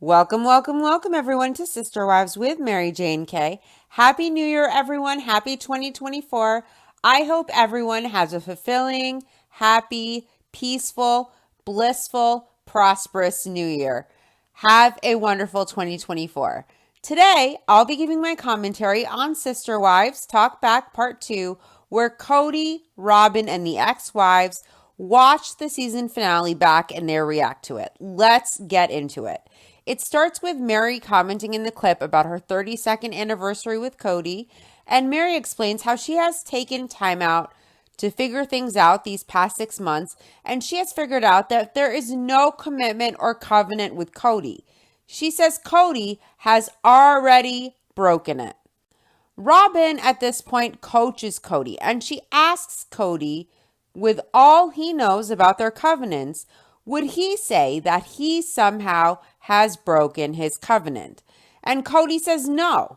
Welcome, welcome, welcome everyone to Sister Wives with Mary Jane Kay. Happy New Year, everyone. Happy 2024. I hope everyone has a fulfilling, happy, peaceful, blissful, prosperous New Year. Have a wonderful 2024. Today, I'll be giving my commentary on Sister Wives Talk Back Part 2, where Cody, Robin, and the ex-wives watch the season finale back and they react to it. Let's get into it. It starts with Mary commenting in the clip about her 32nd anniversary with Cody, and Mary explains how she has taken time out to figure things out these past 6 months, and she has figured out that there is no commitment or covenant with Cody. She says Cody has already broken it. Robin at this point coaches Cody, and she asks Cody, with all he knows about their covenants, would he say that he somehow has broken his covenant? And Cody says no.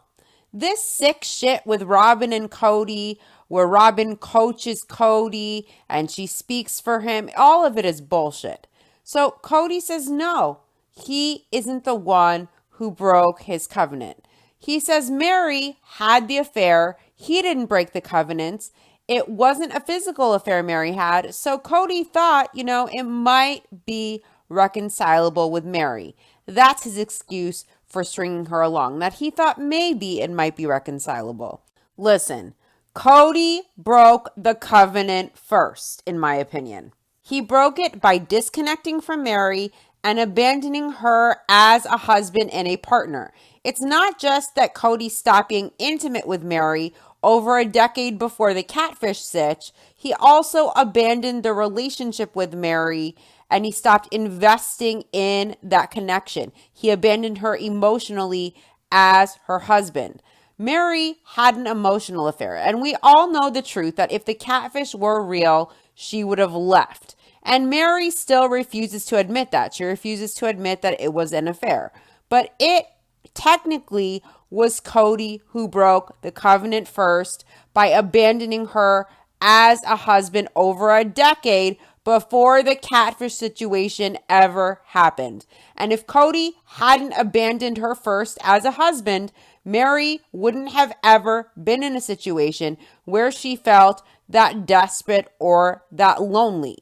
This sick shit with Robin and Cody, where Robin coaches Cody and she speaks for him, all of it is bullshit. So Cody says no, he isn't the one who broke his covenant. He says Mary had the affair, he didn't break the covenants. It wasn't a physical affair Mary had, so Cody thought, it might be reconcilable with Mary. That's his excuse for stringing her along, that he thought maybe it might be reconcilable. Listen, Cody broke the covenant first, in my opinion. He broke it by disconnecting from Mary and abandoning her as a husband and a partner. It's not just that Cody stopped being intimate with Mary over a decade before the catfish sitch, he also abandoned the relationship with Mary and he stopped investing in that connection. He abandoned her emotionally as her husband. Mary had an emotional affair, and we all know the truth that if the catfish were real, she would have left. And Mary still refuses to admit that. She refuses to admit that it was an affair. But it technically was Cody who broke the covenant first by abandoning her as a husband over a decade before the catfish situation ever happened. And if Cody hadn't abandoned her first as a husband, Mary wouldn't have ever been in a situation where she felt that desperate or that lonely.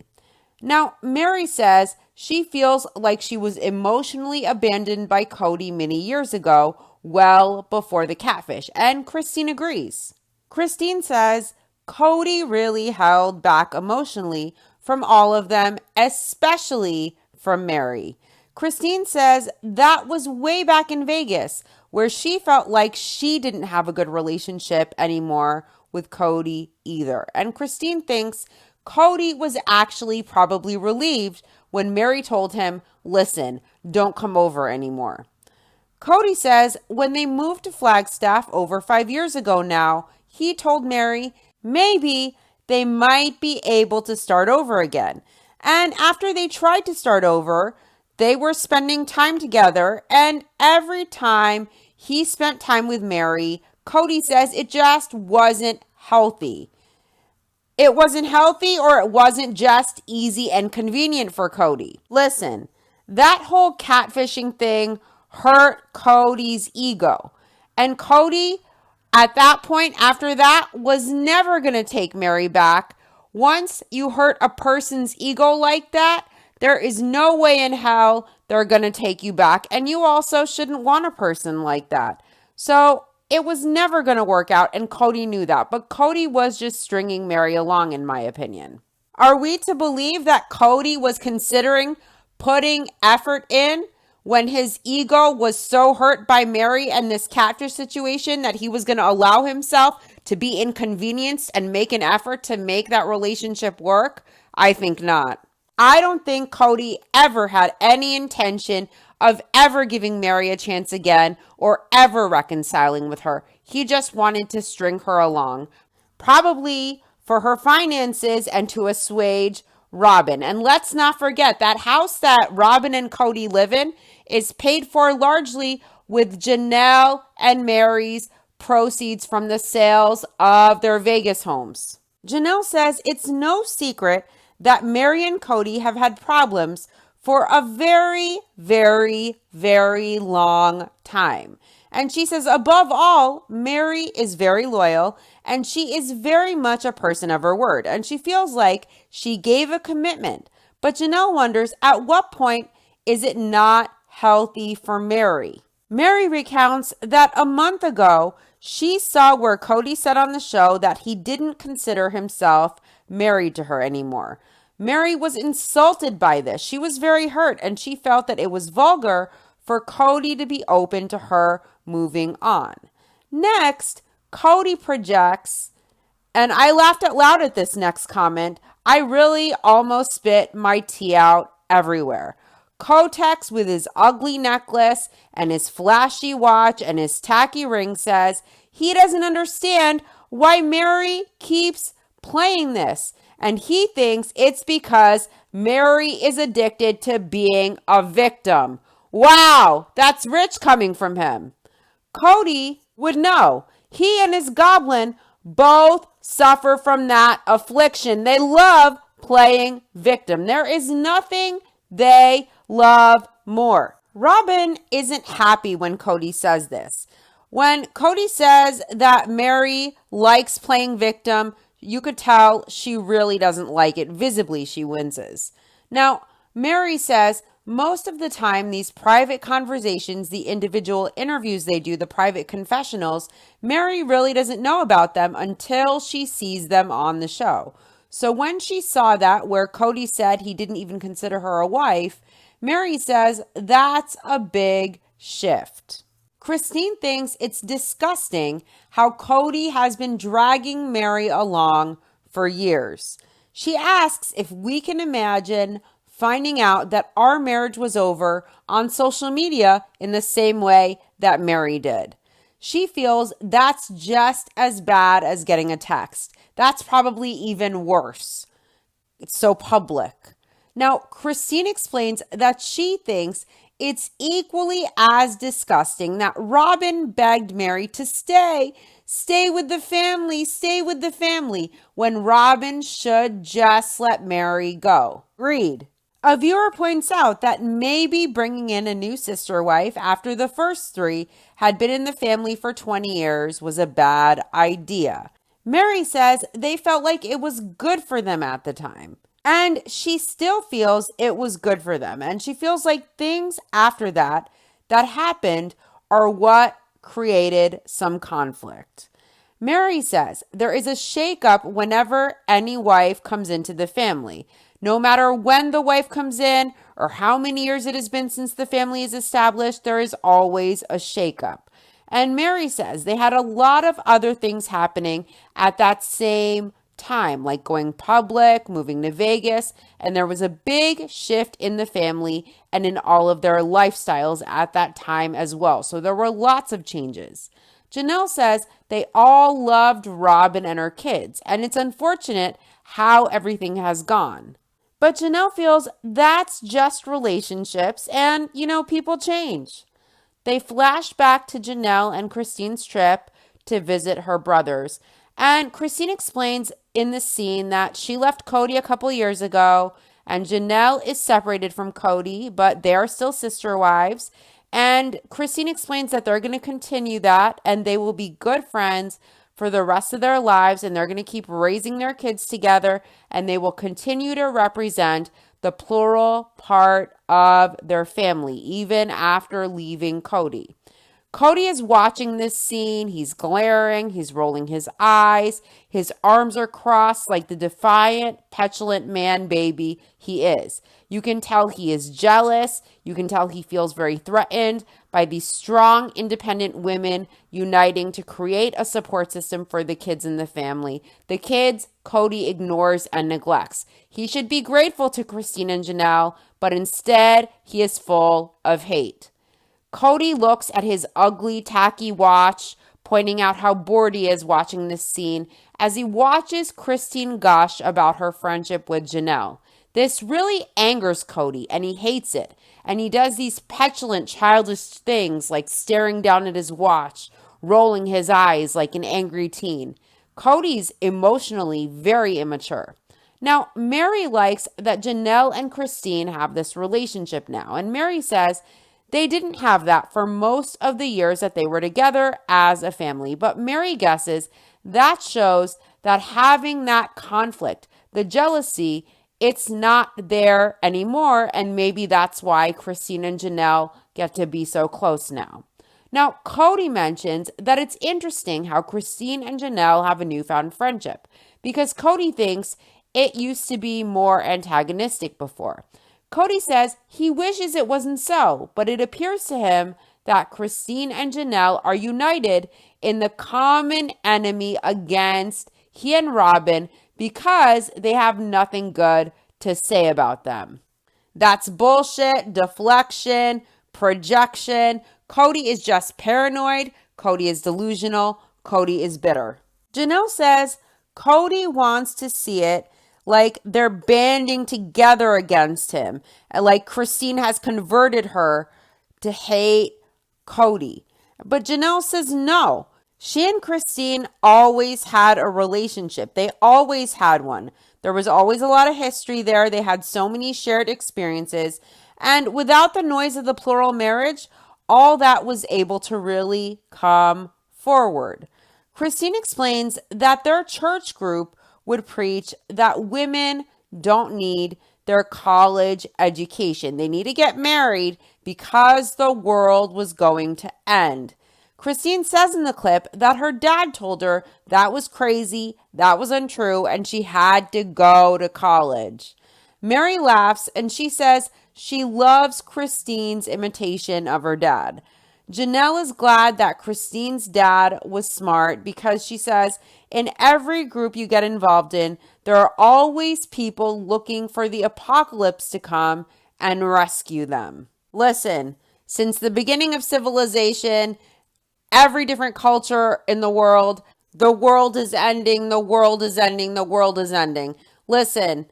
Now, Mary says she feels like she was emotionally abandoned by Cody many years ago, well before the catfish, and Christine agrees. Christine says Cody really held back emotionally from all of them, especially from Mary. Christine says that was way back in Vegas, where she felt like she didn't have a good relationship anymore with Cody either. And Christine thinks Cody was actually probably relieved when Mary told him, listen, don't come over anymore. Cody says when they moved to Flagstaff over 5 years ago now, he told Mary maybe they might be able to start over again. And after they tried to start over, they were spending time together, and every time he spent time with Mary, Cody says it just wasn't healthy. It wasn't healthy, or it wasn't just easy and convenient for Cody. Listen, that whole catfishing thing hurt Cody's ego. And Cody, at that point, after that, was never going to take Mary back. Once you hurt a person's ego like that, there is no way in hell they're going to take you back. And you also shouldn't want a person like that. So it was never going to work out, and Cody knew that. But Cody was just stringing Mary along, in my opinion. Are we to believe that Cody was considering putting effort in when his ego was so hurt by Mary and this catfish situation that he was going to allow himself to be inconvenienced and make an effort to make that relationship work? I think not. I don't think Cody ever had any intention of ever giving Mary a chance again or ever reconciling with her. He just wanted to string her along, probably for her finances and to assuage Robin. And let's not forget that house that Robin and Cody live in is paid for largely with Janelle and Mary's proceeds from the sales of their Vegas homes. Janelle says it's no secret that Mary and Cody have had problems for a very, very, very long time. And she says, above all, Mary is very loyal and she is very much a person of her word. And she feels like she gave a commitment. But Janelle wonders, at what point is it not healthy for Mary? Mary recounts that a month ago, she saw where Cody said on the show that he didn't consider himself married to her anymore. Mary was insulted by this. She was very hurt and she felt that it was vulgar for Cody to be open to her moving on. Next, Cody projects, and I laughed out loud at this next comment. I really almost spit my tea out everywhere. Kotex with his ugly necklace and his flashy watch and his tacky ring says he doesn't understand why Mary keeps playing this. And he thinks it's because Mary is addicted to being a victim. Wow, that's rich coming from him. Cody would know. He and his goblin both suffer from that affliction. They love playing victim. There is nothing they love more. Robin isn't happy when Cody says this. When Cody says that Mary likes playing victim, you could tell she really doesn't like it. Visibly, she winces. Now, Mary says most of the time, these private conversations, the individual interviews they do, the private confessionals, Mary really doesn't know about them until she sees them on the show. So when she saw that, where Cody said he didn't even consider her a wife, Mary says that's a big shift. Christine thinks it's disgusting how Cody has been dragging Mary along for years. She asks if we can imagine finding out that our marriage was over on social media in the same way that Mary did. She feels that's just as bad as getting a text. That's probably even worse. It's so public. Now, Christine explains that she thinks it's equally as disgusting that Robin begged Mary to stay with the family, when Robin should just let Mary go. Agreed. A viewer points out that maybe bringing in a new sister wife after the first three had been in the family for 20 years was a bad idea. Mary says they felt like it was good for them at the time. And she still feels it was good for them. And she feels like things after that happened are what created some conflict. Mary says there is a shakeup whenever any wife comes into the family. No matter when the wife comes in or how many years it has been since the family is established, there is always a shakeup. And Mary says they had a lot of other things happening at that same time, like going public, moving to Vegas, and there was a big shift in the family and in all of their lifestyles at that time as well. So there were lots of changes. Janelle says they all loved Robin and her kids, and it's unfortunate how everything has gone. But Janelle feels that's just relationships and, people change. They flash back to Janelle and Christine's trip to visit her brothers. And Christine explains in the scene that she left Cody a couple years ago and Janelle is separated from Cody, but they're still sister wives. And Christine explains that they're going to continue that and they will be good friends for the rest of their lives, and they're going to keep raising their kids together, and they will continue to represent the plural part of their family, even after leaving Cody. Cody is watching this scene. He's glaring. He's rolling his eyes. His arms are crossed like the defiant, petulant man baby he is. You can tell he is jealous. You can tell he feels very threatened by these strong, independent women uniting to create a support system for the kids in the family. The kids, Cody ignores and neglects. He should be grateful to Christine and Janelle, but instead he is full of hate. Cody looks at his ugly, tacky watch, pointing out how bored he is watching this scene as he watches Christine gush about her friendship with Janelle. This really angers Cody, and he hates it. And he does these petulant, childish things like staring down at his watch, rolling his eyes like an angry teen. Cody's emotionally very immature. Now, Mary likes that Janelle and Christine have this relationship now. And Mary says they didn't have that for most of the years that they were together as a family. But Mary guesses that shows that having that conflict, the jealousy, it's not there anymore. And maybe that's why Christine and Janelle get to be so close now. Now, Cody mentions that it's interesting how Christine and Janelle have a newfound friendship because Cody thinks it used to be more antagonistic before. Cody says he wishes it wasn't so, but it appears to him that Christine and Janelle are united in the common enemy against he and Robin because they have nothing good to say about them. That's bullshit, deflection, projection. Cody is just paranoid. Cody is delusional. Cody is bitter. Janelle says Cody wants to see it like they're banding together against him. Like Christine has converted her to hate Cody. But Janelle says no. She and Christine always had a relationship. They always had one. There was always a lot of history there. They had so many shared experiences. And without the noise of the plural marriage, all that was able to really come forward. Christine explains that their church group would preach that women don't need their college education. They need to get married because the world was going to end. Christine says in the clip that her dad told her that was crazy, that was untrue, and she had to go to college. Mary laughs and she says she loves Christine's imitation of her dad. Janelle is glad that Christine's dad was smart because she says in every group you get involved in, there are always people looking for the apocalypse to come and rescue them. Listen, since the beginning of civilization, every different culture in the world is ending, the world is ending, the world is ending. Listen,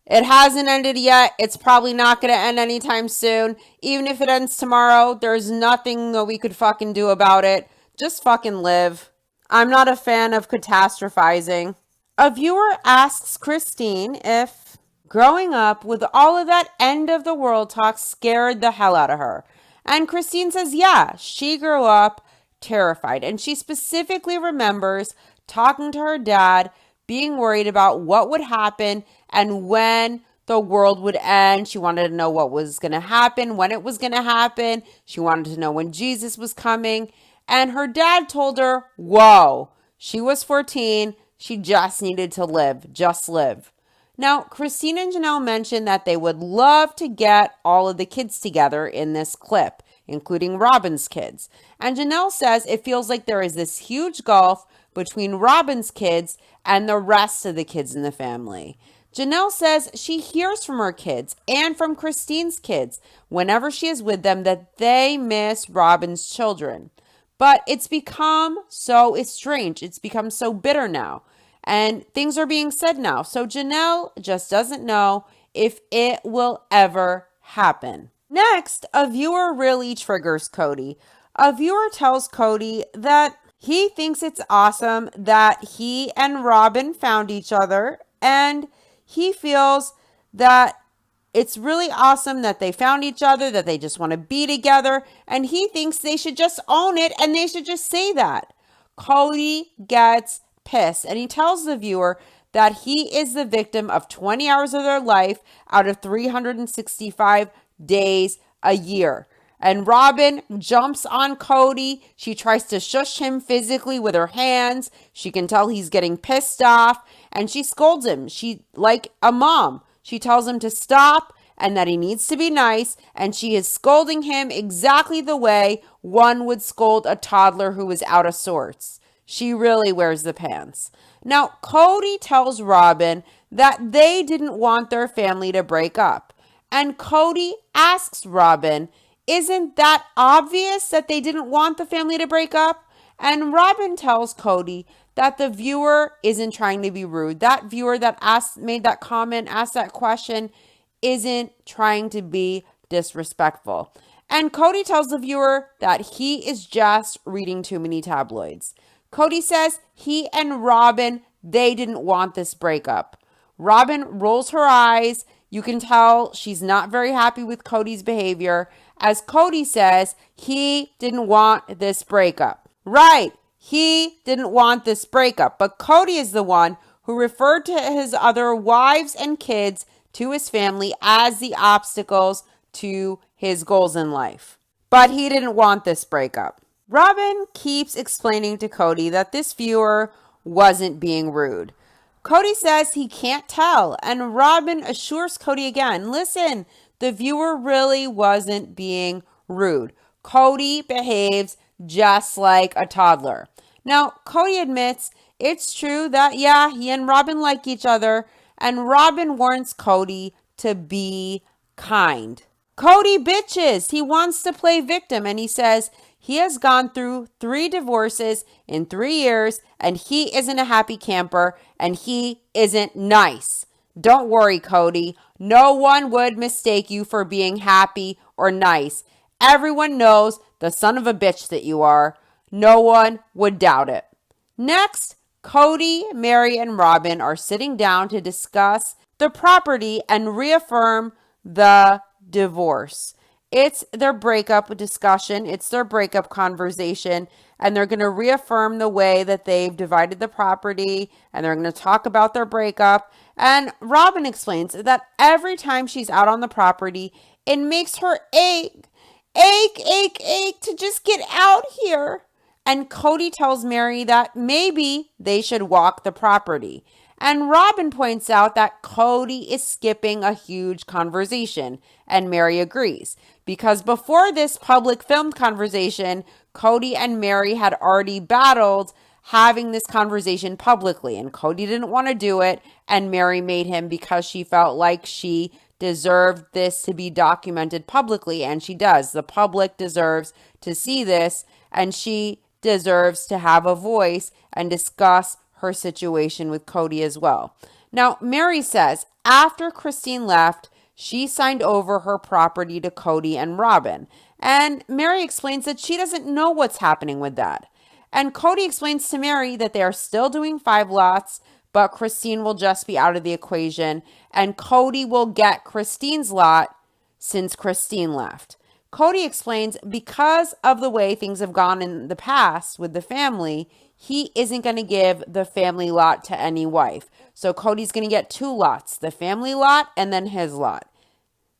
it hasn't ended yet. It's probably not going to end anytime soon. Even if it ends tomorrow, there's nothing that we could fucking do about it. Just fucking live. I'm not a fan of catastrophizing. A viewer asks Christine if growing up with all of that end of the world talk scared the hell out of her. And Christine says, yeah, she grew up terrified. And she specifically remembers talking to her dad, being worried about what would happen and when the world would end. She wanted to know what was going to happen, when it was going to happen. She wanted to know when Jesus was coming. And her dad told her, whoa, she was 14. She just needed to live, just live. Now, Christine and Janelle mentioned that they would love to get all of the kids together in this clip, including Robin's kids. And Janelle says it feels like there is this huge gulf between Robin's kids and the rest of the kids in the family. Janelle says she hears from her kids and from Christine's kids whenever she is with them that they miss Robin's children. But it's become so estranged. It's become so bitter now. And things are being said now. So Janelle just doesn't know if it will ever happen. Next, a viewer really triggers Cody. A viewer tells Cody that he thinks it's awesome that he and Robin found each other, and he feels that it's really awesome that they found each other, that they just want to be together, and he thinks they should just own it and they should just say that. Cody gets pissed, and he tells the viewer that he is the victim of 20 hours of their life out of 365 days a year. And Robin jumps on Cody. She tries to shush him physically with her hands. She can tell he's getting pissed off, and she scolds him. She, like a mom, she tells him to stop and that he needs to be nice, and she is scolding him exactly the way one would scold a toddler who is out of sorts. She really wears the pants. Now, Cody tells Robin that they didn't want their family to break up. And Cody asks Robin, isn't that obvious that they didn't want the family to break up? And Robin tells Cody that the viewer isn't trying to be rude. That viewer that made that comment, asked that question, isn't trying to be disrespectful. And Cody tells the viewer that he is just reading too many tabloids. Cody says he and Robin, they didn't want this breakup. Robin rolls her eyes. You can tell she's not very happy with Cody's behavior, as Cody says he didn't want this breakup. Right, he didn't want this breakup, but Cody is the one who referred to his other wives and kids to his family as the obstacles to his goals in life. But he didn't want this breakup. Robin keeps explaining to Cody that this viewer wasn't being rude. Cody says he can't tell, and Robin assures Cody again, listen, the viewer really wasn't being rude. Cody behaves just like a toddler. Now, Cody admits it's true that, yeah, he and Robin like each other, and Robin warns Cody to be kind. Cody bitches. He wants to play victim, and he says he has gone through 3 divorces in 3 years, and he isn't a happy camper, and he isn't nice. Don't worry, Cody. No one would mistake you for being happy or nice. Everyone knows the son of a bitch that you are. No one would doubt it. Next, Cody, Mary, and Robin are sitting down to discuss the property and reaffirm the divorce. It's their breakup discussion. It's their breakup conversation. And they're going to reaffirm the way that they've divided the property. And they're going to talk about their breakup. And Robin explains that every time she's out on the property, it makes her ache to just get out here. And Cody tells Mary that maybe they should walk the property. And Robin points out that Cody is skipping a huge conversation, and Mary agrees. Because before this public filmed conversation, Cody and Mary had already battled having this conversation publicly, and Cody didn't want to do it, and Mary made him because she felt like she deserved this to be documented publicly, and she does. The public deserves to see this, and she deserves to have a voice and discuss her situation with Cody as well. Now, Mary says after Christine left, she signed over her property to Cody and Robin. And Mary explains that she doesn't know what's happening with that. And Cody explains to Mary that they are still doing 5 lots, but Christine will just be out of the equation. And Cody will get Christine's lot since Christine left. Cody explains because of the way things have gone in the past with the family, he isn't going to give the family lot to any wife. So Cody's going to get 2 lots, the family lot and then his lot.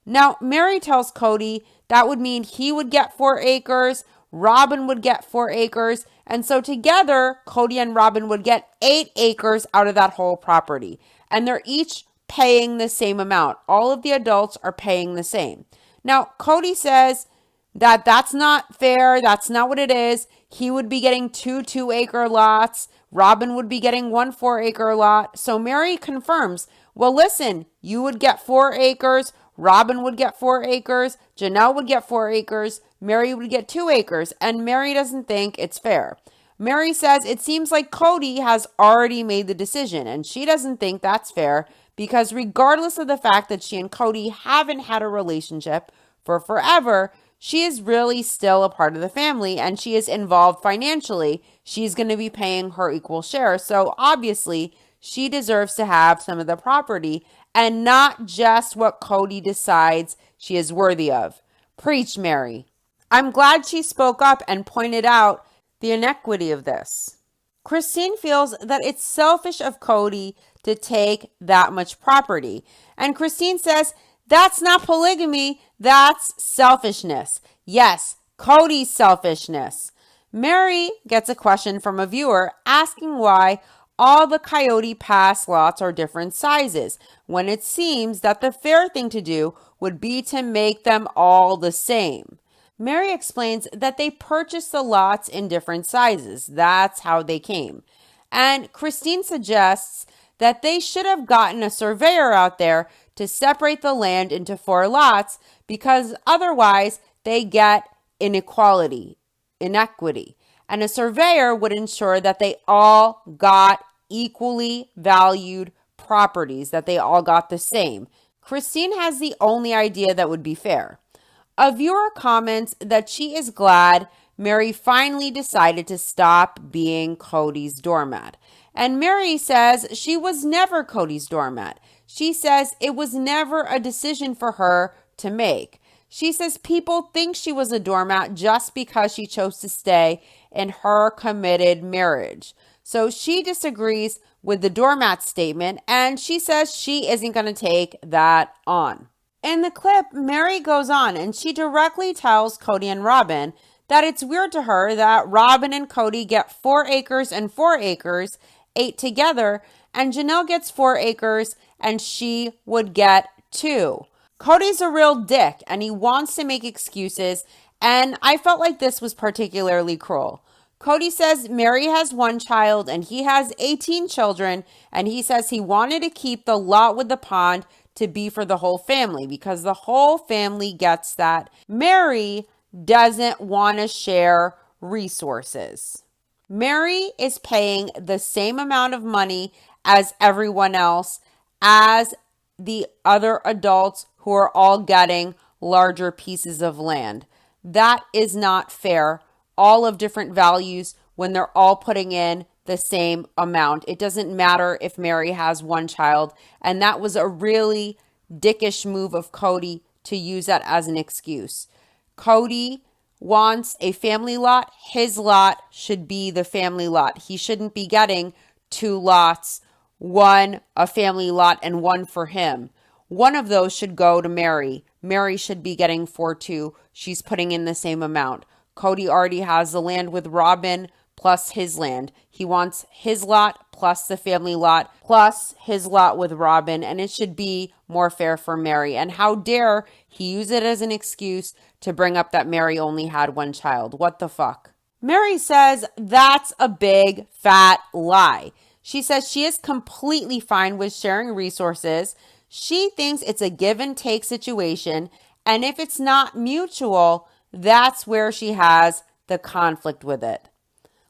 Now, Mary tells Cody that would mean he would get 4 acres, Robin would get 4 acres, and so together, Cody and Robin would get 8 acres out of that whole property. And they're each paying the same amount. All of the adults are paying the same. Now, Cody says that that's not fair. That's not what it is. He would be getting 2 2-acre lots. Robin would be getting 1 4-acre lot. So Mary confirms, well, listen, you would get 4 acres. Robin would get 4 acres. Janelle would get 4 acres. Mary would get 2 acres. And Mary doesn't think it's fair. Mary says it seems like Cody has already made the decision, and she doesn't think that's fair because regardless of the fact that she and Cody haven't had a relationship for forever, she is really still a part of the family and she is involved financially. She's going to be paying her equal share. So obviously, she deserves to have some of the property and not just what Cody decides she is worthy of. Preach, Mary. I'm glad she spoke up and pointed out the inequity of this. Christine feels that it's selfish of Cody to take that much property. And Christine says, that's not polygamy, that's selfishness. Yes, Cody's selfishness. Mary gets a question from a viewer asking why all the Coyote Pass lots are different sizes, when it seems that the fair thing to do would be to make them all the same. Mary explains that they purchased the lots in different sizes. That's how they came. And Christine suggests that they should have gotten a surveyor out there to separate the land into 4 lots because otherwise they get inequity. And a surveyor would ensure that they all got equally valued properties, that they all got the same. Christine has the only idea that would be fair. A viewer comments that she is glad Mary finally decided to stop being Cody's doormat. And Mary says she was never Cody's doormat. She says it was never a decision for her to make. She says people think she was a doormat just because she chose to stay in her committed marriage. So she disagrees with the doormat statement, and she says she isn't going to take that on. In the clip, Mary goes on and she directly tells Cody and Robin that it's weird to her that Robin and Cody get 4 acres and 4 acres, 8 together, and Janelle gets 4 acres and she would get 2. Cody's a real dick and he wants to make excuses, and I felt like this was particularly cruel. Cody says Mary has 1 child and he has 18 children, and he says he wanted to keep the lot with the pond to be for the whole family because the whole family gets that. Mary doesn't want to share resources. Mary is paying the same amount of money as everyone else, as the other adults who are all getting larger pieces of land. That is not fair. All of different values when they're all putting in the same amount. It doesn't matter if Mary has 1 child. And that was a really dickish move of Cody to use that as an excuse. Cody wants a family lot. His lot should be the family lot. He shouldn't be getting 2 lots, 1 a family lot and 1 for him. One of those should go to Mary. Mary should be getting 4 too. She's putting in the same amount. Cody already has the land with Robin plus his land. He wants his lot plus the family lot plus his lot with Robin, and it should be more fair for Mary. And how dare he use it as an excuse to bring up that Mary only had 1 child. What the fuck? Mary says that's a big fat lie. She says she is completely fine with sharing resources. She thinks it's a give and take situation, and if it's not mutual, that's where she has the conflict with it.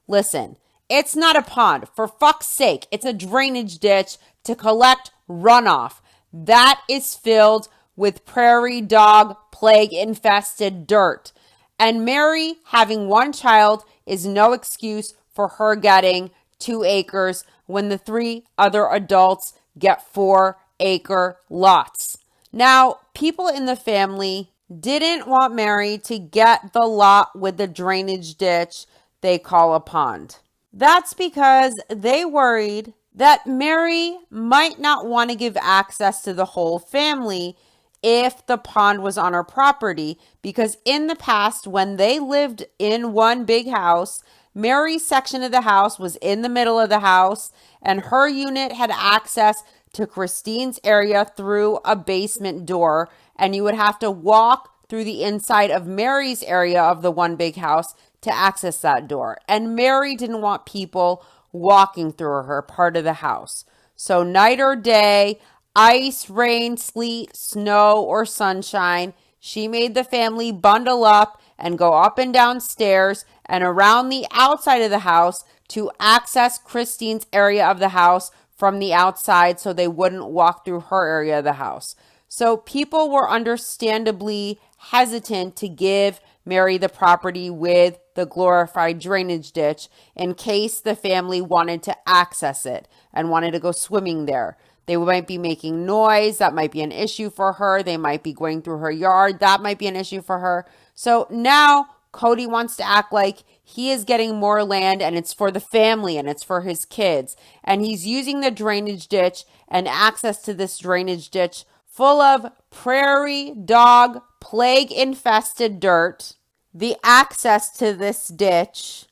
Listen, it's not a pond. For fuck's sake, it's a drainage ditch to collect runoff. That is filled with prairie dog plague infested dirt. And Mary having 1 child is no excuse for her getting 2 acres when the 3 other adults get 4-acre lots. Now, people in the family didn't want Mary to get the lot with the drainage ditch they call a pond. That's because they worried that Mary might not want to give access to the whole family if the pond was on her property, because in the past, when they lived in one big house, Mary's section of the house was in the middle of the house, and her unit had access to Christine's area through a basement door, and you would have to walk through the inside of Mary's area of the one big house to access that door. And Mary didn't want people walking through her part of the house. So night or day, ice, rain, sleet, snow, or sunshine, she made the family bundle up and go up and down stairs and around the outside of the house to access Christine's area of the house from the outside so they wouldn't walk through her area of the house. So people were understandably hesitant to give Mary the property with the glorified drainage ditch in case the family wanted to access it and wanted to go swimming there. They might be making noise. That might be an issue for her. They might be going through her yard. That might be an issue for her. So now Cody wants to act like he is getting more land and it's for the family and it's for his kids. And he's using the drainage ditch and access to this drainage ditch full of prairie dog plague infested dirt, the access to this ditch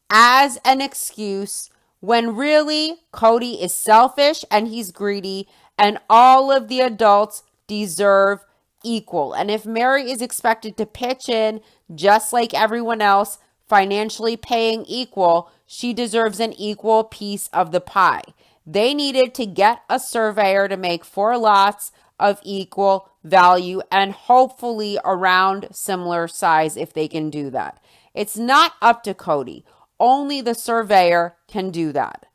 as an excuse when really Cody is selfish and he's greedy and all of the adults deserve equal. And if Mary is expected to pitch in just like everyone else, financially paying equal, she deserves an equal piece of the pie. They needed to get a surveyor to make 4 lots of equal value and hopefully around similar size if they can do that. It's not up to Cody. Only the surveyor can do that.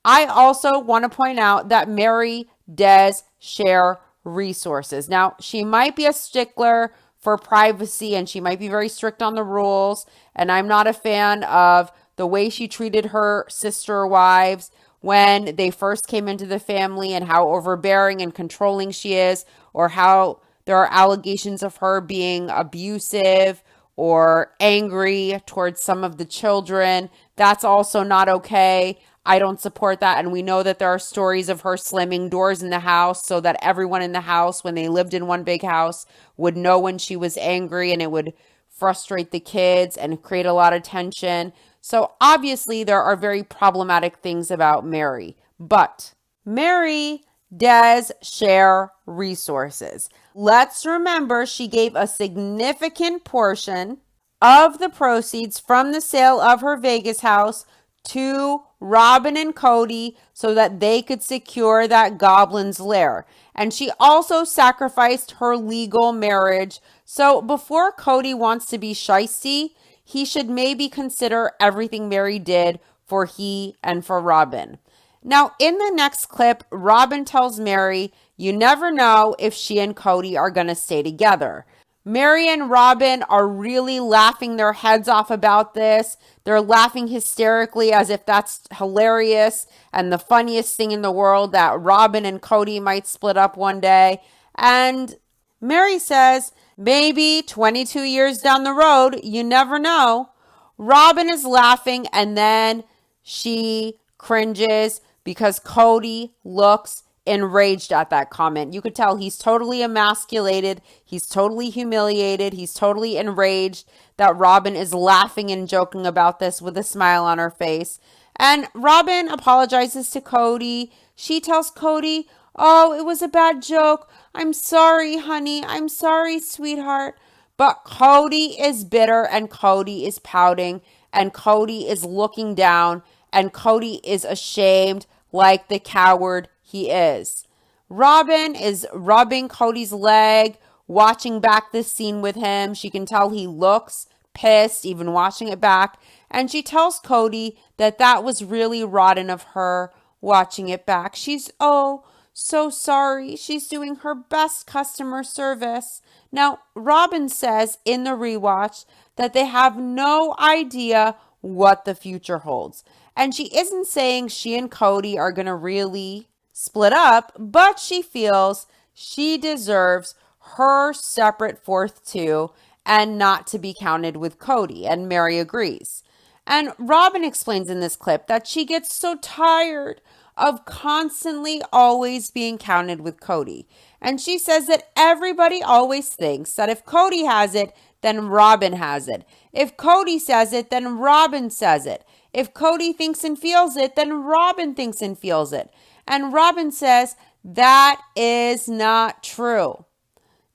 I also want to point out that Mary does share resources. Now, she might be a stickler for privacy and she might be very strict on the rules. And I'm not a fan of the way she treated her sister wives when they first came into the family and how overbearing and controlling she is, or how there are allegations of her being abusive or angry towards some of the children. That's also not okay. I don't support that. And we know that there are stories of her slamming doors in the house so that everyone in the house, when they lived in one big house, would know when she was angry, and it would frustrate the kids and create a lot of tension. So obviously, there are very problematic things about Mary. But Mary does share resources. Let's remember she gave a significant portion of the proceeds from the sale of her Vegas house to Robin and Cody so that they could secure that goblin's lair. And she also sacrificed her legal marriage. So before Cody wants to be shysty, he should maybe consider everything Mary did for he and for Robin. Now, in the next clip, Robin tells Mary, you never know if she and Cody are going to stay together. Mary and Robin are really laughing their heads off about this. They're laughing hysterically as if that's hilarious and the funniest thing in the world that Robin and Cody might split up one day. And Mary says, maybe 22 years down the road, you never know. Robin is laughing, and then she cringes because Cody looks enraged at that comment. You could tell he's totally emasculated. He's totally humiliated. He's totally enraged that Robin is laughing and joking about this with a smile on her face. And Robin apologizes to Cody. She tells Cody, oh, it was a bad joke. I'm sorry, honey. I'm sorry, sweetheart. But Cody is bitter, and Cody is pouting, and Cody is looking down, and Cody is ashamed like the coward he is. Robin is rubbing Cody's leg, watching back this scene with him. She can tell he looks pissed, even watching it back. And she tells Cody that that was really rotten of her watching it back. She's, oh, so sorry. She's doing her best customer service. Now, Robin says in the rewatch that they have no idea what the future holds. And she isn't saying she and Cody are going to really split up, but she feels she deserves her separate fourth two and not to be counted with Cody. And Mary agrees. And Robin explains in this clip that she gets so tired of constantly always being counted with Cody. And she says that everybody always thinks that if Cody has it, then Robin has it. If Cody says it, then Robin says it. If Cody thinks and feels it, then Robin thinks and feels it. And Robin says that is not true.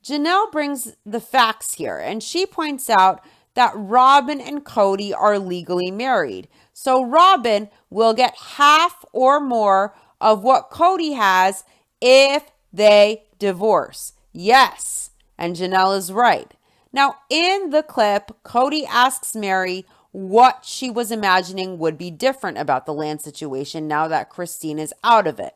Janelle brings the facts here, and she points out that Robin and Cody are legally married. So Robin will get half or more of what Cody has if they divorce. Yes, and Janelle is right. Now, in the clip, Cody asks Mary what she was imagining would be different about the land situation now that Christine is out of it.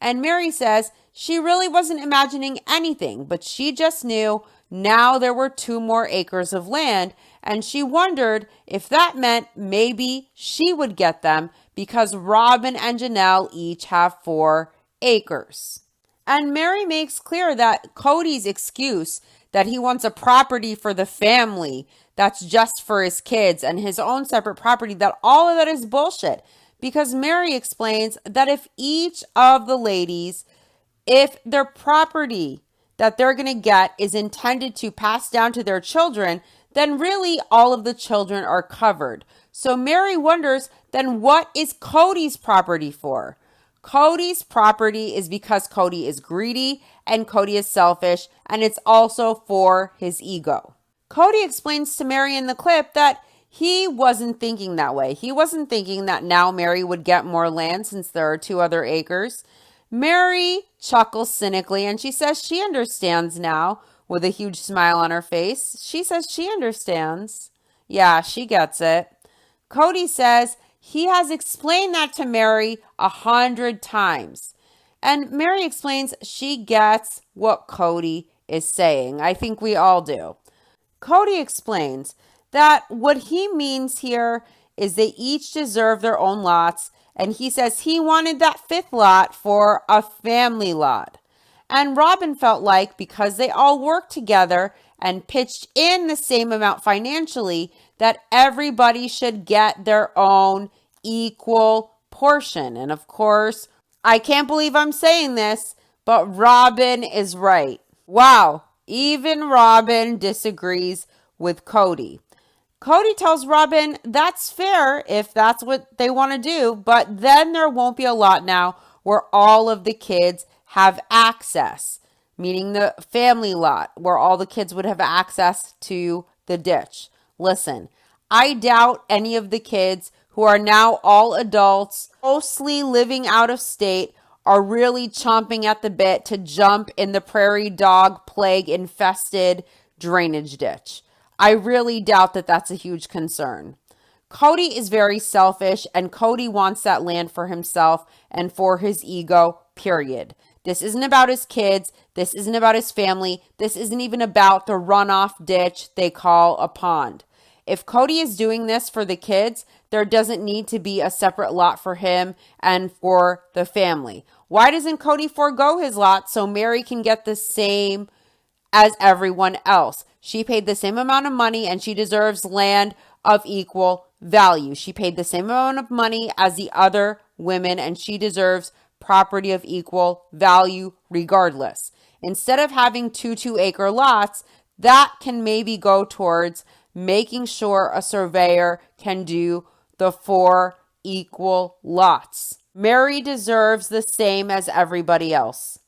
And Mary says she really wasn't imagining anything, but she just knew now there were 2 more acres of land, and she wondered if that meant maybe she would get them because Robin and Janelle each have 4 acres. And Mary makes clear that Cody's excuse that he wants a property for the family that's just for his kids and his own separate property, that all of that is bullshit. Because Mary explains that if each of the ladies, if their property that they're going to get is intended to pass down to their children, then really all of the children are covered. So Mary wonders, then what is Cody's property for? Cody's property is because Cody is greedy and Cody is selfish, and it's also for his ego. Cody explains to Mary in the clip that he wasn't thinking that way. He wasn't thinking that now Mary would get more land since there are 2 other acres. Mary chuckles cynically, and she says she understands now with a huge smile on her face. She says she understands. Yeah, she gets it. Cody says he has explained that to Mary 100 times. And Mary explains she gets what Cody is saying. I think we all do. Cody explains that what he means here is they each deserve their own lots and he says he wanted that fifth lot for a family lot. And Robin felt like because they all worked together and pitched in the same amount financially, that everybody should get their own equal portion. And of course, I can't believe I'm saying this, but Robin is right. Wow, even Robin disagrees with Cody. Cody tells Robin that's fair if that's what they want to do, but then there won't be a lot now where all of the kids have access, meaning the family lot where all the kids would have access to the ditch. Listen, I doubt any of the kids who are now all adults, mostly living out of state, are really chomping at the bit to jump in the prairie dog plague infested drainage ditch. I really doubt that that's a huge concern. Cody is very selfish, and Cody wants that land for himself and for his ego, period. This isn't about his kids. This isn't about his family. This isn't even about the runoff ditch they call a pond. If Cody is doing this for the kids, there doesn't need to be a separate lot for him and for the family. Why doesn't Cody forego his lot so Mary can get the same as everyone else? She paid the same amount of money and she deserves land of equal value. She paid the same amount of money as the other women and she deserves property of equal value regardless. Instead of having 2 2-acre lots, that can maybe go towards making sure a surveyor can do the 4 equal lots. Mary deserves the same as everybody else.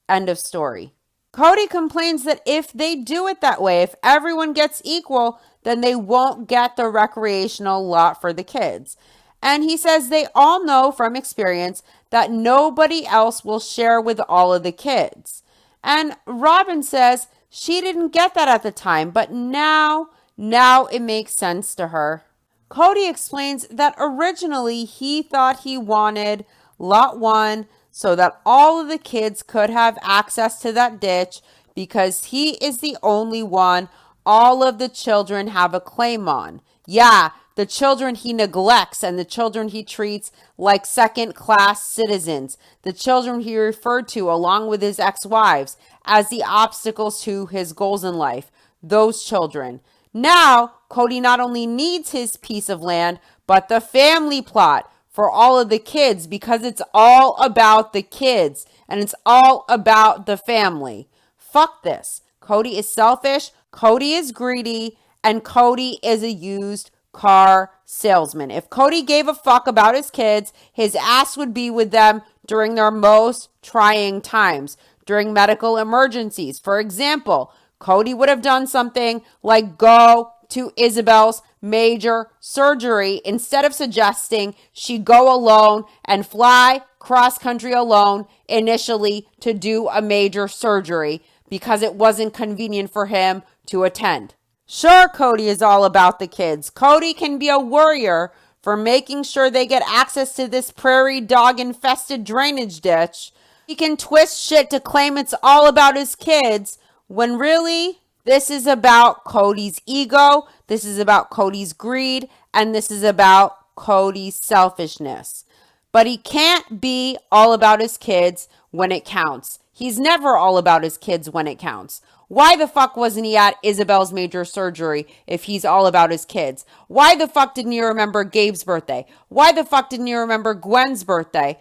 End of story. Cody complains that if they do it that way, if everyone gets equal, then they won't get the recreational lot for the kids. And he says they all know from experience that nobody else will share with all of the kids. And Robin says she didn't get that at the time, but now it makes sense to her. Cody explains that originally he thought he wanted lot 1 so that all of the kids could have access to that ditch because he is the only one all of the children have a claim on. Yeah, the children he neglects and the children he treats like second-class citizens, the children he referred to along with his ex-wives as the obstacles to his goals in life, those children. Now, Cody not only needs his piece of land, but the family plot for all of the kids because it's all about the kids and it's all about the family. Fuck this. Cody is selfish, Cody is greedy, and Cody is a used car salesman. If Cody gave a fuck about his kids, his ass would be with them during their most trying times, during medical emergencies. For example, Cody would have done something like go to Isabel's major surgery instead of suggesting she go alone and fly cross country alone initially to do a major surgery because it wasn't convenient for him to attend. Sure, Cody is all about the kids. Cody can be a worrier for making sure they get access to this prairie dog infested drainage ditch. He can twist shit to claim it's all about his kids when really this is about Cody's ego, this is about Cody's greed, and this is about Cody's selfishness. But he can't be all about his kids when it counts. He's never all about his kids when it counts. Why the fuck wasn't he at Isabel's major surgery if he's all about his kids? Why the fuck didn't you remember Gabe's birthday? Why the fuck didn't you remember Gwen's birthday?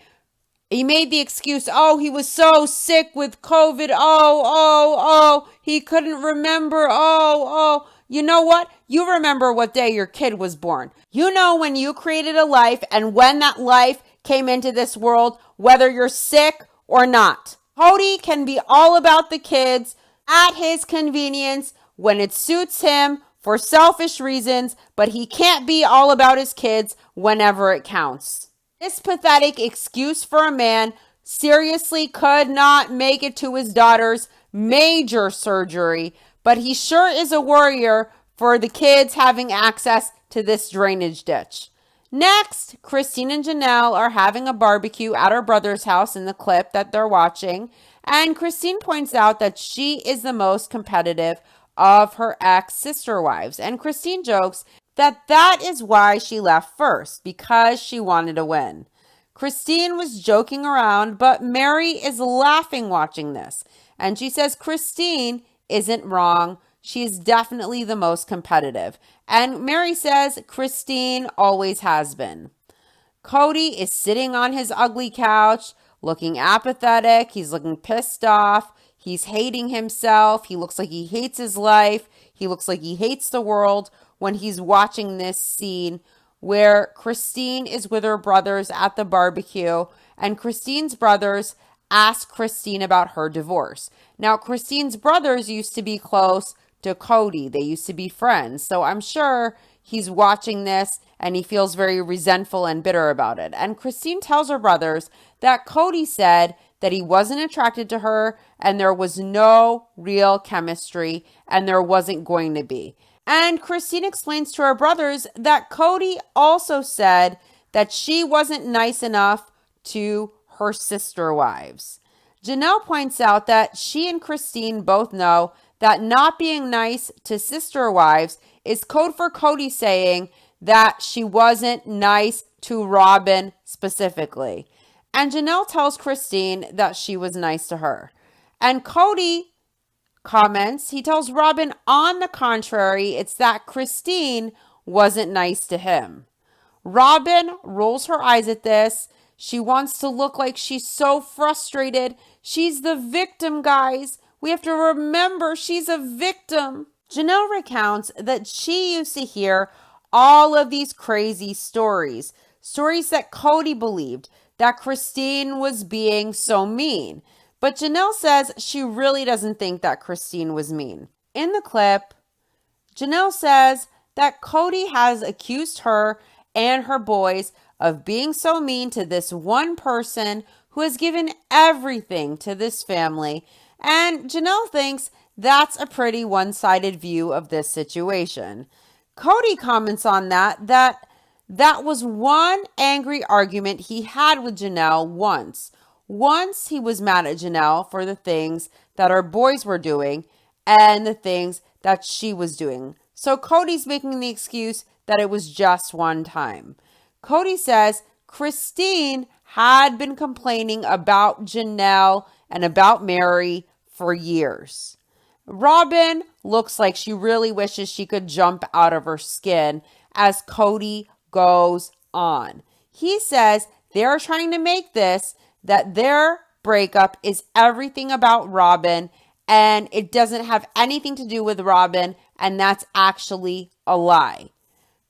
He made the excuse, oh, he was so sick with COVID. He couldn't remember. You know what? You remember what day your kid was born. You know when you created a life and when that life came into this world, whether you're sick or not. Cody can be all about the kids at his convenience when it suits him for selfish reasons, but he can't be all about his kids whenever it counts. This pathetic excuse for a man seriously could not make it to his daughter's major surgery, but he sure is a worrier for the kids having access to this drainage ditch. Next, Christine and Janelle are having a barbecue at her brother's house in the clip that they're watching, and Christine points out that she is the most competitive of her ex-sister wives, and Christine jokes that is why she left first, because she wanted to win. Christine was joking around, but Mary is laughing watching this. And she says Christine isn't wrong. She is definitely the most competitive. And Mary says Christine always has been. Cody is sitting on his ugly couch, looking apathetic. He's looking pissed off. He's hating himself. He looks like he hates his life. He looks like he hates the world when he's watching this scene where Christine is with her brothers at the barbecue, and Christine's brothers ask Christine about her divorce. Now, Christine's brothers used to be close to Cody. They used to be friends. So I'm sure he's watching this and he feels very resentful and bitter about it. And Christine tells her brothers that Cody said that he wasn't attracted to her and there was no real chemistry and there wasn't going to be. And Christine explains to her brothers that Cody also said that she wasn't nice enough to her sister wives. Janelle points out that she and Christine both know that not being nice to sister wives is code for Cody saying that she wasn't nice to Robin specifically. And Janelle tells Christine that she was nice to her. And Cody comments, he tells Robin, on the contrary, it's that Christine wasn't nice to him. Robin rolls her eyes at this. She wants to look like she's so frustrated. She's the victim, guys. We have to remember she's a victim. Janelle recounts that she used to hear all of these crazy stories that Cody believed, that Christine was being so mean. But Janelle says she really doesn't think that Christine was mean. In the clip, Janelle says that Cody has accused her and her boys of being so mean to this one person who has given everything to this family. And Janelle thinks that's a pretty one-sided view of this situation. Cody comments on that was one angry argument he had with Janelle once. Once he was mad at Janelle for the things that her boys were doing and the things that she was doing. So Cody's making the excuse that it was just one time. Cody says Christine had been complaining about Janelle and about Mary for years. Robin looks like she really wishes she could jump out of her skin as Cody goes on. He says they're trying to make this that their breakup is everything about Robin and it doesn't have anything to do with Robin, and that's actually a lie.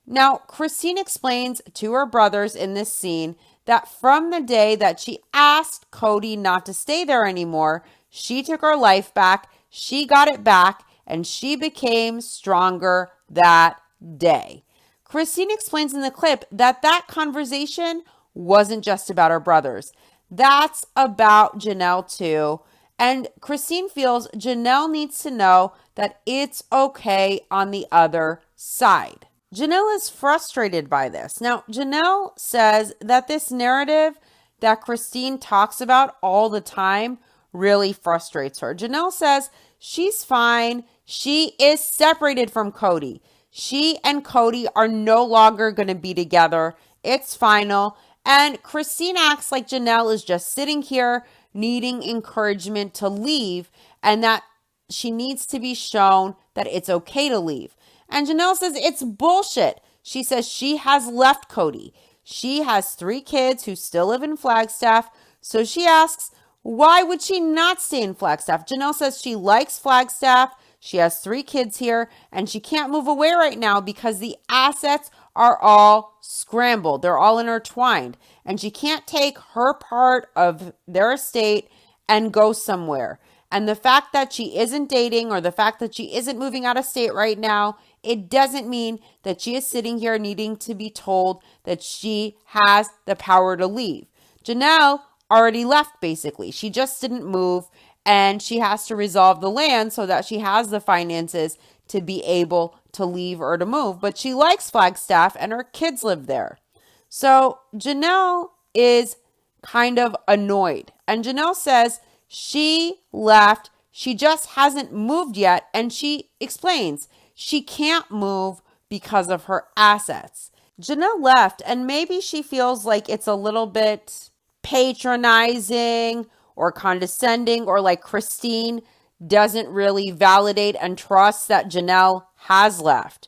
Now, Christine explains to her brothers in this scene that from the day that she asked Cody not to stay there anymore, she took her life back, she got it back, and she became stronger that day. Christine explains in the clip that conversation wasn't just about her brothers. That's about Janelle too. And Christine feels Janelle needs to know that it's okay on the other side. Janelle is frustrated by this. Now, Janelle says that this narrative that Christine talks about all the time really frustrates her. Janelle says she's fine. She is separated from Cody. She and Cody are no longer going to be together. It's final. And Christine acts like Janelle is just sitting here needing encouragement to leave and that she needs to be shown that it's okay to leave. And Janelle says it's bullshit. She says she has left Cody. She has 3 kids who still live in Flagstaff. So she asks, why would she not stay in Flagstaff? Janelle says she likes Flagstaff. She has 3 kids here and she can't move away right now because the assets are all scrambled. They're all intertwined and she can't take her part of their estate and go somewhere. And the fact that she isn't dating or the fact that she isn't moving out of state right now, it doesn't mean that she is sitting here needing to be told that she has the power to leave. Janelle already left basically. She just didn't move and she has to resolve the land so that she has the finances to be able to leave or to move. But she likes Flagstaff and her kids live there. So Janelle is kind of annoyed. And Janelle says she left. She just hasn't moved yet. And she explains she can't move because of her assets. Janelle left, and maybe she feels like it's a little bit patronizing or condescending, or like Christine doesn't really validate and trust that Janelle has left.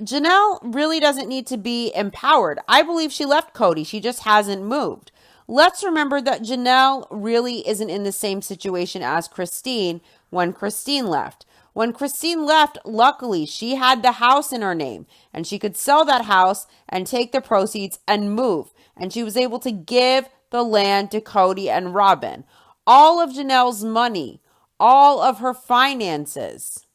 Janelle really doesn't need to be empowered. I believe she left Cody. She just hasn't moved. Let's remember that Janelle really isn't in the same situation as Christine when Christine left. When Christine left, luckily, she had the house in her name and she could sell that house and take the proceeds and move. And she was able to give the land to Cody and Robin. All of Janelle's money, all of her finances,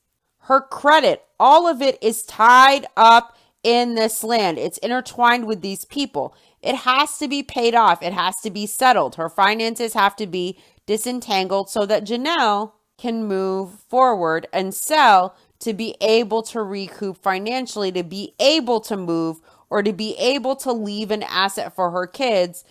her credit, all of it is tied up in this land. It's intertwined with these people. It has to be paid off. It has to be settled. Her finances have to be disentangled so that Janelle can move forward and sell to be able to recoup financially, to be able to move, or to be able to leave an asset for her kids.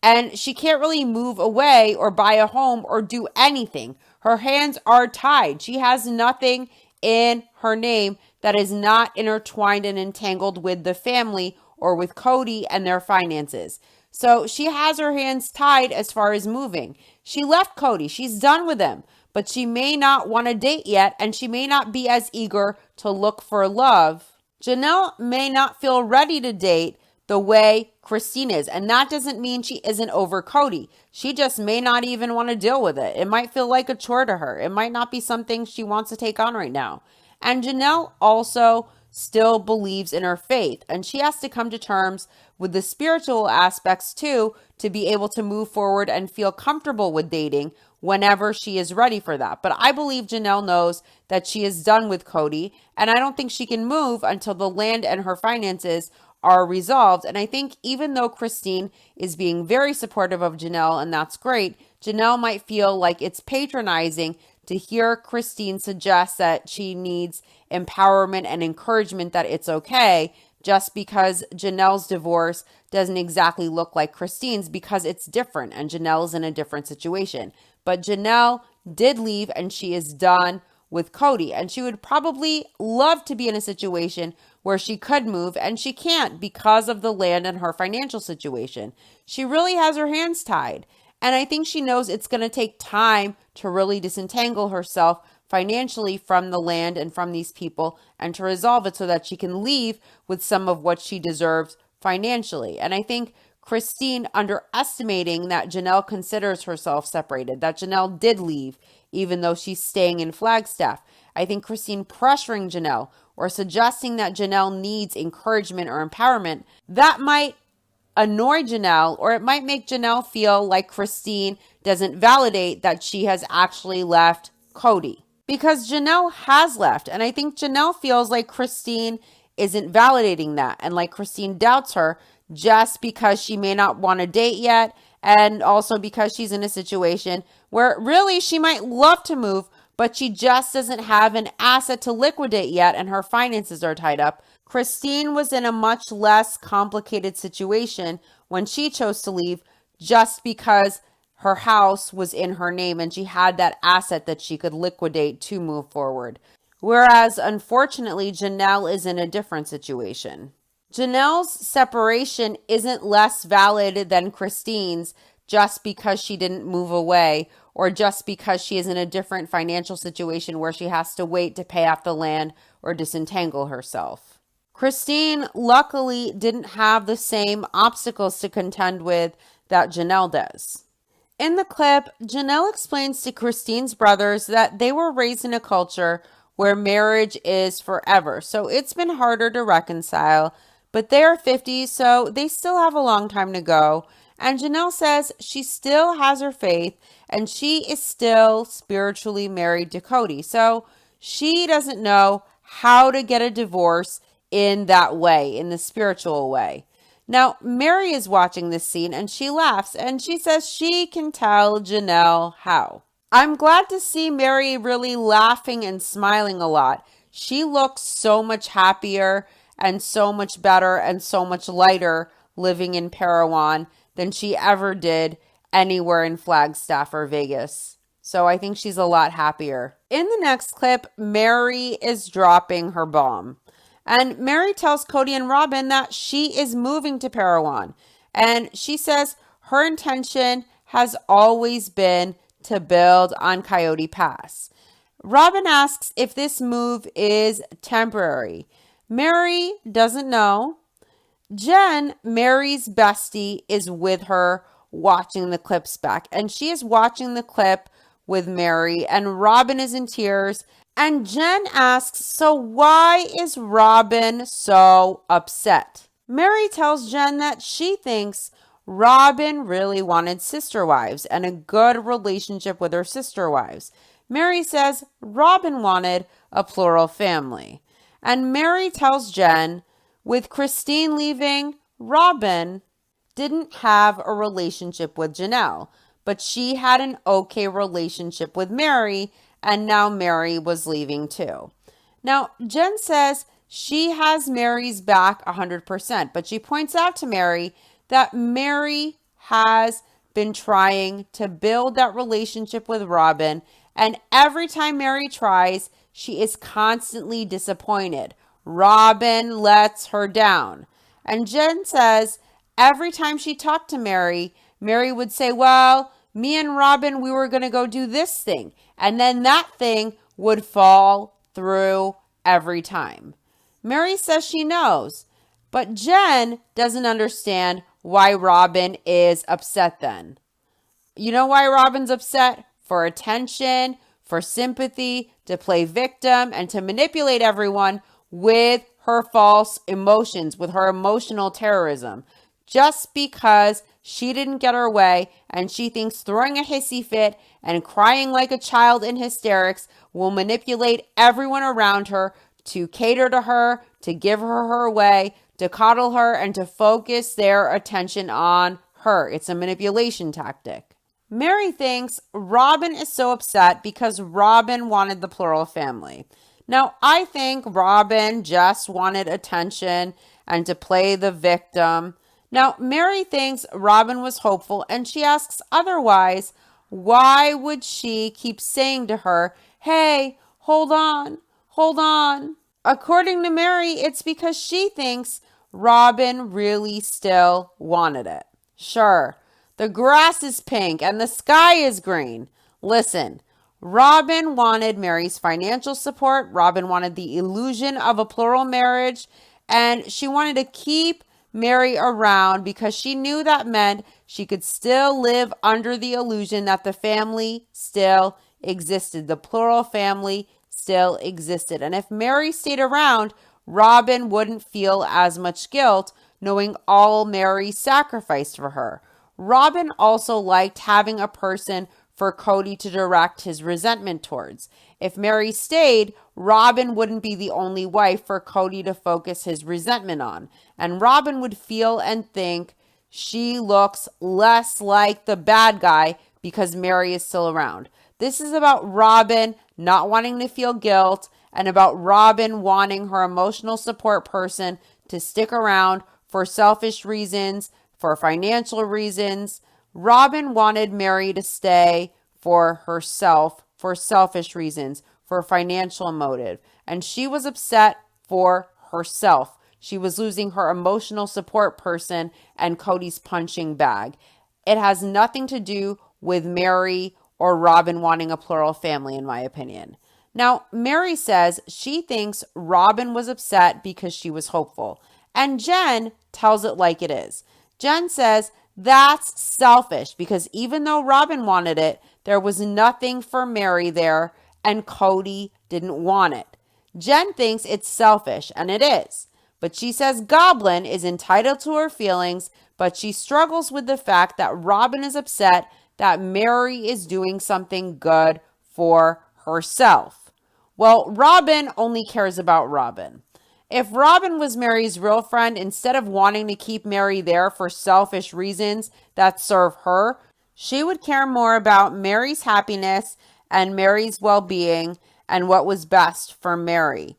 And she can't really move away or buy a home or do anything. Her hands are tied. She has nothing in her name that is not intertwined and entangled with the family or with Cody and their finances. So she has her hands tied as far as moving. She left Cody. She's done with him, but she may not want to date yet, and she may not be as eager to look for love. Janelle may not feel ready to date the way Christine is, and that doesn't mean she isn't over Cody. She just may not even want to deal with it. It might feel like a chore to her. It might not be something she wants to take on right now. And Janelle also still believes in her faith, and she has to come to terms with the spiritual aspects too to be able to move forward and feel comfortable with dating whenever she is ready for that. But I believe Janelle knows that she is done with Cody, and I don't think she can move until the land and her finances are resolved. And I think even though Christine is being very supportive of Janelle, and that's great, Janelle might feel like it's patronizing to hear Christine suggest that she needs empowerment and encouragement, that it's okay, just because Janelle's divorce doesn't exactly look like Christine's, because it's different and Janelle's in a different situation. But Janelle did leave and she is done with Cody, and she would probably love to be in a situation where she could move, and she can't because of the land and her financial situation. She really has her hands tied. And I think she knows it's going to take time to really disentangle herself financially from the land and from these people, and to resolve it so that she can leave with some of what she deserves financially. And I think Christine underestimating that Janelle considers herself separated, that Janelle did leave, even though she's staying in Flagstaff. I think Christine pressuring Janelle or suggesting that Janelle needs encouragement or empowerment, that might annoy Janelle, or it might make Janelle feel like Christine doesn't validate that she has actually left Cody. Because Janelle has left, and I think Janelle feels like Christine isn't validating that, and like Christine doubts her just because she may not want to date yet, and also because she's in a situation where really she might love to move, but she just doesn't have an asset to liquidate yet, and her finances are tied up. Christine was in a much less complicated situation when she chose to leave, just because her house was in her name and she had that asset that she could liquidate to move forward. Whereas, unfortunately, Janelle is in a different situation. Janelle's separation isn't less valid than Christine's just because she didn't move away, or just because she is in a different financial situation where she has to wait to pay off the land or disentangle herself. Christine luckily didn't have the same obstacles to contend with that Janelle does. In the clip, Janelle explains to Christine's brothers that they were raised in a culture where marriage is forever, so it's been harder to reconcile, but they are 50, so they still have a long time to go. And Janelle says she still has her faith and she is still spiritually married to Cody. So she doesn't know how to get a divorce in that way, in the spiritual way. Now, Mary is watching this scene and she laughs and she says she can tell Janelle how. I'm glad to see Mary really laughing and smiling a lot. She looks so much happier and so much better and so much lighter living in Parowan than she ever did anywhere in Flagstaff or Vegas. So I think she's a lot happier. In the next clip, Mary is dropping her bomb. And Mary tells Cody and Robin that she is moving to Parowan. And she says her intention has always been to build on Coyote Pass. Robin asks if this move is temporary. Mary doesn't know. Jen, Mary's bestie, is with her watching the clips back. And she is watching the clip with Mary. And Robin is in tears. And Jen asks, so why is Robin so upset? Mary tells Jen that she thinks Robin really wanted sister wives and a good relationship with her sister wives. Mary says Robin wanted a plural family. And Mary tells Jen, with Christine leaving, Robin didn't have a relationship with Janelle, but she had an okay relationship with Mary, and now Mary was leaving too. Now, Jen says she has Mary's back 100%, but she points out to Mary that Mary has been trying to build that relationship with Robin, and every time Mary tries, she is constantly disappointed. Robin lets her down. And Jen says every time she talked to Mary, Mary would say, well, me and Robin, we were going to go do this thing. And then that thing would fall through every time. Mary says she knows, but Jen doesn't understand why Robin is upset then. You know why Robin's upset? For attention, for sympathy, to play victim, and to manipulate everyone with her false emotions, with her emotional terrorism. Just because she didn't get her way and she thinks throwing a hissy fit and crying like a child in hysterics will manipulate everyone around her to cater to her, to give her her way, to coddle her, and to focus their attention on her. It's a manipulation tactic. Mary thinks Robin is so upset because Robin wanted the plural family. Now, I think Robin just wanted attention and to play the victim. Now, Mary thinks Robin was hopeful, and she asks otherwise, why would she keep saying to her, hey, hold on, hold on? According to Mary, it's because she thinks Robin really still wanted it. Sure, the grass is pink and the sky is green. Listen, Robin wanted Mary's financial support. Robin wanted the illusion of a plural marriage, and she wanted to keep Mary around because she knew that meant she could still live under the illusion that the family still existed. The plural family still existed. And if Mary stayed around, Robin wouldn't feel as much guilt knowing all Mary sacrificed for her. Robin also liked having a person for Cody to direct his resentment towards. If Mary stayed, Robin wouldn't be the only wife for Cody to focus his resentment on. And Robin would feel and think she looks less like the bad guy because Mary is still around. This is about Robin not wanting to feel guilt and about Robin wanting her emotional support person to stick around for selfish reasons, for financial reasons. Robin wanted Mary to stay for herself, for selfish reasons, for financial motive. And she was upset for herself. She was losing her emotional support person and Cody's punching bag. It has nothing to do with Mary or Robin wanting a plural family, in my opinion. Now, Mary says she thinks Robin was upset because she was hopeful. And Jen tells it like it is. Jen says that's selfish because even though Robin wanted it, there was nothing for Mary there and Cody didn't want it. Jen thinks it's selfish, and it is. But she says Goblin is entitled to her feelings, but she struggles with the fact that Robin is upset that Mary is doing something good for herself. Well, Robin only cares about Robin. If Robin was Mary's real friend, instead of wanting to keep Mary there for selfish reasons that serve her, she would care more about Mary's happiness and Mary's well-being and what was best for Mary.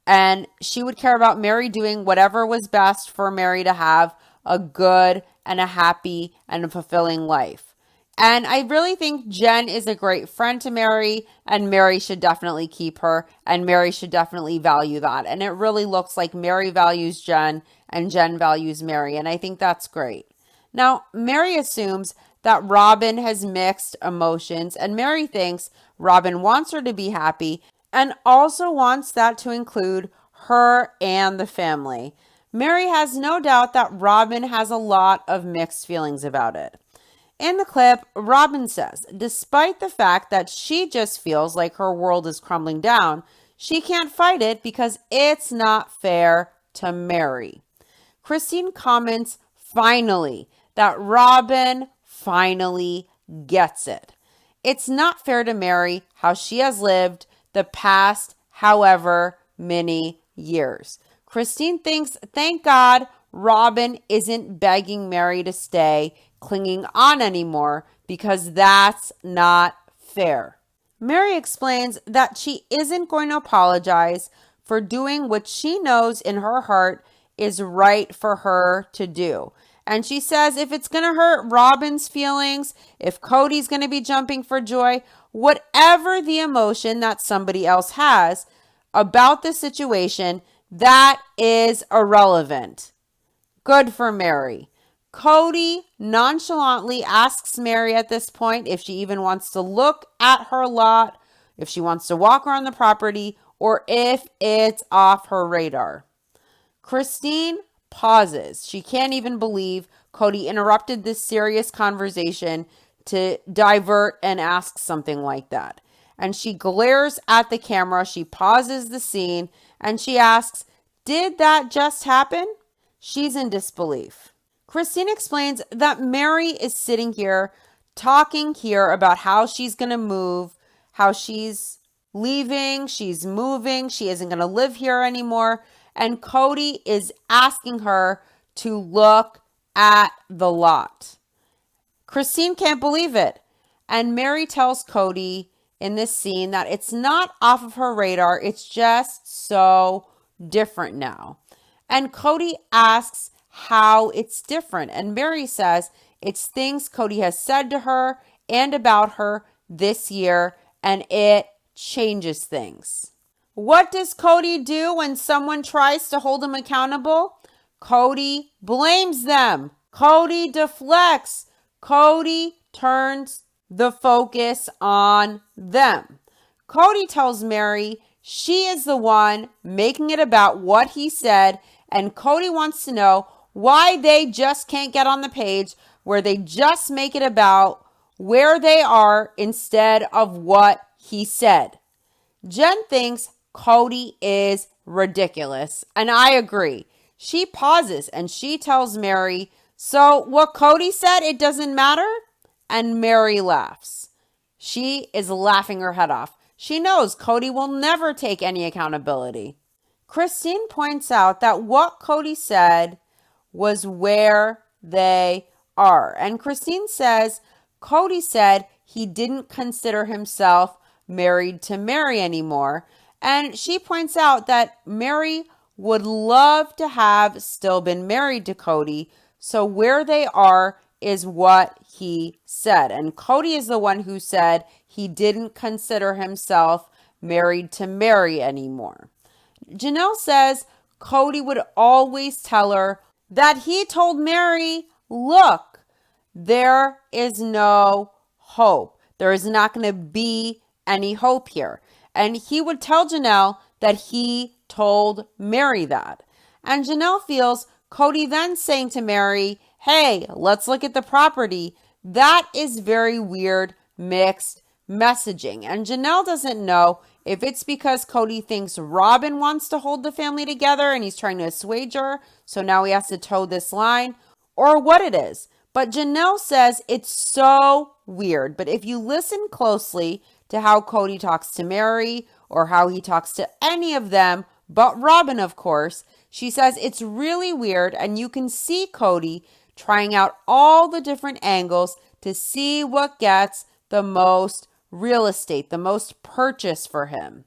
And she would care about Mary doing whatever was best for Mary to have a good and a happy and a fulfilling life. And I really think Jen is a great friend to Mary, and Mary should definitely keep her, and Mary should definitely value that. And it really looks like Mary values Jen and Jen values Mary, and I think that's great. Now, Mary assumes that Robin has mixed emotions, and Mary thinks Robin wants her to be happy and also wants that to include her and the family. Mary has no doubt that Robin has a lot of mixed feelings about it. In the clip, Robin says, despite the fact that she just feels like her world is crumbling down, she can't fight it because it's not fair to Mary. Christine comments, finally, that Robin finally gets it. It's not fair to Mary how she has lived the past however many years. Christine thinks, thank God, Robin isn't begging Mary to stay, clinging on anymore, because that's not fair. Mary explains that she isn't going to apologize for doing what she knows in her heart is right for her to do. And she says if it's going to hurt Robin's feelings, if Cody's going to be jumping for joy, whatever the emotion that somebody else has about the situation, that is irrelevant. Good for Mary. Cody nonchalantly asks Mary at this point if she even wants to look at her lot, if she wants to walk around the property, or if it's off her radar. Christine pauses. She can't even believe Cody interrupted this serious conversation to divert and ask something like that. And she glares at the camera. She pauses the scene and she asks, did that just happen? She's in disbelief. Christine explains that Mary is sitting here talking here about how she's going to move, how she's leaving, she's moving, she isn't going to live here anymore. And Cody is asking her to look at the lot. Christine can't believe it. And Mary tells Cody in this scene that it's not off of her radar. It's just so different now. And Cody asks how it's different. And Mary says it's things Cody has said to her and about her this year, and it changes things. What does Cody do when someone tries to hold him accountable? Cody blames them. Cody deflects. Cody turns the focus on them. Cody tells Mary she is the one making it about what he said, and Cody wants to know why they just can't get on the page where they just make it about where they are instead of what he said. Jen thinks Cody is ridiculous, and I agree. She pauses and she tells Mary, so what Cody said, it doesn't matter? And Mary laughs. She is laughing her head off. She knows Cody will never take any accountability. Christine points out that what Cody said was where they are. And Christine says Cody said he didn't consider himself married to Mary anymore. And she points out that Mary would love to have still been married to Cody. So where they are is what he said. And Cody is the one who said he didn't consider himself married to Mary anymore. Janelle says Cody would always tell her that he told Mary, look, there is no hope. There is not going to be any hope here. And he would tell Janelle that he told Mary that. And Janelle feels Cody then saying to Mary, hey, let's look at the property. That is very weird, mixed messaging. And Janelle doesn't know if it's because Cody thinks Robin wants to hold the family together and he's trying to assuage her, so now he has to toe this line, or what it is. But Janelle says it's so weird. But if you listen closely to how Cody talks to Mary or how he talks to any of them, but Robin, of course, she says it's really weird, and you can see Cody trying out all the different angles to see what gets the most real estate, the most purchase for him.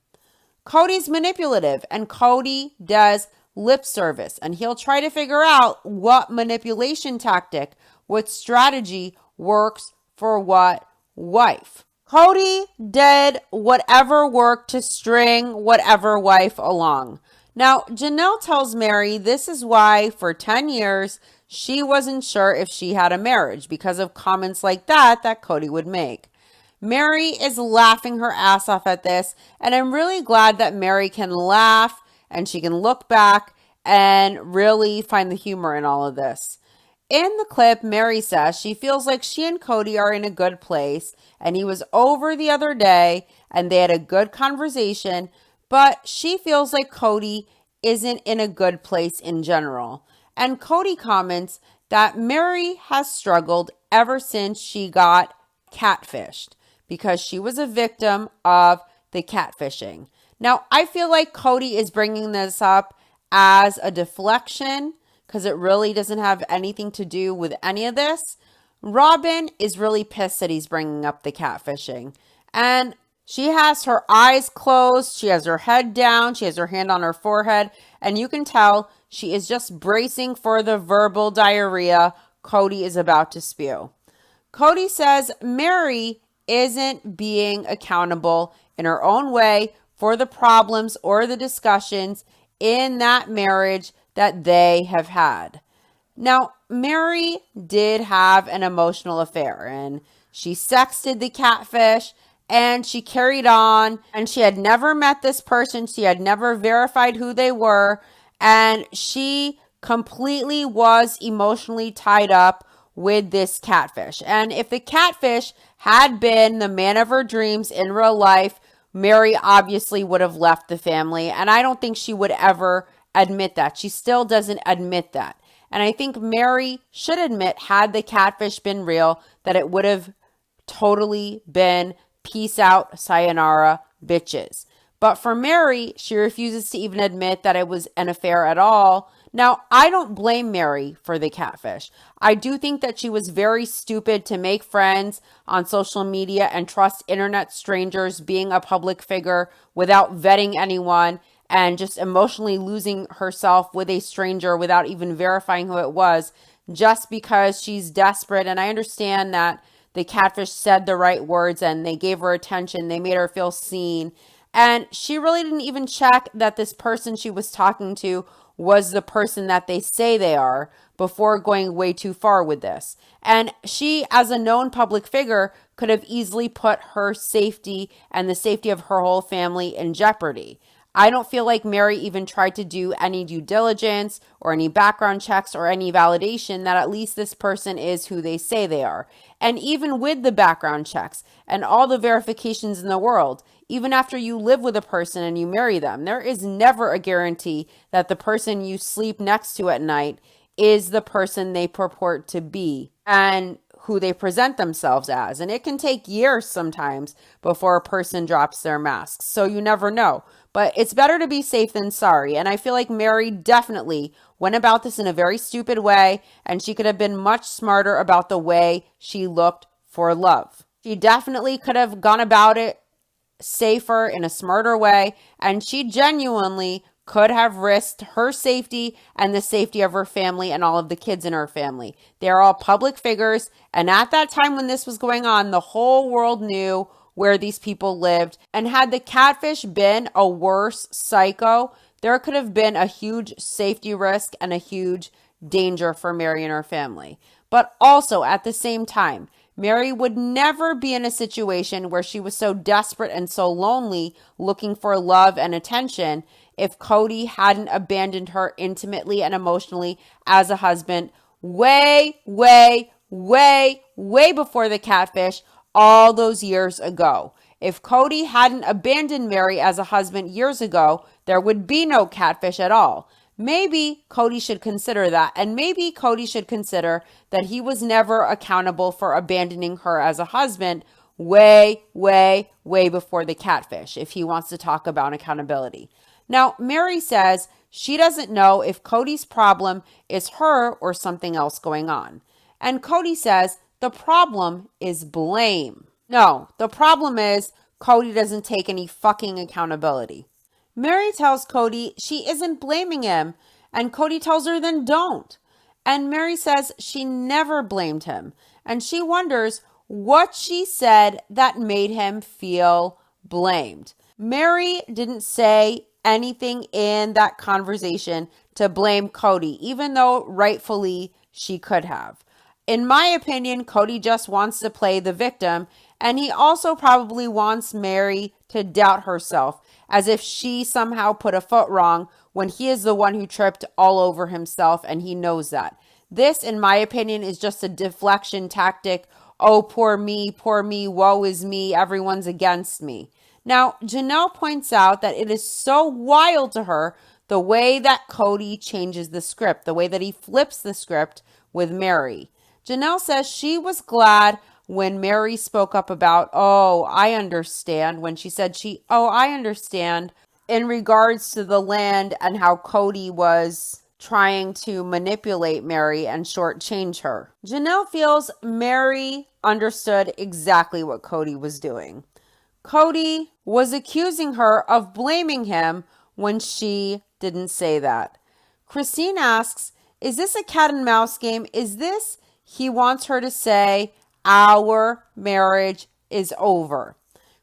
Cody's manipulative, and Cody does lip service, and he'll try to figure out what manipulation tactic, what strategy works for what wife? Kody did whatever worked to string whatever wife along. Now, Janelle tells Meri this is why for 10 years she wasn't sure if she had a marriage because of comments like that Kody would make. Meri is laughing her ass off at this, and I'm really glad that Meri can laugh and she can look back and really find the humor in all of this. In the clip, Meri says she feels like she and Kody are in a good place, and he was over the other day and they had a good conversation, but she feels like Kody isn't in a good place in general. And Kody comments that Meri has struggled ever since she got catfished because she was a victim of the catfishing. Now, I feel like Kody is bringing this up as a deflection because it really doesn't have anything to do with any of this. Robyn is really pissed that he's bringing up the catfishing. And she has her eyes closed. She has her head down. She has her hand on her forehead. And you can tell she is just bracing for the verbal diarrhea Kody is about to spew. Kody says Meri isn't being accountable in her own way for the problems or the discussions in that marriage that they have had. Now, Meri did have an emotional affair and she sexted the catfish and she carried on and she had never met this person. She had never verified who they were and she completely was emotionally tied up with this catfish. And if the catfish had been the man of her dreams in real life, Meri obviously would have left the family. And I don't think she would ever admit that. She still doesn't admit that. And I think Meri should admit, had the catfish been real, that it would have totally been peace out, sayonara, bitches. But for Meri, she refuses to even admit that it was an affair at all. Now, I don't blame Meri for the catfish. I do think that she was very stupid to make friends on social media and trust internet strangers, being a public figure without vetting anyone and just emotionally losing herself with a stranger without even verifying who it was just because she's desperate. And I understand that the catfish said the right words and they gave her attention. They made her feel seen. And she really didn't even check that this person she was talking to was the person that they say they are before going way too far with this. And she, as a known public figure, could have easily put her safety and the safety of her whole family in jeopardy. I don't feel like Meri even tried to do any due diligence or any background checks or any validation that at least this person is who they say they are. And even with the background checks and all the verifications in the world, even after you live with a person and you marry them, there is never a guarantee that the person you sleep next to at night is the person they purport to be and who they present themselves as. And it can take years sometimes before a person drops their masks. So you never know. But it's better to be safe than sorry. And I feel like Meri definitely went about this in a very stupid way. And she could have been much smarter about the way she looked for love. She definitely could have gone about it safer in a smarter way. And she genuinely could have risked her safety and the safety of her family and all of the kids in her family. They're all public figures. And at that time when this was going on, the whole world knew where these people lived. And had the catfish been a worse psycho, there could have been a huge safety risk and a huge danger for Meri and her family. But also at the same time, Meri would never be in a situation where she was so desperate and so lonely looking for love and attention if Kody hadn't abandoned her intimately and emotionally as a husband way before the catfish all those years ago. If Kody hadn't abandoned Meri as a husband years ago, there would be no catfish at all. Maybe Kody should consider that. And maybe Kody should consider that he was never accountable for abandoning her as a husband way before the catfish, if he wants to talk about accountability. Now, Meri says she doesn't know if Kody's problem is her or something else going on. And Kody says the problem is blame. No, the problem is Kody doesn't take any fucking accountability. Meri tells Kody she isn't blaming him, and Kody tells her then don't. And Meri says she never blamed him, and she wonders what she said that made him feel blamed. Mary didn't say anything in that conversation to blame Cody, even though rightfully she could have. In my opinion, Cody just wants to play the victim, and he also probably wants Mary to doubt herself, as if she somehow put a foot wrong when he is the one who tripped all over himself, and he knows that. This, in my opinion, is just a deflection tactic. Oh, poor me, woe is me, everyone's against me. Now, Janelle points out that it is so wild to her the way that Cody changes the script, the way that he flips the script with Mary. Janelle says she was glad when Mary spoke up about, oh, I understand, when she said I understand in regards to the land and how Cody was trying to manipulate Mary and shortchange her. Janelle feels Mary understood exactly what Cody was doing. Cody was accusing her of blaming him when she didn't say that. Christine asks, is this a cat and mouse game? Is this he wants her to say, our marriage is over?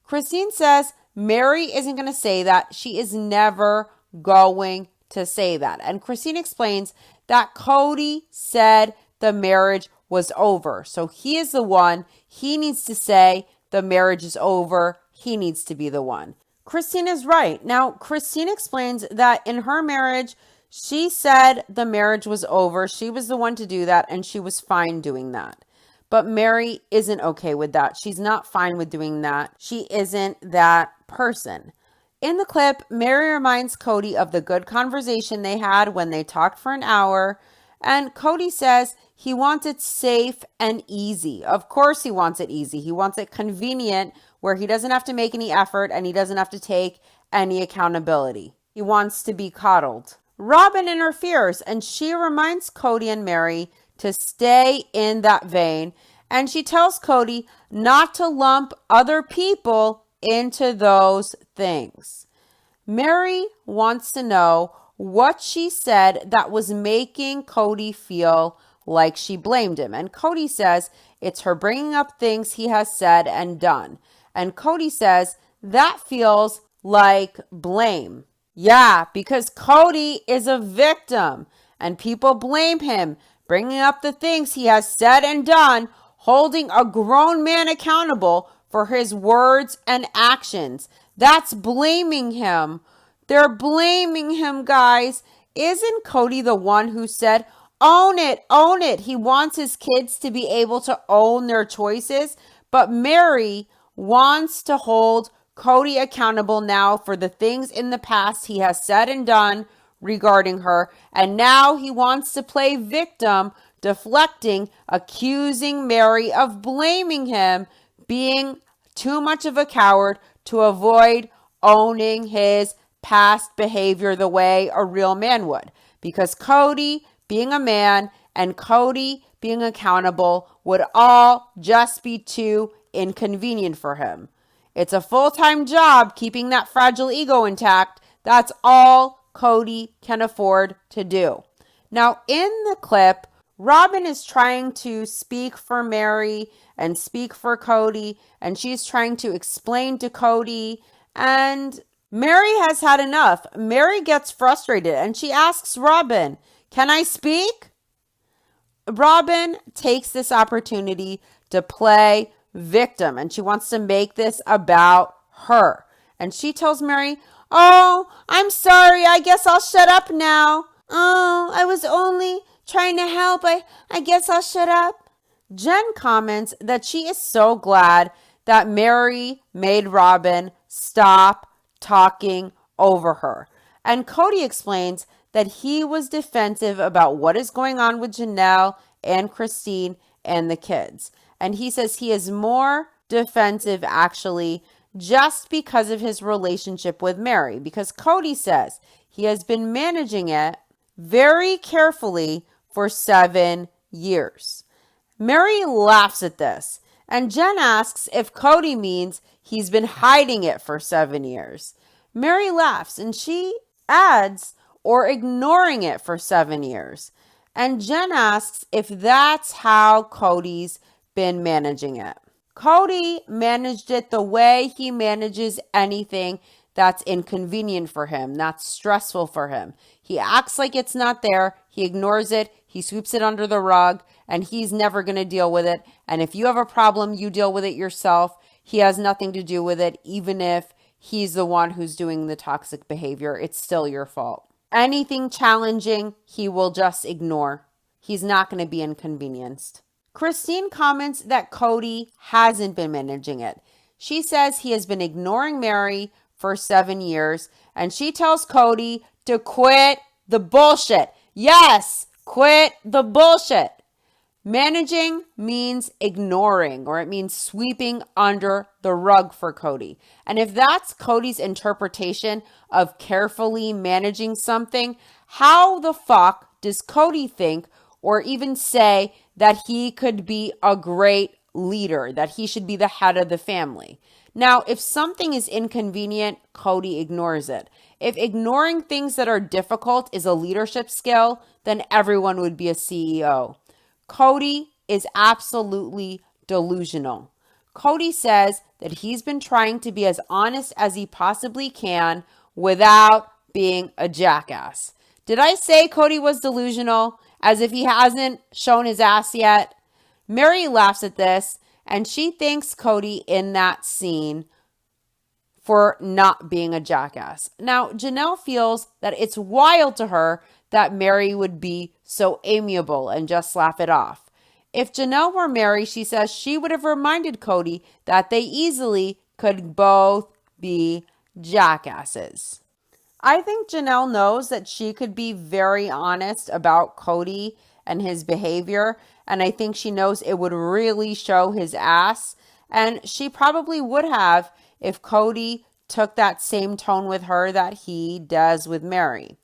Christine says Mary isn't going to say that. She is never going to say that. And Christine explains that Cody said the marriage was over. So he is the one. He needs to say the marriage is over. He needs to be the one. Christine is right. Now, Christine explains that in her marriage, she said the marriage was over. She was the one to do that, and she was fine doing that. But Mary isn't okay with that. She's not fine with doing that. She isn't that person. In the clip, Mary reminds Cody of the good conversation they had when they talked for an hour. And Cody says he wants it safe and easy. Of course he wants it easy. He wants it convenient where he doesn't have to make any effort and he doesn't have to take any accountability. He wants to be coddled. Robin interferes and she reminds Cody and Mary to stay in that vein. And she tells Cody not to lump other people into those things. Mary wants to know what she said that was making Cody feel like she blamed him. And Cody says it's her bringing up things he has said and done. And Cody says that feels like blame. Yeah, because Cody is a victim and people blame him, bringing up the things he has said and done, holding a grown man accountable for his words and actions. That's blaming him. They're blaming him, guys. Isn't Cody the one who said, own it, own it? He wants his kids to be able to own their choices. But Mary wants to hold Cody accountable now for the things in the past he has said and done regarding her. And now he wants to play victim, deflecting, accusing Mary of blaming him, being too much of a coward to avoid owning his past behavior the way a real man would. Because Cody being a man and Cody being accountable would all just be too inconvenient for him. It's a full-time job keeping that fragile ego intact. That's all Cody can afford to do. Now, in the clip, Robin is trying to speak for Mary and speak for Cody, and she's trying to explain to Cody, and Mary has had enough. Mary gets frustrated, and she asks Robin, can I speak? Robin takes this opportunity to play victim, and she wants to make this about her. And she tells Mary, oh, I'm sorry. I guess I'll shut up now. Oh, I was only trying to help. I guess I'll shut up. Jen comments that she is so glad that Mary made Robin stop talking over her. And Cody explains that he was defensive about what is going on with Janelle and Christine and the kids. And he says he is more defensive actually just because of his relationship with Mary. Because Cody says he has been managing it very carefully for 7 years. Mary laughs at this. And Jen asks if Cody means he's been hiding it for 7 years. Mary laughs and she adds, or ignoring it for 7 years. And Jen asks if that's how Cody's been managing it. Cody managed it the way he manages anything that's inconvenient for him, that's stressful for him. He acts like it's not there, he ignores it, he sweeps it under the rug, and he's never going to deal with it. And if you have a problem, you deal with it yourself. He has nothing to do with it, even if he's the one who's doing the toxic behavior. It's still your fault. Anything challenging, he will just ignore. He's not going to be inconvenienced. Christine comments that Cody hasn't been managing it. She says he has been ignoring Mary for 7 years, and she tells Cody to quit the bullshit. Yes, quit the bullshit. Managing means ignoring, or it means sweeping under the rug for Cody. And if that's Cody's interpretation of carefully managing something, how the fuck does Cody think or even say that he could be a great leader, that he should be the head of the family? Now, if something is inconvenient, Cody ignores it. If ignoring things that are difficult is a leadership skill, then everyone would be a CEO. Cody is absolutely delusional. Cody says that he's been trying to be as honest as he possibly can without being a jackass. Did I say Cody was delusional? As if he hasn't shown his ass yet? Mary laughs at this, and she thanks Cody in that scene for not being a jackass. Now, Janelle feels that it's wild to her that Mary would be so amiable and just laugh it off. If Janelle were Mary, she says she would have reminded Cody that they easily could both be jackasses. I think Janelle knows that she could be very honest about Cody and his behavior, and I think she knows it would really show his ass, and she probably would have if Cody took that same tone with her that he does with Mary.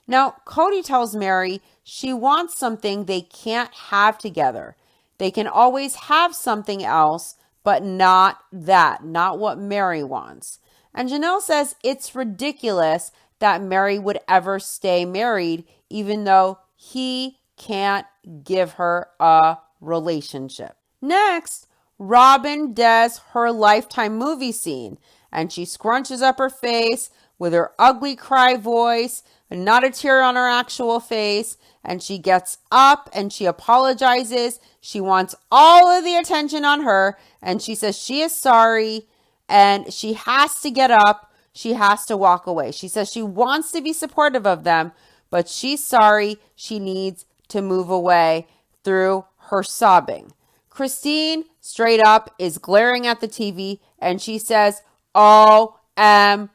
Now, Cody tells Mary she wants something they can't have together. They can always have something else, but not that, not what Mary wants. And Janelle says it's ridiculous that Mary would ever stay married, even though he can't give her a relationship. Next, Robin does her Lifetime movie scene, and she scrunches up her face with her ugly cry voice, and not a tear on her actual face, and she gets up and she apologizes. She wants all of the attention on her, and she says she is sorry, and she has to get up. She has to walk away. She says she wants to be supportive of them, but she's sorry. She needs to move away through her sobbing. Christine, straight up, is glaring at the TV, and she says, OMG.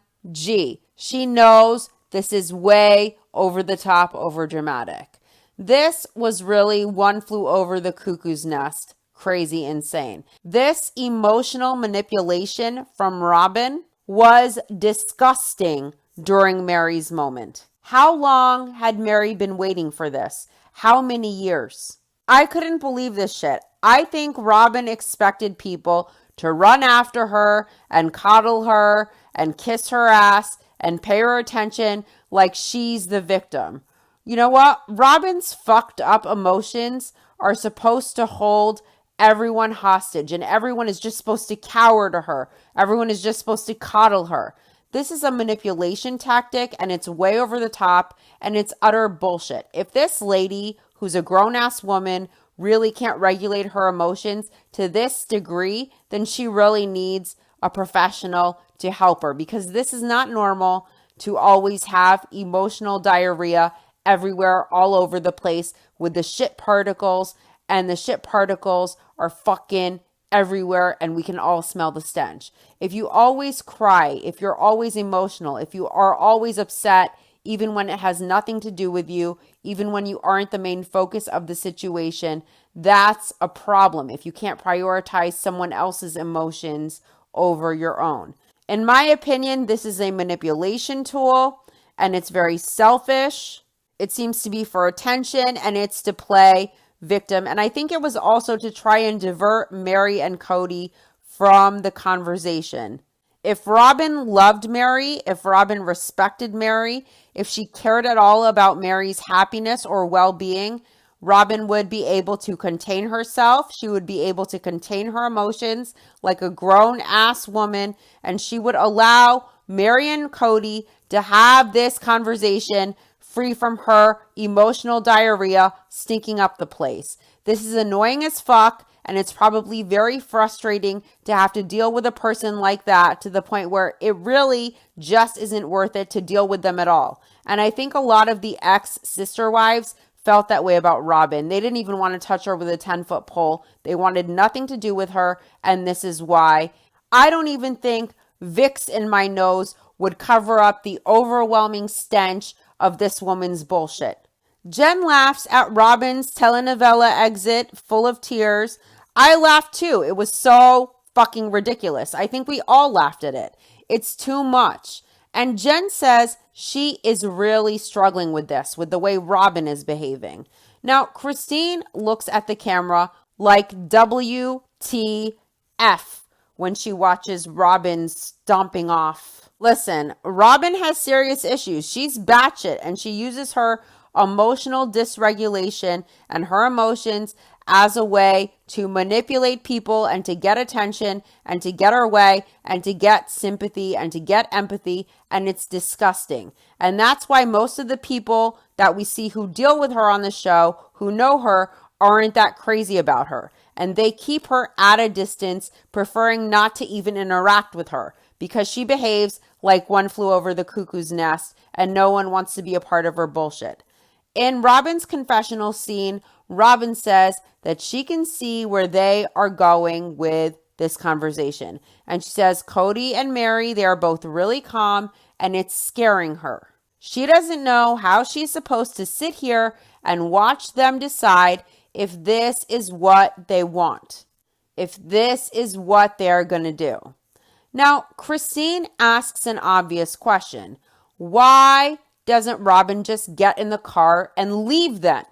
She knows this is way over the top, over dramatic. This was really One Flew Over the Cuckoo's Nest. Crazy, insane. This emotional manipulation from Robin was disgusting during Mary's moment. How long had Mary been waiting for this? How many years? I couldn't believe this shit. I think Robin expected people to run after her and coddle her and kiss her ass and pay her attention like she's the victim. You know what? Robin's fucked up emotions are supposed to hold everyone hostage, and everyone is just supposed to cower to her. Everyone is just supposed to coddle her. This is a manipulation tactic, and it's way over the top, and it's utter bullshit. If this lady, who's a grown-ass woman, really can't regulate her emotions to this degree, then she really needs a professional to help her, because this is not normal to always have emotional diarrhea everywhere, all over the place with the shit particles, and the shit particles are fucking everywhere, and we can all smell the stench. If you always cry, if you're always emotional, if you are always upset, even when it has nothing to do with you, even when you aren't the main focus of the situation, that's a problem if you can't prioritize someone else's emotions over your own. In my opinion, this is a manipulation tool, and it's very selfish. It seems to be for attention, and it's to play victim. And I think it was also to try and divert Mary and Cody from the conversation. If Robin loved Mary, if Robin respected Mary, if she cared at all about Mary's happiness or well-being, Robin would be able to contain herself. She would be able to contain her emotions like a grown ass woman. And she would allow Mary and Cody to have this conversation free from her emotional diarrhea stinking up the place. This is annoying as fuck. And it's probably very frustrating to have to deal with a person like that to the point where it really just isn't worth it to deal with them at all. And I think a lot of the ex-sister wives felt that way about Robin. They didn't even want to touch her with a 10-foot pole. They wanted nothing to do with her, and this is why. I don't even think Vicks in my nose would cover up the overwhelming stench of this woman's bullshit. Jen laughs at Robin's telenovela exit full of tears. I laughed too. It was so fucking ridiculous. I think we all laughed at it. It's too much. And Jen says she is really struggling with this, with the way Robin is behaving. Now, Christine looks at the camera like WTF when she watches Robin stomping off. Listen, Robin has serious issues. She's batshit, and she uses her emotional dysregulation and her emotions as a way to manipulate people and to get attention and to get her way and to get sympathy and to get empathy. And it's disgusting. And that's why most of the people that we see who deal with her on the show, who know her, aren't that crazy about her. And they keep her at a distance, preferring not to even interact with her because she behaves like One Flew Over the Cuckoo's Nest and no one wants to be a part of her bullshit. In Robin's confessional scene, Robin says that she can see where they are going with this conversation. And she says Cody and Mary, they are both really calm and it's scaring her. She doesn't know how she's supposed to sit here and watch them decide if this is what they want, if this is what they're going to do. Now, Christine asks an obvious question. Why doesn't Robin just get in the car and leave then?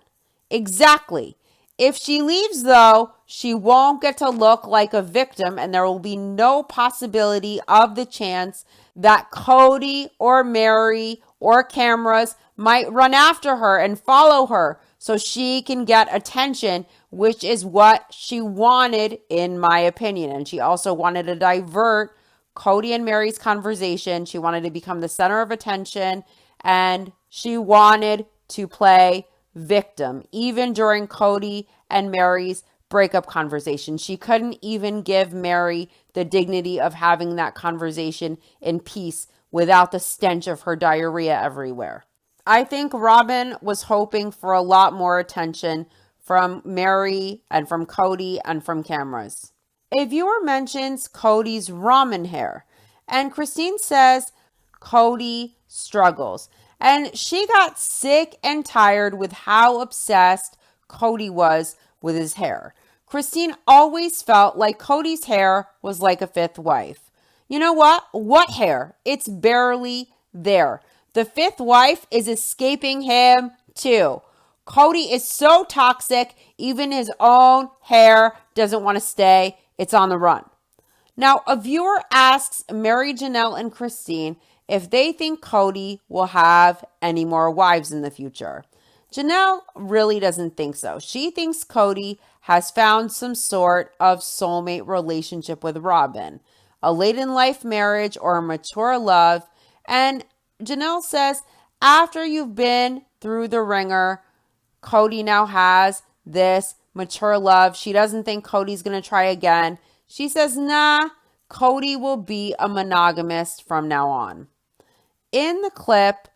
Exactly. If she leaves, though, she won't get to look like a victim, and there will be no possibility of the chance that Cody or Mary or cameras might run after her and follow her so she can get attention, which is what she wanted, in my opinion. And she also wanted to divert Cody and Mary's conversation. She wanted to become the center of attention, and she wanted to play victim. Even during Cody and Mary's breakup conversation, she couldn't even give Mary the dignity of having that conversation in peace without the stench of her diarrhea everywhere. I think Robin was hoping for a lot more attention from Mary and from Cody and from cameras. A viewer mentions Cody's ramen hair, and Christine says Cody struggles. And she got sick and tired with how obsessed Cody was with his hair. Christine always felt like Cody's hair was like a fifth wife. You know what? What hair? It's barely there. The fifth wife is escaping him too. Cody is so toxic, even his own hair doesn't want to stay. It's on the run. Now, a viewer asks Mary, Janelle, and Christine if they think Cody will have any more wives in the future. Janelle really doesn't think so. She thinks Cody has found some sort of soulmate relationship with Robin, a late-in-life marriage or a mature love. And Janelle says, after you've been through the ringer, Cody now has this mature love. She doesn't think Cody's going to try again. She says, nah, Cody will be a monogamist from now on. In the clip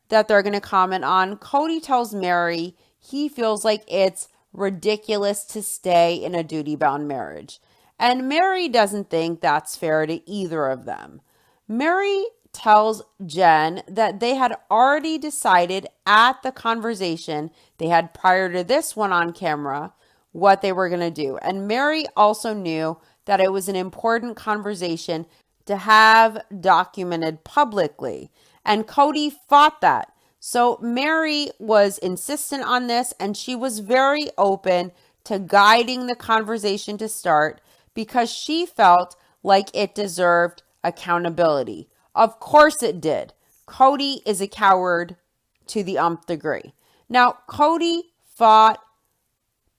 that they're going to comment on, Cody tells Mary he feels like it's ridiculous to stay in a duty-bound marriage. And Mary doesn't think that's fair to either of them. Mary tells Jen that they had already decided at the conversation they had prior to this one on camera what they were going to do. And Mary also knew that it was an important conversation to have documented publicly. And Cody fought that. So Mary was insistent on this, and she was very open to guiding the conversation to start because she felt like it deserved accountability. Of course it did. Cody is a coward to the nth degree. Now, Cody fought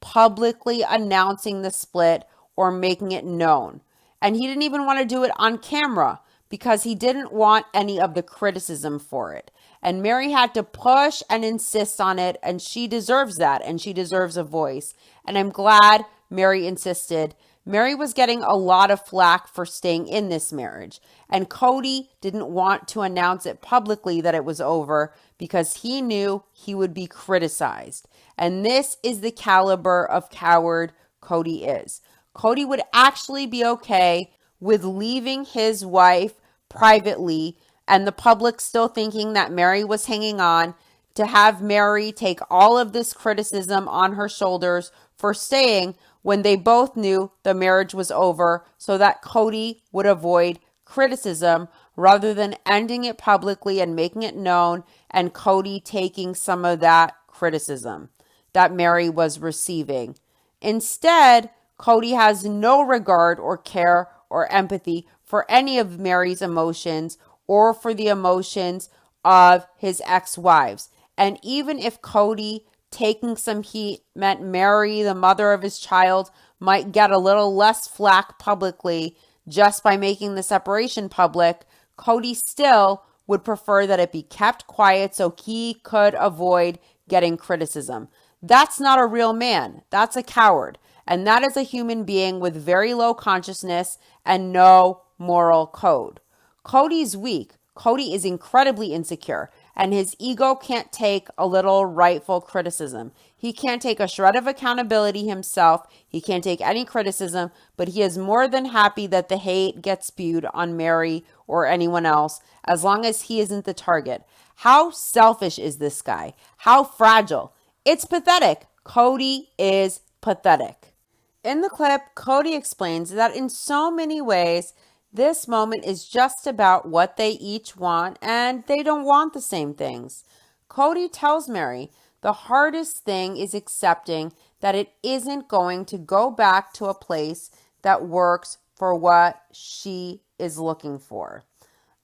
publicly announcing the split or making it known. And he didn't even want to do it on camera because he didn't want any of the criticism for it. And Mary had to push and insist on it, and she deserves that, and she deserves a voice. And I'm glad Mary insisted. Mary was getting a lot of flack for staying in this marriage, and Kody didn't want to announce it publicly that it was over because he knew he would be criticized. And this is the caliber of coward Kody is. Kody would actually be okay with leaving his wife privately and the public still thinking that Mary was hanging on, to have Mary take all of this criticism on her shoulders for staying when they both knew the marriage was over, so that Kody would avoid criticism rather than ending it publicly and making it known, and Kody taking some of that criticism that Mary was receiving. Instead, Kody has no regard or care or empathy for any of Mary's emotions or for the emotions of his ex-wives. And even if Kody taking some heat meant Mary, the mother of his child, might get a little less flack publicly just by making the separation public, Kody still would prefer that it be kept quiet so he could avoid getting criticism. That's not a real man. That's a coward. And that is a human being with very low consciousness and no moral code. Kody's weak. Kody is incredibly insecure, and his ego can't take a little rightful criticism. He can't take a shred of accountability himself. He can't take any criticism, but he is more than happy that the hate gets spewed on Mary or anyone else, as long as he isn't the target. How selfish is this guy? How fragile? It's pathetic. Kody is pathetic. In the clip, Kody explains that in so many ways, this moment is just about what they each want, and they don't want the same things. Kody tells Mary the hardest thing is accepting that it isn't going to go back to a place that works for what she is looking for.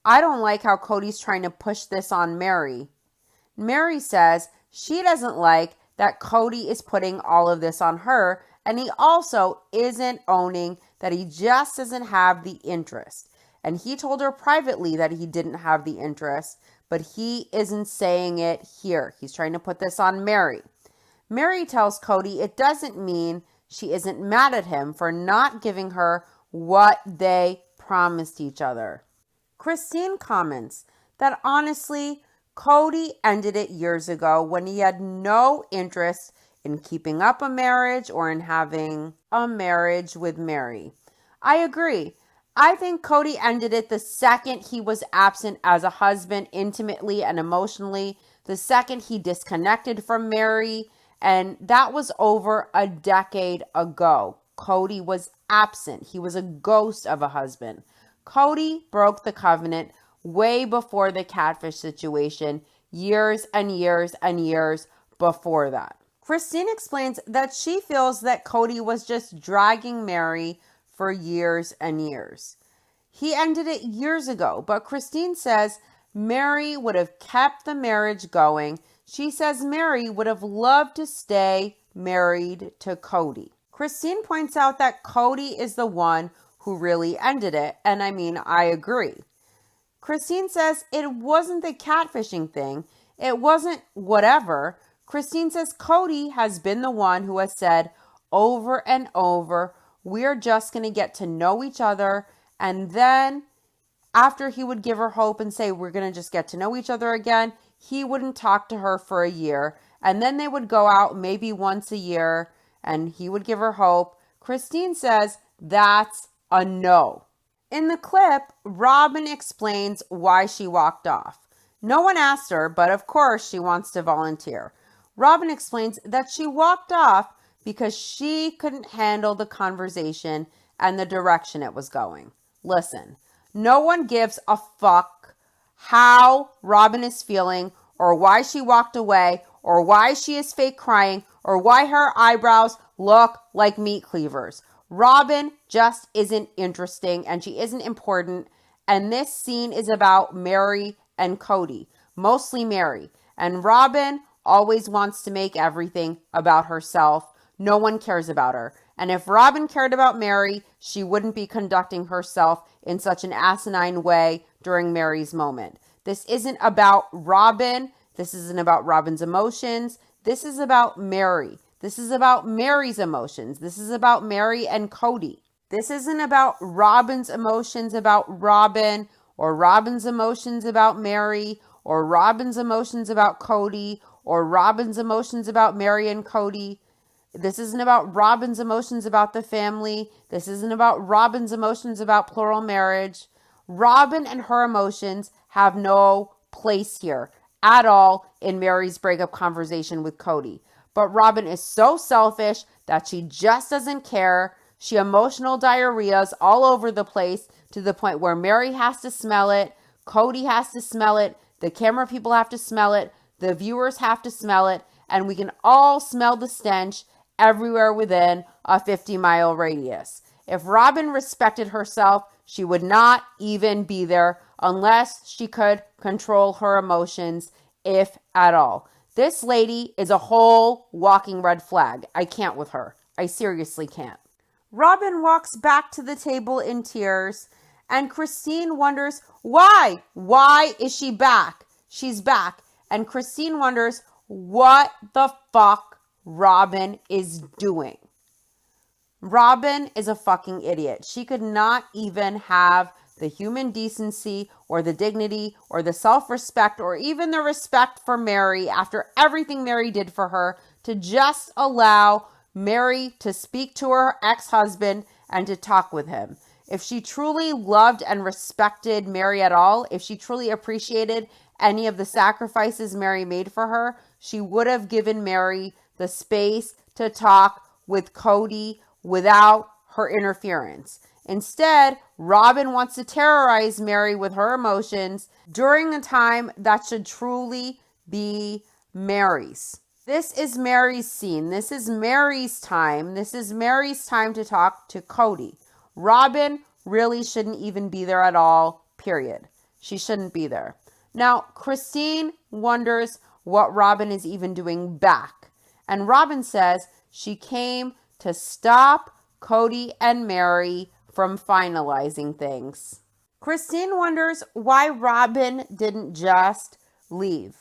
I don't like how Kody's trying to push this on Mary. Mary says she doesn't like that Kody is putting all of this on her, and he also isn't owning that he just doesn't have the interest. And he told her privately that he didn't have the interest, but he isn't saying it here. He's trying to put this on Mary. Mary tells Kody it doesn't mean she isn't mad at him for not giving her what they promised each other. Christine comments that honestly, Kody ended it years ago when he had no interest in keeping up a marriage or in having a marriage with Mary. I agree. I think Kody ended it the second he was absent as a husband intimately and emotionally, the second he disconnected from Mary, and that was over a decade ago. Kody was absent. He was a ghost of a husband. Kody broke the covenant way before the catfish situation, years and years and years before that. Christine explains that she feels that Kody was just dragging Mary for years and years. He ended it years ago, but Christine says Mary would have kept the marriage going. She says Mary would have loved to stay married to Kody. Christine points out that Kody is the one who really ended it, and I agree. Christine says it wasn't the catfishing thing. It wasn't whatever. Christine says Kody has been the one who has said over and over, we're just going to get to know each other. And then after he would give her hope and say, we're going to just get to know each other again, he wouldn't talk to her for a year. And then they would go out maybe once a year and he would give her hope. Christine says that's a no. In the clip, Robyn explains why she walked off. No one asked her, but of course she wants to volunteer. Robyn explains that she walked off because she couldn't handle the conversation and the direction it was going. Listen, no one gives a fuck how Robyn is feeling or why she walked away or why she is fake crying or why her eyebrows look like meat cleavers. Robyn just isn't interesting and she isn't important. And this scene is about Mary and Kody, mostly Mary. And Robyn always wants to make everything about herself. no one cares about her. And if Robin cared about Mary, she wouldn't be conducting herself in such an asinine way during Mary's moment. This isn't about Robin. This isn't about Robin's emotions. This is about Mary. This is about Mary's emotions. This is about Mary and Cody. This isn't about Robin's emotions about Robin, or Robin's emotions about Mary, or Robin's emotions about Cody, or Robin's emotions about Mary and Cody. This isn't about Robin's emotions about the family. This isn't about Robin's emotions about plural marriage. Robin and her emotions have no place here at all in Mary's breakup conversation with Cody. But Robin is so selfish that she just doesn't care. She emotional diarrheas all over the place to the point where Mary has to smell it, Cody has to smell it, the camera people have to smell it, the viewers have to smell it, and we can all smell the stench everywhere within a 50-mile radius. If Robin respected herself, she would not even be there unless she could control her emotions, if at all. This lady is a whole walking red flag. I can't with her. I seriously can't. Robin walks back to the table in tears, and Christine wonders why. Why is she back? She's back. And Christine wonders what the fuck Robin is doing. Robin is a fucking idiot. She could not even have the human decency or the dignity or the self-respect or even the respect for Mary after everything Mary did for her to just allow Mary to speak to her ex-husband and to talk with him. If she truly loved and respected Mary at all, if she truly appreciated any of the sacrifices Mary made for her, she would have given Mary the space to talk with Cody without her interference. Instead, Robin wants to terrorize Mary with her emotions during a time that should truly be Mary's. This is Mary's scene. This is Mary's time. This is Mary's time to talk to Cody. Robin really shouldn't even be there at all, period. She shouldn't be there. Now, Christine wonders what Robin is even doing back. And Robin says she came to stop Cody and Mary from finalizing things. Christine wonders why Robin didn't just leave.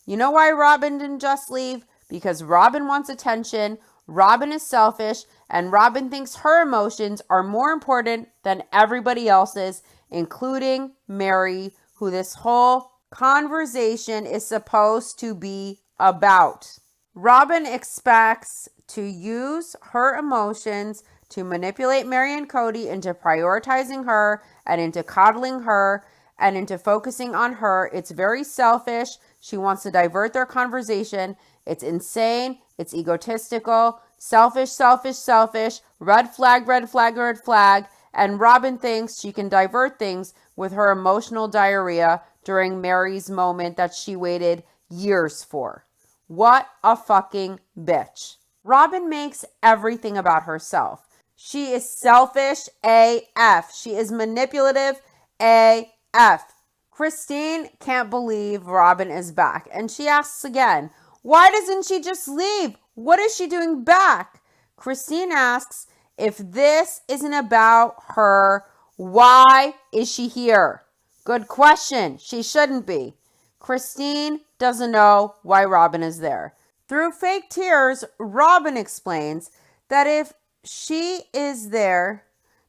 You know why Robin didn't just leave? Because Robin wants attention, Robin is selfish, and Robin thinks her emotions are more important than everybody else's, including Mary, who this whole conversation is supposed to be about. Robin expects to use her emotions to manipulate Mary and Cody into prioritizing her and into coddling her and into focusing on her. It's very selfish. She wants to divert their conversation. It's insane. It's egotistical. Selfish, selfish, selfish. Red flag, red flag, red flag. And Robin thinks she can divert things with her emotional diarrhea during Mary's moment that she waited years for. What a fucking bitch. Robin makes everything about herself. She is selfish AF. She is manipulative AF. Christine can't believe Robin is back. And she asks again, why doesn't she just leave? What is she doing back? Christine asks, if this isn't about her, why is she here? Good question. She shouldn't be. Christine doesn't know why Robin is there. Through fake tears, Robin explains that if she is there,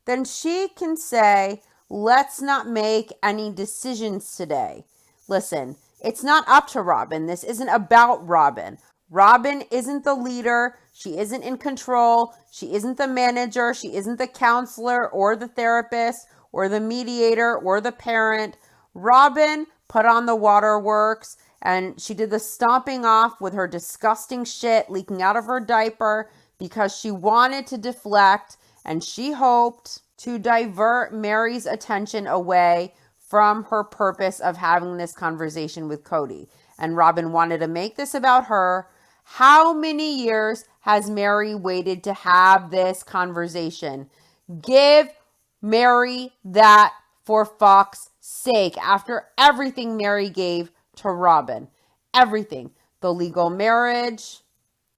then she can say, let's not make any decisions today. Listen, it's not up to Robin. This isn't about Robin. Robin isn't the leader. She isn't in control. She isn't the manager. She isn't the counselor or the therapist or the mediator or the parent. Robin put on the waterworks and she did the stomping off with her disgusting shit leaking out of her diaper because she wanted to deflect and she hoped to divert Mary's attention away from her purpose of having this conversation with Cody. And Robin wanted to make this about her. How many years has Mary waited to have this conversation? Give Mary that for fuck's sake after everything Mary gave to Robin. Everything. The legal marriage,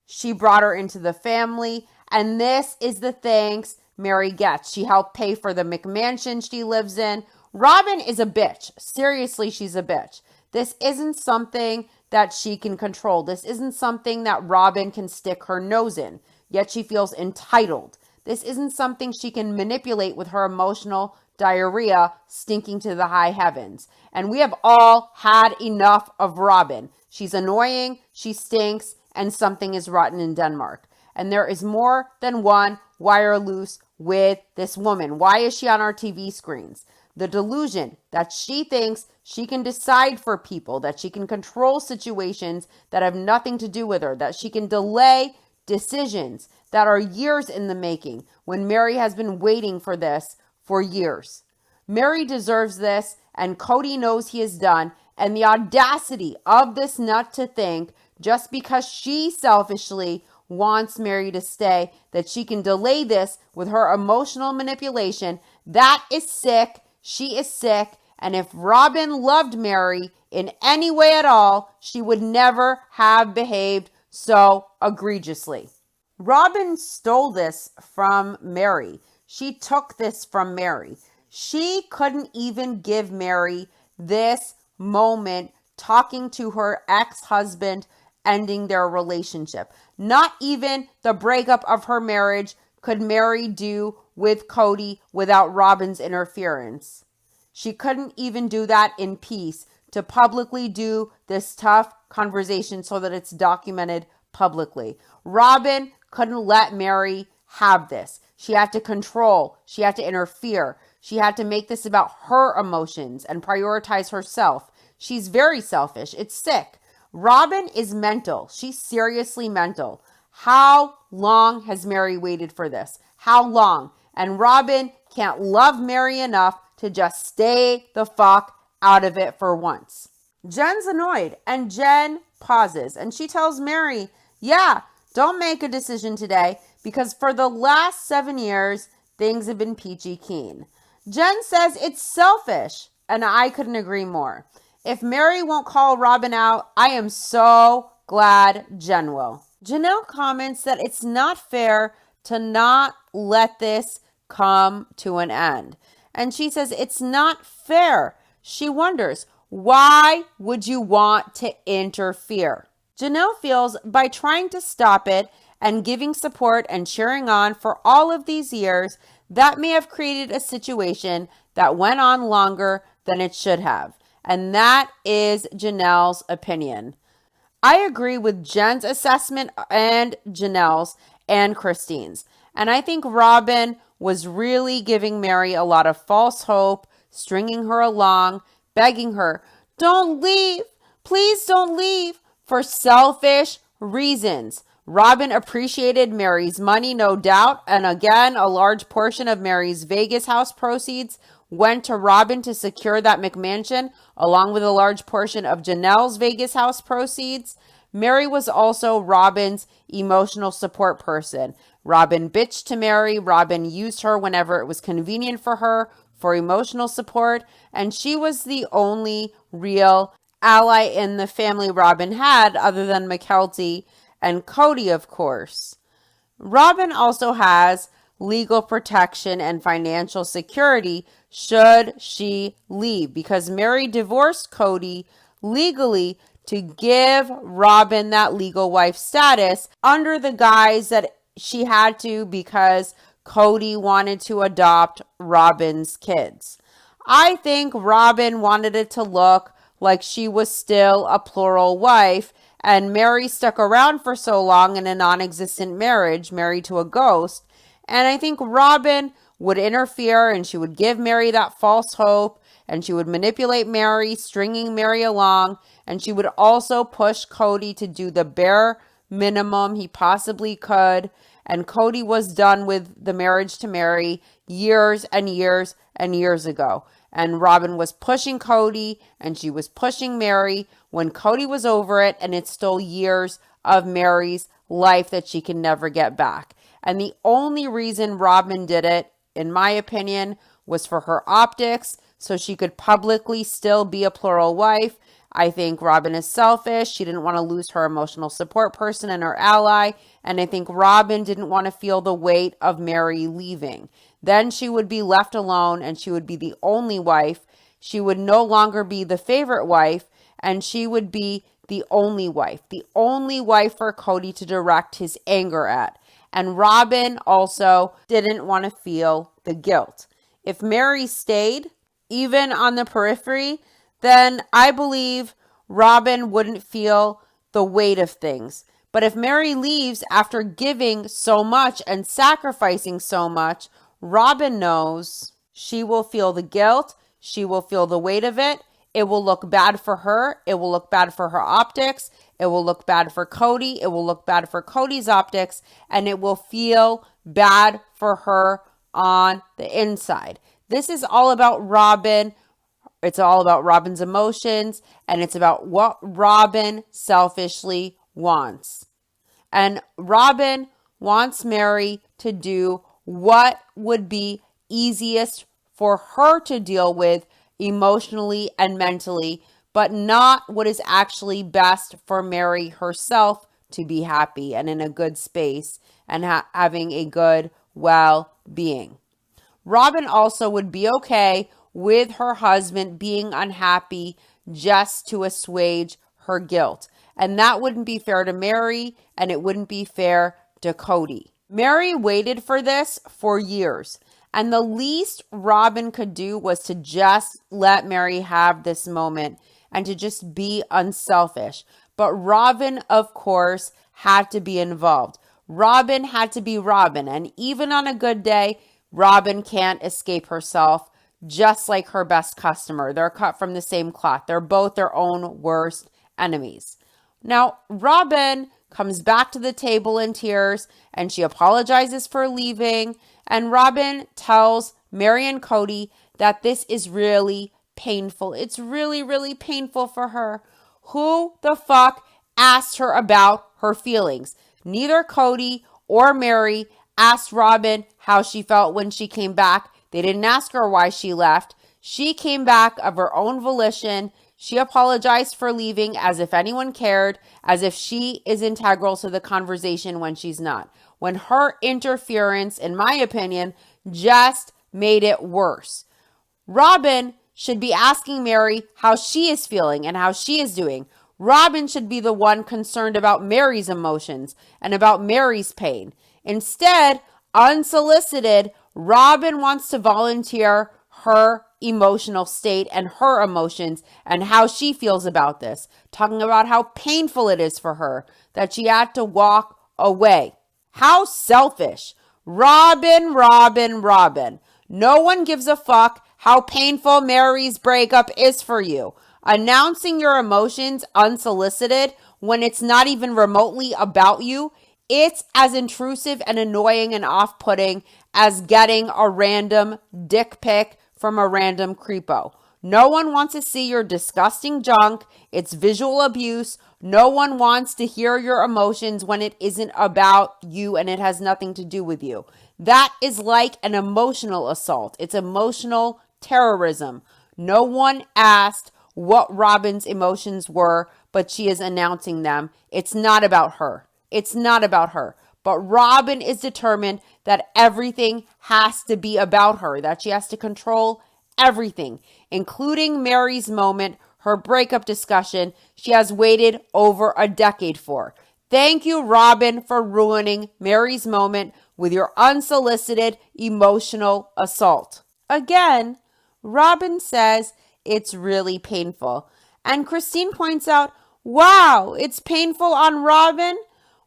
She brought her into the family, and this is the thanks Mary gets. She helped pay for the McMansion she lives in. Robin is a bitch. Seriously, she's a bitch. This isn't something that she can control. This isn't something that Robin can stick her nose in, yet she feels entitled. This isn't something she can manipulate with her emotional diarrhea stinking to the high heavens. And we have all had enough of Robin. She's annoying, she stinks, and something is rotten in Denmark. And there is more than one wire loose with this woman. Why is she on our TV screens? The delusion that she thinks she can decide for people, that she can control situations that have nothing to do with her, that she can delay decisions that are years in the making when Mary has been waiting for this for years. Mary deserves this, and Kody knows he is done, and the audacity of this nut to think just because she selfishly wants Mary to stay, that she can delay this with her emotional manipulation. That is sick. She is sick. And if Robin loved Mary in any way at all, she would never have behaved so egregiously. Robin stole this from Mary. She took this from Mary. She couldn't even give Mary this moment talking to her ex-husband, ending their relationship. Not even the breakup of her marriage could Mary do with Kody without Robin's interference. She couldn't even do that in peace, to publicly do this tough conversation so that it's documented publicly. Robin couldn't let Mary have this. She had to control. She had to interfere. She had to make this about her emotions and prioritize herself. She's very selfish. It's sick. Robin is mental. She's seriously mental. How long has Mary waited for this? How long? And Robin can't love Mary enough to just stay the fuck out of it for once. Jen's annoyed, and Jen pauses, and she tells Mary, yeah, don't make a decision today, because for the last 7 years, things have been peachy keen. Jen says it's selfish, and I couldn't agree more. If Mary won't call Robin out, I am so glad Jen will. Janelle comments that it's not fair to not let this come to an end. And she says it's not fair. She wonders, why would you want to interfere? Janelle feels by trying to stop it and giving support and cheering on for all of these years, that may have created a situation that went on longer than it should have. And that is Janelle's opinion. I agree with Jen's assessment and Janelle's and Christine's. And I think Robin was really giving Mary a lot of false hope, stringing her along, begging her, don't leave, please don't leave, for selfish reasons. Robin appreciated Mary's money, no doubt. And again, a large portion of Mary's Vegas house proceeds went to Robin to secure that McMansion, along with a large portion of Janelle's Vegas house proceeds. Mary was also Robin's emotional support person. Robin bitched to Mary. Robin used her whenever it was convenient for her for emotional support. And she was the only real ally in the family Robin had, other than Mykelti and Kody, of course. Robin also has legal protection and financial security should she leave, because Mary divorced Kody legally to give Robin that legal wife status under the guise that she had to because Kody wanted to adopt Robin's kids. I think Robin wanted it to look like she was still a plural wife, and Mary stuck around for so long in a non-existent marriage, married to a ghost. And I think Robin would interfere, and she would give Mary that false hope, and she would manipulate Mary, stringing Mary along, and she would also push Kody to do the bare minimum he possibly could. And Kody was done with the marriage to Mary years and years and years ago. And Robin was pushing Kody, and she was pushing Mary when Kody was over it, and it stole years of Mary's life that she can never get back. And the only reason Robin did it, in my opinion, was for her optics, so she could publicly still be a plural wife. I think Robin is selfish. She didn't want to lose her emotional support person and her ally. And I think Robin didn't want to feel the weight of Mary leaving. Then she would be left alone and she would be the only wife. She would no longer be the favorite wife and she would be the only wife for Cody to direct his anger at. And Robin also didn't want to feel the guilt. If Mary stayed, even on the periphery, then I believe Robin wouldn't feel the weight of things. But if Mary leaves after giving so much and sacrificing so much, Robin knows she will feel the guilt. She will feel the weight of it. It will look bad for her. It will look bad for her optics. It will look bad for Cody. It will look bad for Cody's optics. And it will feel bad for her on the inside. This is all about Robin. It's all about Robin's emotions. And it's about what Robin selfishly wants. And Robin wants Mary to do what would be easiest for her to deal with emotionally and mentally, but not what is actually best for Mary herself to be happy and in a good space and having a good well-being. Robin also would be okay with her husband being unhappy just to assuage her guilt. And that wouldn't be fair to Mary and it wouldn't be fair to Cody. Mary waited for this for years. And the least Robin could do was to just let Mary have this moment and to just be unselfish. But Robin, of course, had to be involved. Robin had to be Robin. And even on a good day, Robin can't escape herself, just like her best customer. They're cut from the same cloth. They're both their own worst enemies. Now, Robin comes back to the table in tears and she apologizes for leaving. And Robin tells Mary and Cody that this is really painful. It's really, really painful for her. Who the fuck asked her about her feelings? Neither Cody or Mary asked Robin how she felt when she came back. They didn't ask her why she left. She came back of her own volition. She apologized for leaving as if anyone cared, as if she is integral to the conversation when she's not. When her interference, in my opinion, just made it worse. Robin should be asking Mary how she is feeling and how she is doing. Robin should be the one concerned about Mary's emotions and about Mary's pain. Instead, unsolicited, Robin wants to volunteer her emotional state and her emotions and how she feels about this, talking about how painful it is for her that she had to walk away. How selfish. Robin. No one gives a fuck how painful Mary's breakup is for you. Announcing your emotions unsolicited when it's not even remotely about you, it's as intrusive and annoying and off-putting as getting a random dick pic from a random creepo. No one wants to see your disgusting junk. It's visual abuse. No one wants to hear your emotions when it isn't about you and it has nothing to do with you. That is like an emotional assault. It's emotional terrorism. No one asked what Robin's emotions were, but she is announcing them. It's not about her. It's not about her. But Robin is determined that everything has to be about her, that she has to control everything, including Mary's moment, her breakup discussion she has waited over a decade for. Thank you, Robin, for ruining Mary's moment with your unsolicited emotional assault. Again, Robin says it's really painful. And Christine points out, wow, it's painful on Robin?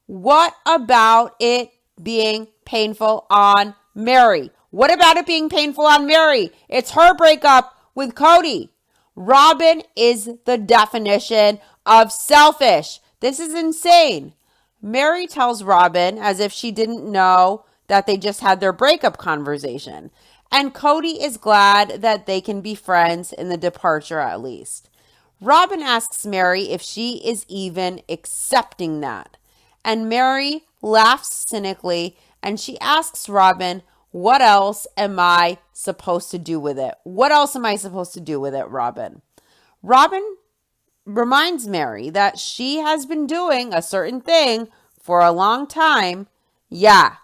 What about it being painful on Mary? What about it being painful on Mary? It's her breakup with Cody. Robin is the definition of selfish. This is insane. Mary tells Robin as if she didn't know that they just had their breakup conversation. And Cody is glad that they can be friends in the departure at least. Robin asks Mary if she is even accepting that. And Mary laughs cynically and she asks Robin, what else am I supposed to do with it? What else am I supposed to do with it, Robin? Robin reminds Mary that she has been doing a certain thing for a long time. Yeah,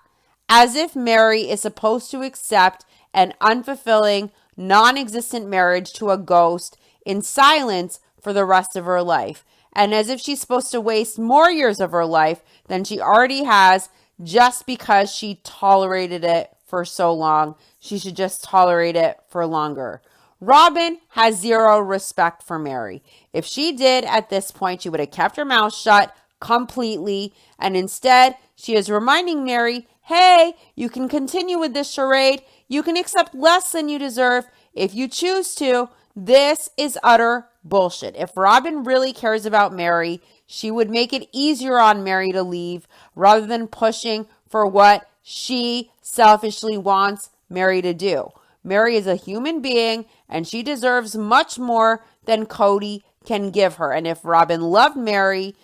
as if Mary is supposed to accept an unfulfilling, non-existent marriage to a ghost in silence for the rest of her life. And as if she's supposed to waste more years of her life than she already has just because she tolerated it for so long. She should just tolerate it for longer. Robin has zero respect for Mary. If she did at this point, she would have kept her mouth shut completely. And instead, she is reminding Mary, hey, you can continue with this charade. You can accept less than you deserve if you choose to. This is utter bullshit. If Robin really cares about Mary, she would make it easier on Mary to leave rather than pushing for what she selfishly wants Mary to do. Mary is a human being and she deserves much more than Cody can give her. And if Robin loved Mary,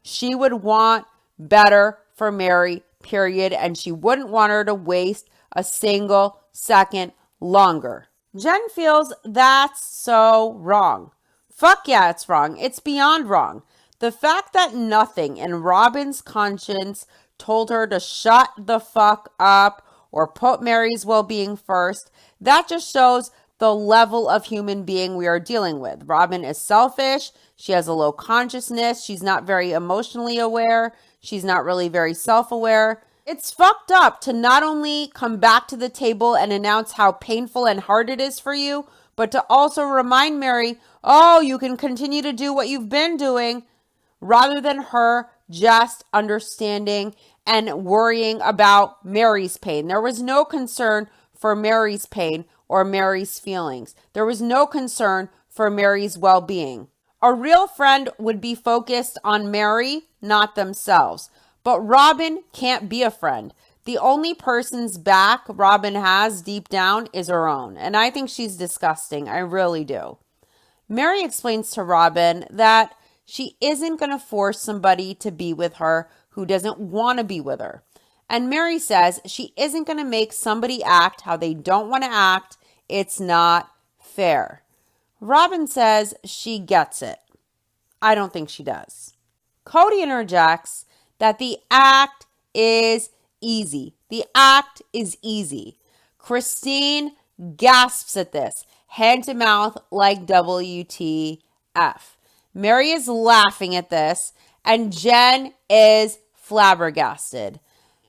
she would want better for Mary, period. And she wouldn't want her to waste a single second longer. Jen feels that's so wrong. Fuck yeah, it's wrong. It's beyond wrong. The fact that nothing in Robin's conscience told her to shut the fuck up or put Mary's well-being first, that just shows the level of human being we are dealing with. Robin is selfish. She has a low consciousness. She's not very emotionally aware. She's not really very self-aware. It's fucked up to not only come back to the table and announce how painful and hard it is for you, but to also remind Mary, oh, you can continue to do what you've been doing, rather than her just understanding and worrying about Mary's pain. There was no concern for Mary's pain or Mary's feelings. There was no concern for Mary's well-being. A real friend would be focused on Mary, not themselves. But Robin can't be a friend. The only person's back Robin has deep down is her own. And I think she's disgusting. I really do. Mary explains to Robin that she isn't going to force somebody to be with her who doesn't want to be with her. And Mary says she isn't going to make somebody act how they don't want to act. It's not fair. Robin says she gets it. I don't think she does. Cody interjects that the act is easy. The act is easy. Christine gasps at this, hand to mouth like WTF. Mary is laughing at this, and Jen is flabbergasted.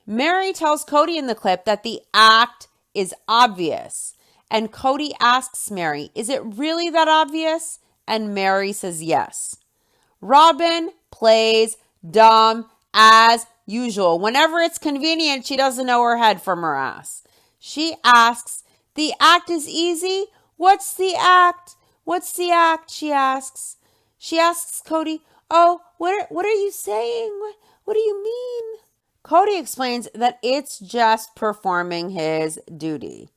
Mary tells Cody in the clip that the act is obvious, and Cody asks Mary, is it really that obvious? And Mary says yes. Robin plays dumb as usual. Whenever it's convenient, she doesn't know her head from her ass. She asks, the act is easy? What's the act? What's the act? She asks. She asks Cody, oh, what are you saying? What do you mean? Cody explains that it's just performing his duty.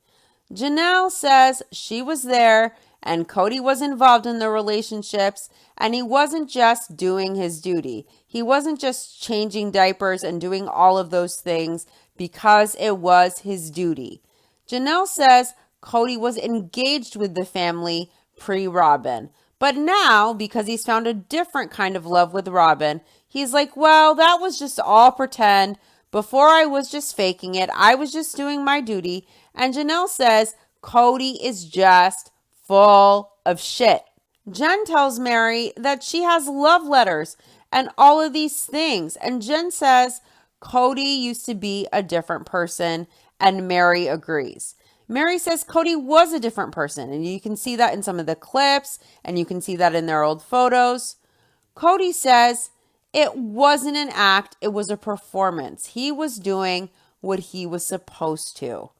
Janelle says she was there and Cody was involved in the relationships, and he wasn't just doing his duty. He wasn't just changing diapers and doing all of those things because it was his duty. Janelle says Cody was engaged with the family pre-Robin. But now, because he's found a different kind of love with Robin, he's like, well, that was just all pretend. Before I was just faking it. I was just doing my duty. And Janelle says Cody is just full of shit. Jen tells Mary that she has love letters and all of these things. And Jen says Cody used to be a different person, and Mary agrees. Mary says Cody was a different person, and you can see that in some of the clips, and you can see that in their old photos. Cody says it wasn't an act, it was a performance. He was doing what he was supposed to.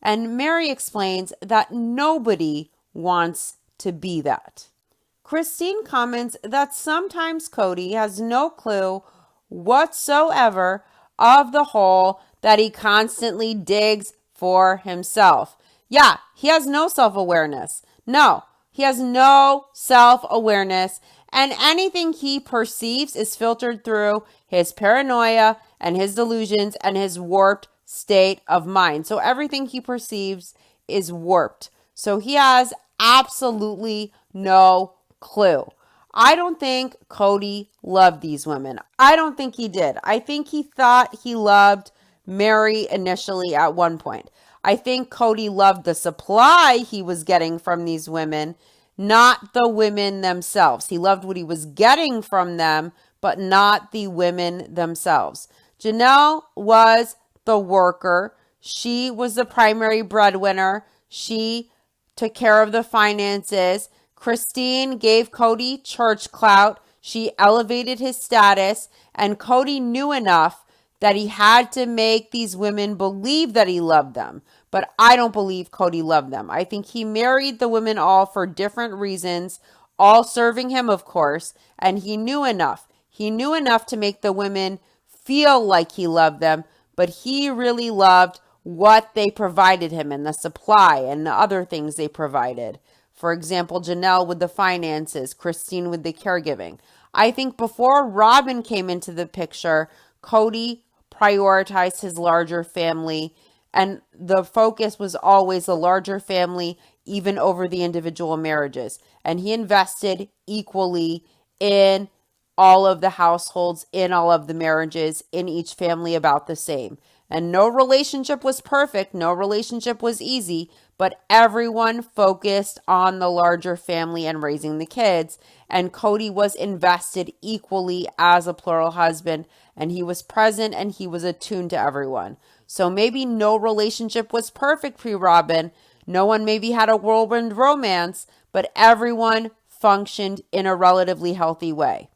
And Mary explains that nobody wants to be that. Christine comments that sometimes Cody has no clue whatsoever of the hole that he constantly digs for himself. Yeah, he has no self-awareness. No, he has no self-awareness, and anything he perceives is filtered through his paranoia and his delusions and his warped state of mind. So everything he perceives is warped. So he has absolutely no clue. I don't think Kody loved these women. I don't think he did. I think he thought he loved Meri initially at one point. I think Kody loved the supply he was getting from these women, not the women themselves. He loved what he was getting from them, but not the women themselves. Janelle was the worker. She was the primary breadwinner. She took care of the finances. Christine gave Kody church clout. She elevated his status, and Kody knew enough that he had to make these women believe that he loved them. But I don't believe Kody loved them. I think he married the women all for different reasons, all serving him, of course, and he knew enough. He knew enough to make the women feel like he loved them, but he really loved what they provided him and the supply and the other things they provided. For example, Janelle with the finances, Christine with the caregiving. I think before Robyn came into the picture, Kody prioritized his larger family, and the focus was always the larger family, even over the individual marriages. And he invested equally in all of the households, in all of the marriages, in each family about the same. And no relationship was perfect, no relationship was easy, but everyone focused on the larger family and raising the kids. And Kody was invested equally as a plural husband, and he was present and he was attuned to everyone. So maybe no relationship was perfect pre-Robyn. No one maybe had a whirlwind romance, but everyone functioned in a relatively healthy way.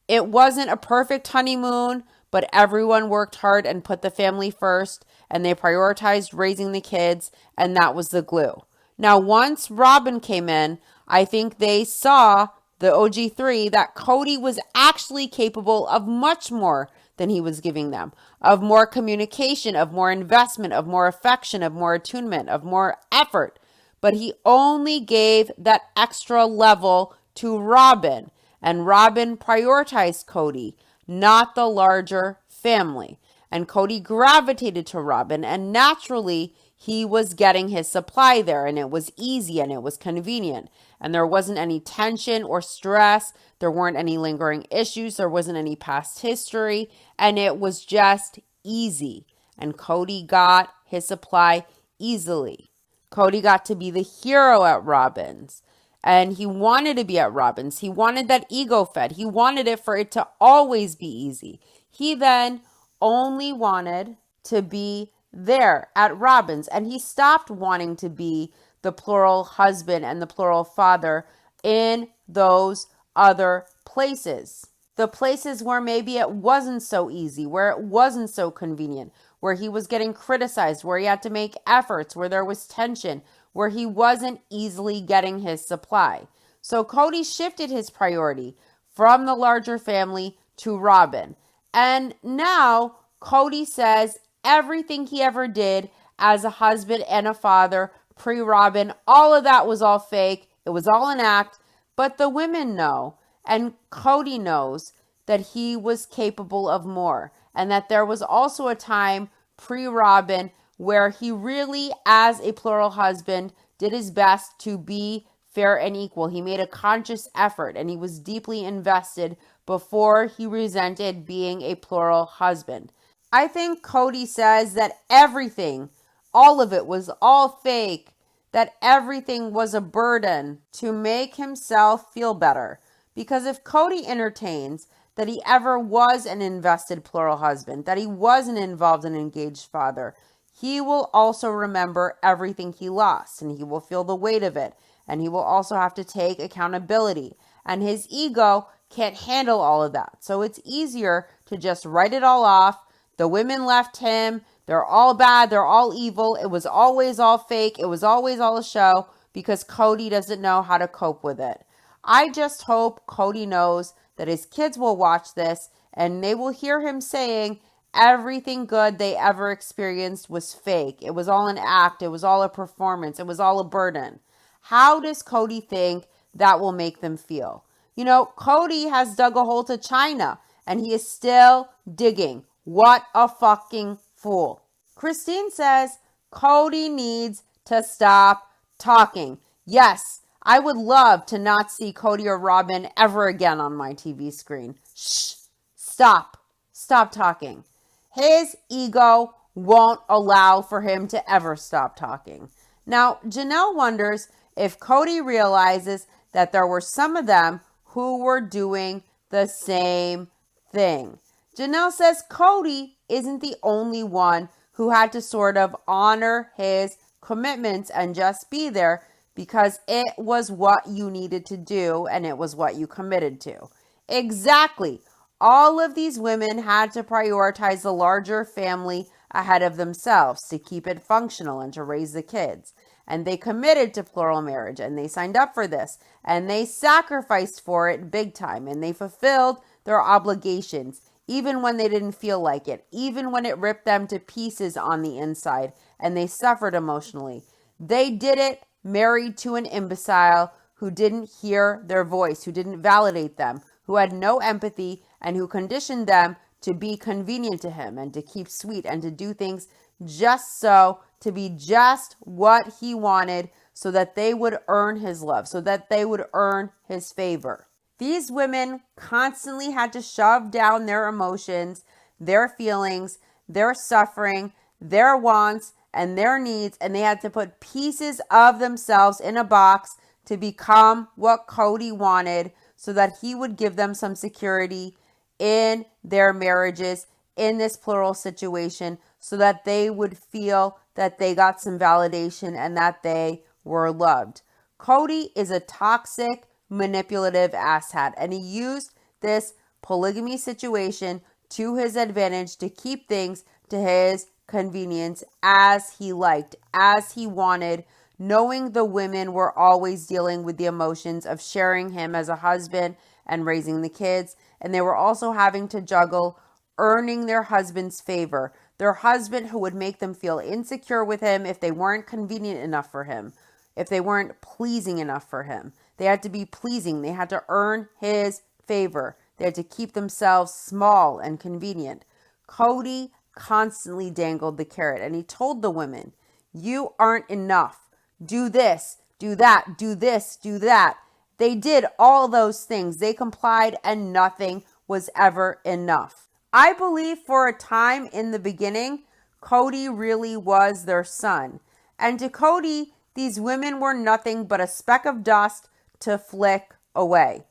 It wasn't a perfect honeymoon, but everyone worked hard and put the family first, and they prioritized raising the kids, and that was the glue. Now, once Robyn came in, I think they saw, the OG3, that Kody was actually capable of much more than he was giving them, of more communication, of more investment, of more affection, of more attunement, of more effort. But he only gave that extra level to Robyn, and Robyn prioritized Kody, not the larger family. And Kody gravitated to Robyn, and naturally he was getting his supply there, and it was easy and it was convenient. And there wasn't any tension or stress. There weren't any lingering issues. There wasn't any past history, and it was just easy. And Kody got his supply easily. Kody got to be the hero at Robyn's. And he wanted to be at Robyn's. He wanted that ego fed. He wanted it for it to always be easy. He then only wanted to be there at Robyn's. And he stopped wanting to be the plural husband and the plural father in those other places. The places where maybe it wasn't so easy, where it wasn't so convenient, where he was getting criticized, where he had to make efforts, where there was tension, where he wasn't easily getting his supply. So Kody shifted his priority from the larger family to Robyn. And now Kody says everything he ever did as a husband and a father pre-Robyn, all of that was all fake. It was all an act. But the women know, and Kody knows, that he was capable of more. And that there was also a time pre-Robyn where he really, as a plural husband, did his best to be fair and equal. He made a conscious effort, and he was deeply invested before he resented being a plural husband. I think Kody says that everything, all of it, was all fake, that everything was a burden to make himself feel better. Because if Kody entertains that he ever was an invested plural husband, that he was an involved and engaged father, he will also remember everything he lost, and he will feel the weight of it, and he will also have to take accountability. And his ego can't handle all of that. So it's easier to just write it all off. The women left him. They're all bad. They're all evil. It was always all fake. It was always all a show, because Kody doesn't know how to cope with it. I just hope Kody knows that his kids will watch this and they will hear him saying everything good they ever experienced was fake. It was all an act. It was all a performance. It was all a burden. How does Kody think that will make them feel? You know, Kody has dug a hole to China, and he is still digging. What a fucking fool. Christine says Kody needs to stop talking. Yes, I would love to not see Cody or Robin ever again on my TV screen. Shh, stop. Stop talking. His ego won't allow for him to ever stop talking. Now, Janelle wonders if Cody realizes that there were some of them who were doing the same thing. Janelle says Cody isn't the only one who had to sort of honor his commitments and just be there because it was what you needed to do and it was what you committed to. Exactly. All of these women had to prioritize the larger family ahead of themselves to keep it functional and to raise the kids. And they committed to plural marriage and they signed up for this and they sacrificed for it big time and they fulfilled their obligations even when they didn't feel like it, even when it ripped them to pieces on the inside and they suffered emotionally. They did it married to an imbecile who didn't hear their voice, who didn't validate them, who had no empathy and who conditioned them to be convenient to him and to keep sweet and to do things just so, to be just what he wanted so that they would earn his love, so that they would earn his favor. These women constantly had to shove down their emotions, their feelings, their suffering, their wants, and their needs, and they had to put pieces of themselves in a box to become what Cody wanted so that he would give them some security in their marriages, in this plural situation, so that they would feel that they got some validation and that they were loved. Cody is a toxic, manipulative asshat, and he used this polygamy situation to his advantage to keep things to his convenience as he liked, as he wanted, knowing the women were always dealing with the emotions of sharing him as a husband and raising the kids, and they were also having to juggle earning their husband's favor, their husband who would make them feel insecure with him if they weren't convenient enough for him, if they weren't pleasing enough for him. They had to be pleasing. They had to earn his favor. They had to keep themselves small and convenient. Cody constantly dangled the carrot and he told the women, you aren't enough. Do this, do that, do this, do that. They did all those things. They complied and nothing was ever enough. I believe for a time in the beginning, Cody really was their son. And to Cody, these women were nothing but a speck of dust to flick away.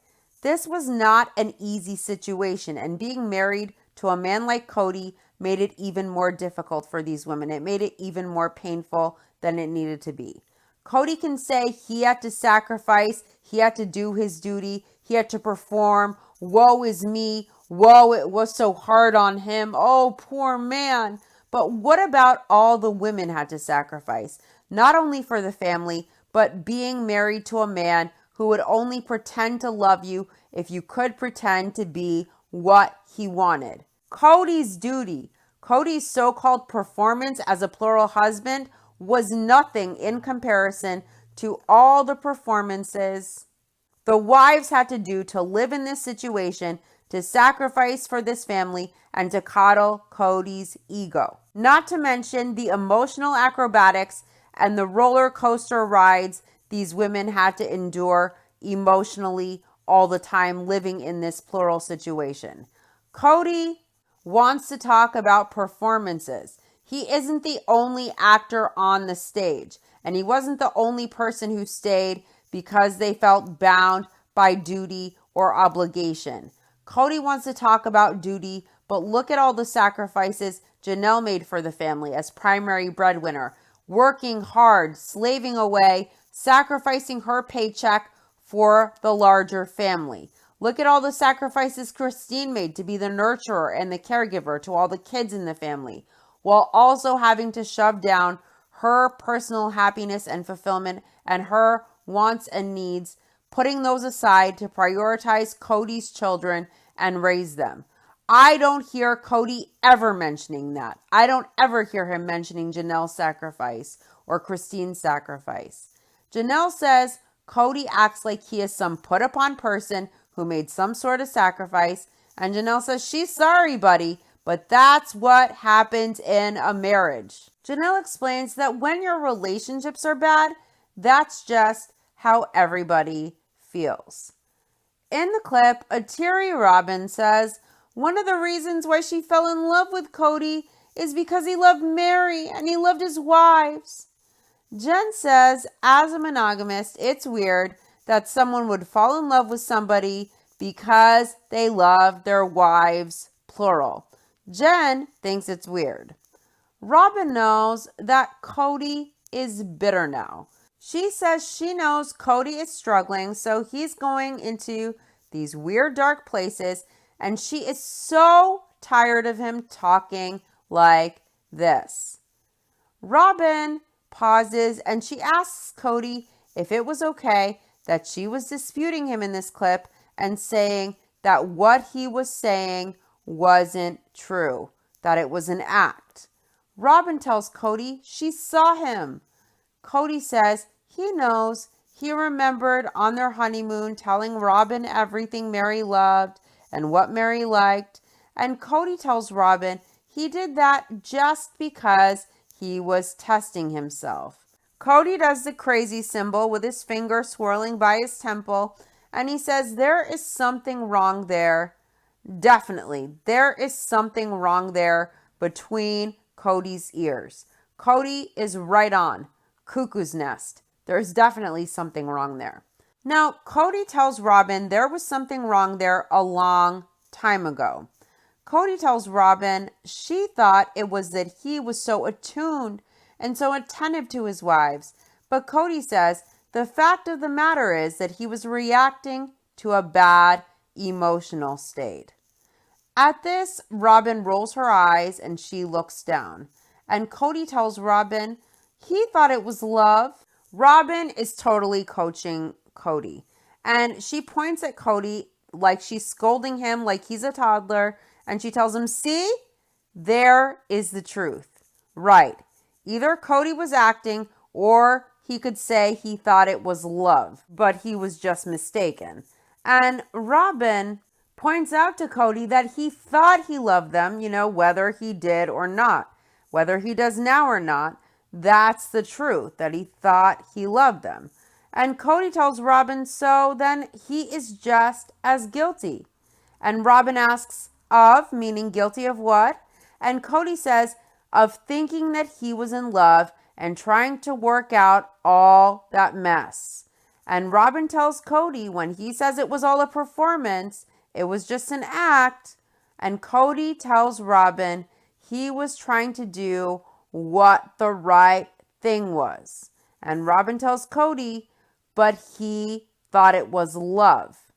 This was not an easy situation, and being married to a man like Cody made it even more difficult for these women. It made it even more painful than it needed to be. Cody can say he had to sacrifice, he had to do his duty, he had to perform. Woe is me. Woe, it was so hard on him. Oh, poor man. But what about all the women had to sacrifice? Not only for the family, but being married to a man who would only pretend to love you if you could pretend to be what he wanted. Cody's duty, Cody's so-called performance as a plural husband was nothing in comparison to all the performances the wives had to do to live in this situation, to sacrifice for this family, and to coddle Cody's ego. Not to mention the emotional acrobatics and the roller coaster rides these women had to endure emotionally all the time living in this plural situation. Cody wants to talk about performances. He isn't the only actor on the stage, and he wasn't the only person who stayed because they felt bound by duty or obligation. Cody wants to talk about duty, but look at all the sacrifices Janelle made for the family as primary breadwinner, working hard, slaving away, sacrificing her paycheck for the larger family. Look at all the sacrifices Christine made to be the nurturer and the caregiver to all the kids in the family, while also having to shove down her personal happiness and fulfillment and her wants and needs, putting those aside to prioritize Cody's children and raise them. I don't hear Cody ever mentioning that. I don't ever hear him mentioning Janelle's sacrifice or Christine's sacrifice. Janelle says Cody acts like he is some put upon person who made some sort of sacrifice. And Janelle says, she's sorry, buddy, but that's what happens in a marriage. Janelle explains that when your relationships are bad, that's just how everybody feels. In the clip, a teary Robin says one of the reasons why she fell in love with Cody is because he loved Mary and he loved his wives. Jen says, as a monogamist, it's weird that someone would fall in love with somebody because they love their wives, plural. Jen thinks it's weird. Robin knows that Cody is bitter now. She says she knows Cody is struggling, so he's going into these weird dark places, and she is so tired of him talking like this. Robin pauses and she asks Cody if it was okay that she was disputing him in this clip and saying that what he was saying wasn't true, that it was an act. Robin tells Cody she saw him. Cody says he knows. He remembered on their honeymoon telling Robin everything Mary loved and what Mary liked. And Cody tells Robin he did that just because he was testing himself. Cody does the crazy symbol with his finger swirling by his temple, and he says there is something wrong there. Definitely, there is something wrong there between Cody's ears. Cody is right on. Cuckoo's nest. There's definitely something wrong there. Now, Cody tells Robin there was something wrong there a long time ago. Cody tells Robin she thought it was that he was so attuned and so attentive to his wives. But Cody says the fact of the matter is that he was reacting to a bad emotional state. At this, Robin rolls her eyes and she looks down. And Cody tells Robin he thought it was love. Robin is totally coaching Cody. And she points at Cody like she's scolding him like he's a toddler. And she tells him, see, there is the truth. Right. Either Cody was acting or he could say he thought it was love, but he was just mistaken. And Robin points out to Cody that he thought he loved them, whether he did or not, whether he does now or not. That's the truth, that he thought he loved them. And Cody tells Robin, so then he is just as guilty. And Robin asks, of, meaning guilty of what? And Cody says, of thinking that he was in love and trying to work out all that mess. And Robin tells Cody when he says it was all a performance, it was just an act. And Cody tells Robin he was trying to do what the right thing was. And Robin tells Cody, but he thought it was love.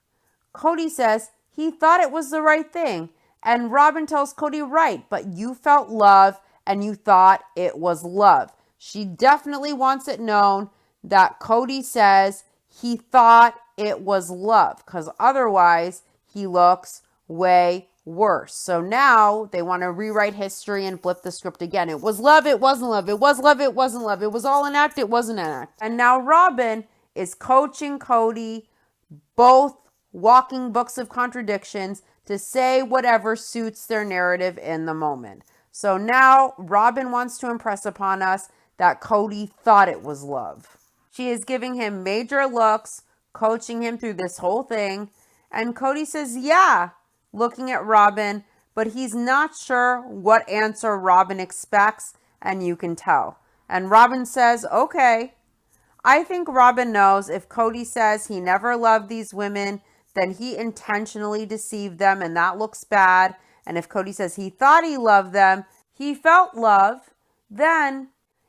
Cody says he thought it was the right thing. And Robin tells Cody, right, but you felt love and you thought it was love. She definitely wants it known that Cody says he thought it was love, because otherwise he looks way worse. So now they want to rewrite history and flip the script again. It was love, it wasn't love. It was love, it wasn't love. It was all an act, it wasn't an act. And now Robin is coaching Cody, both walking books of contradictions, to say whatever suits their narrative in the moment. So now Robin wants to impress upon us that Cody thought it was love. She is giving him major looks, coaching him through this whole thing. And Cody says, yeah, looking at Robin, but he's not sure what answer Robin expects, and you can tell. And Robin says, okay. I think Robin knows if Cody says he never loved these women, then he intentionally deceived them, and that looks bad. And if Cody says he thought he loved them, he felt love, then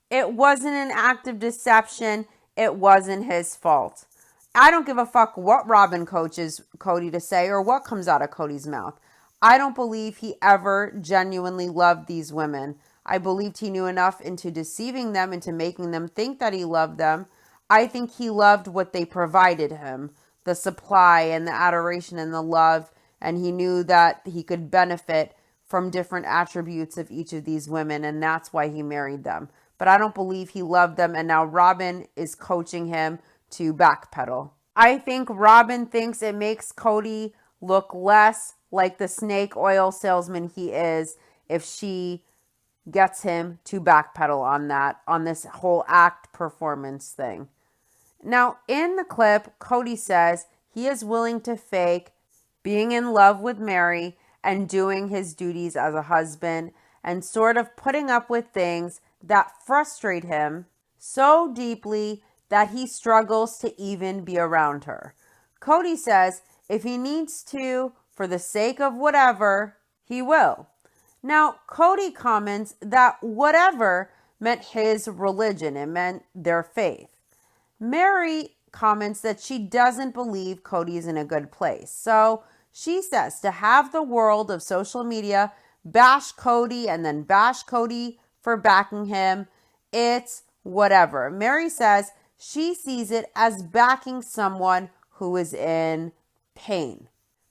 it wasn't an act of deception. It wasn't his fault. I don't give a fuck what Robin coaches Cody to say or what comes out of Cody's mouth. I don't believe he ever genuinely loved these women. I believed he knew enough into deceiving them, into making them think that he loved them. I think he loved what they provided him, the supply and the adoration and the love, and he knew that he could benefit from different attributes of each of these women, and that's why he married them. But I don't believe he loved them, and now Robin is coaching him to backpedal. I think Robin thinks it makes Cody look less like the snake oil salesman he is if she gets him to backpedal on this whole act performance thing. Now, in the clip, Cody says he is willing to fake being in love with Mary and doing his duties as a husband and sort of putting up with things that frustrate him so deeply that he struggles to even be around her. Cody says if he needs to, for the sake of whatever, he will. Now, Cody comments that whatever meant his religion, it meant their faith. Mary comments that she doesn't believe Cody is in a good place. So she says to have the world of social media bash Cody and then bash Cody for backing him, it's whatever. Mary says she sees it as backing someone who is in pain.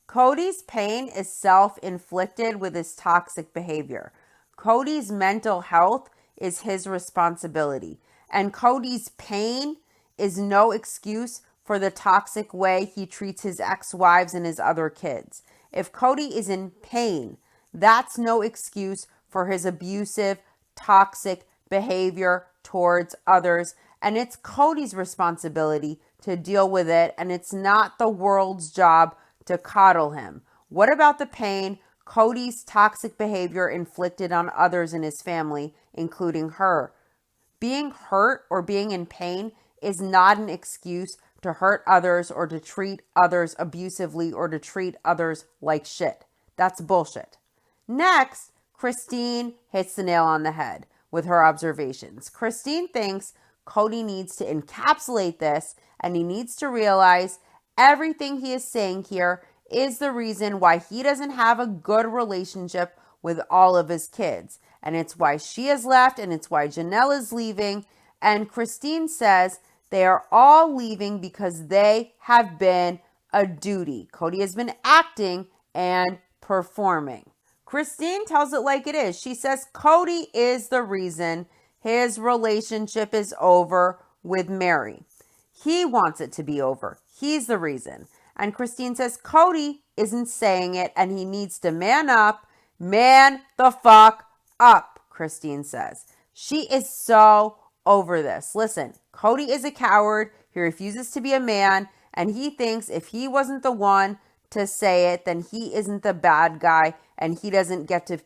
Cody's pain is self-inflicted with his toxic behavior. Cody's mental health is his responsibility. And Cody's pain is no excuse for the toxic way he treats his ex-wives and his other kids. If Cody is in pain, that's no excuse for his abusive, toxic behavior towards others. And it's Cody's responsibility to deal with it. And it's not the world's job to coddle him. What about the pain Cody's toxic behavior inflicted on others in his family, including her? Being hurt or being in pain is not an excuse to hurt others or to treat others abusively or to treat others like shit. That's bullshit. Next, Christine hits the nail on the head with her observations. Christine thinks Cody needs to encapsulate this and he needs to realize everything he is saying here is the reason why he doesn't have a good relationship with all of his kids. And it's why she has left and it's why Janelle is leaving. And Christine says they are all leaving because they have been a duty. Cody has been acting and performing. Christine tells it like it is. She says Cody is the reason his relationship is over with Mary. He wants it to be over. He's the reason. And Christine says Cody isn't saying it and he needs to man up. Man the fuck up, Christine says. She is so over this. Listen, Cody is a coward. He refuses to be a man. And he thinks if he wasn't the one to say it, then he isn't the bad guy and he doesn't get to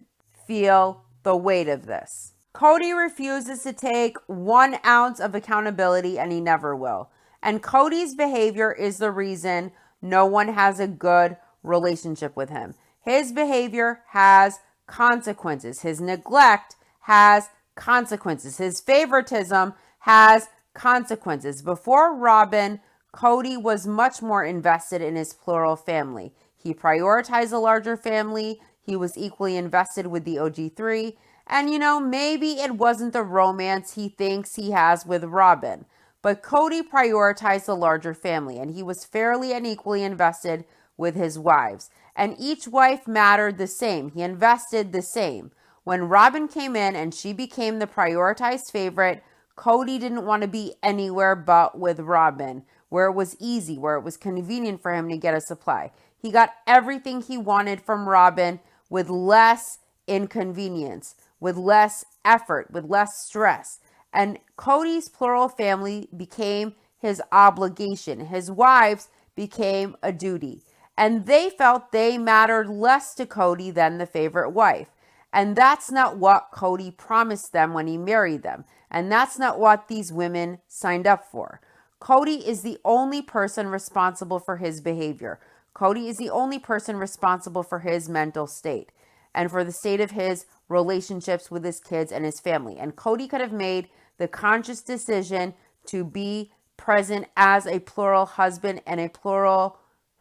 feel the weight of this. Cody refuses to take 1 ounce of accountability and he never will. And Cody's behavior is the reason no one has a good relationship with him. His behavior has consequences. His neglect has consequences. His favoritism has consequences. Before Robin, Cody was much more invested in his plural family. He prioritized a larger family. He was equally invested with the OG3. And maybe it wasn't the romance he thinks he has with Robin. But Cody prioritized the larger family, and he was fairly and equally invested with his wives. And each wife mattered the same. He invested the same. When Robin came in and she became the prioritized favorite, Cody didn't want to be anywhere but with Robin, where it was easy, where it was convenient for him to get a supply. He got everything he wanted from Robin with less inconvenience, with less effort, with less stress. And Cody's plural family became his obligation. His wives became a duty. And they felt they mattered less to Cody than the favorite wife. And that's not what Cody promised them when he married them. And that's not what these women signed up for. Cody is the only person responsible for his behavior. Cody is the only person responsible for his mental state and for the state of his relationships with his kids and his family. And Cody could have made the conscious decision to be present as a plural husband and a plural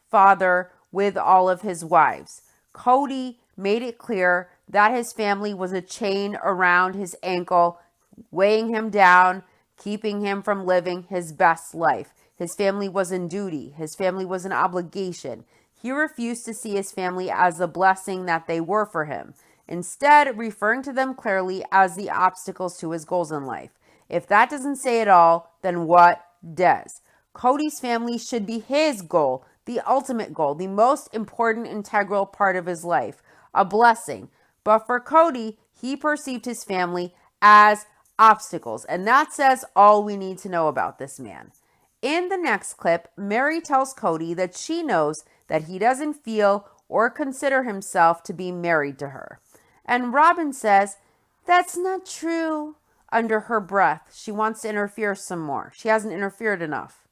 father with all of his wives. Cody made it clear that his family was a chain around his ankle, weighing him down, keeping him from living his best life. His family was in duty. His family was an obligation. He refused to see his family as the blessing that they were for him, instead referring to them clearly as the obstacles to his goals in life. If that doesn't say it all, then what does? Cody's family should be his goal, the ultimate goal, the most important integral part of his life, a blessing. But for Cody, he perceived his family as obstacles. And that says all we need to know about this man. In the next clip, Mary tells Cody that she knows that he doesn't feel or consider himself to be married to her. And Robin says, "That's not true." Under her breath, she wants to interfere some more. She hasn't interfered enough.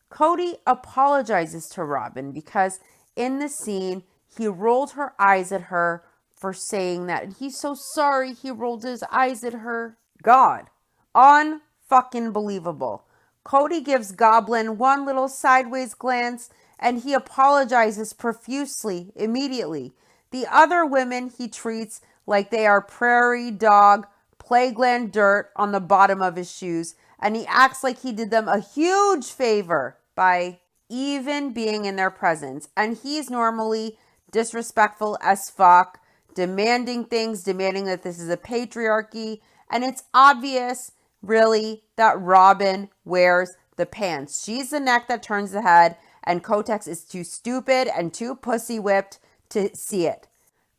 Cody apologizes to Robin because in the scene, he rolled her eyes at her for saying that. And he's so sorry he rolled his eyes at her. God, unfucking believable. Cody gives Goblin one little sideways glance and he apologizes profusely immediately. The other women he treats like they are prairie dog playground dirt on the bottom of his shoes, and he acts like he did them a huge favor by even being in their presence. And he's normally disrespectful as fuck, demanding things, demanding that this is a patriarchy, and it's obvious really that Robin wears the pants. She's the neck that turns the head, and Kotex is too stupid and too pussy whipped to see it.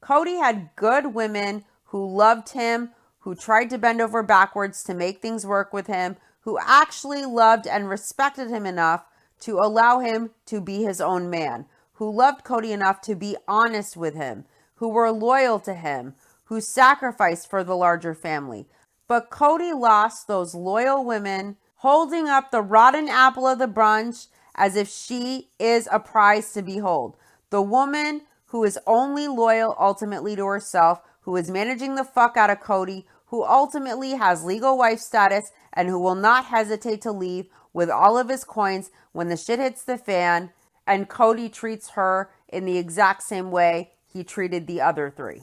Cody had good women who loved him, who tried to bend over backwards to make things work with him, who actually loved and respected him enough to allow him to be his own man, who loved Cody enough to be honest with him, who were loyal to him, who sacrificed for the larger family. But Cody lost those loyal women, holding up the rotten apple of the bunch as if she is a prize to behold. The woman who is only loyal ultimately to herself, who is managing the fuck out of Cody, who ultimately has legal wife status and who will not hesitate to leave with all of his coins when the shit hits the fan, and Cody treats her in the exact same way he treated the other three.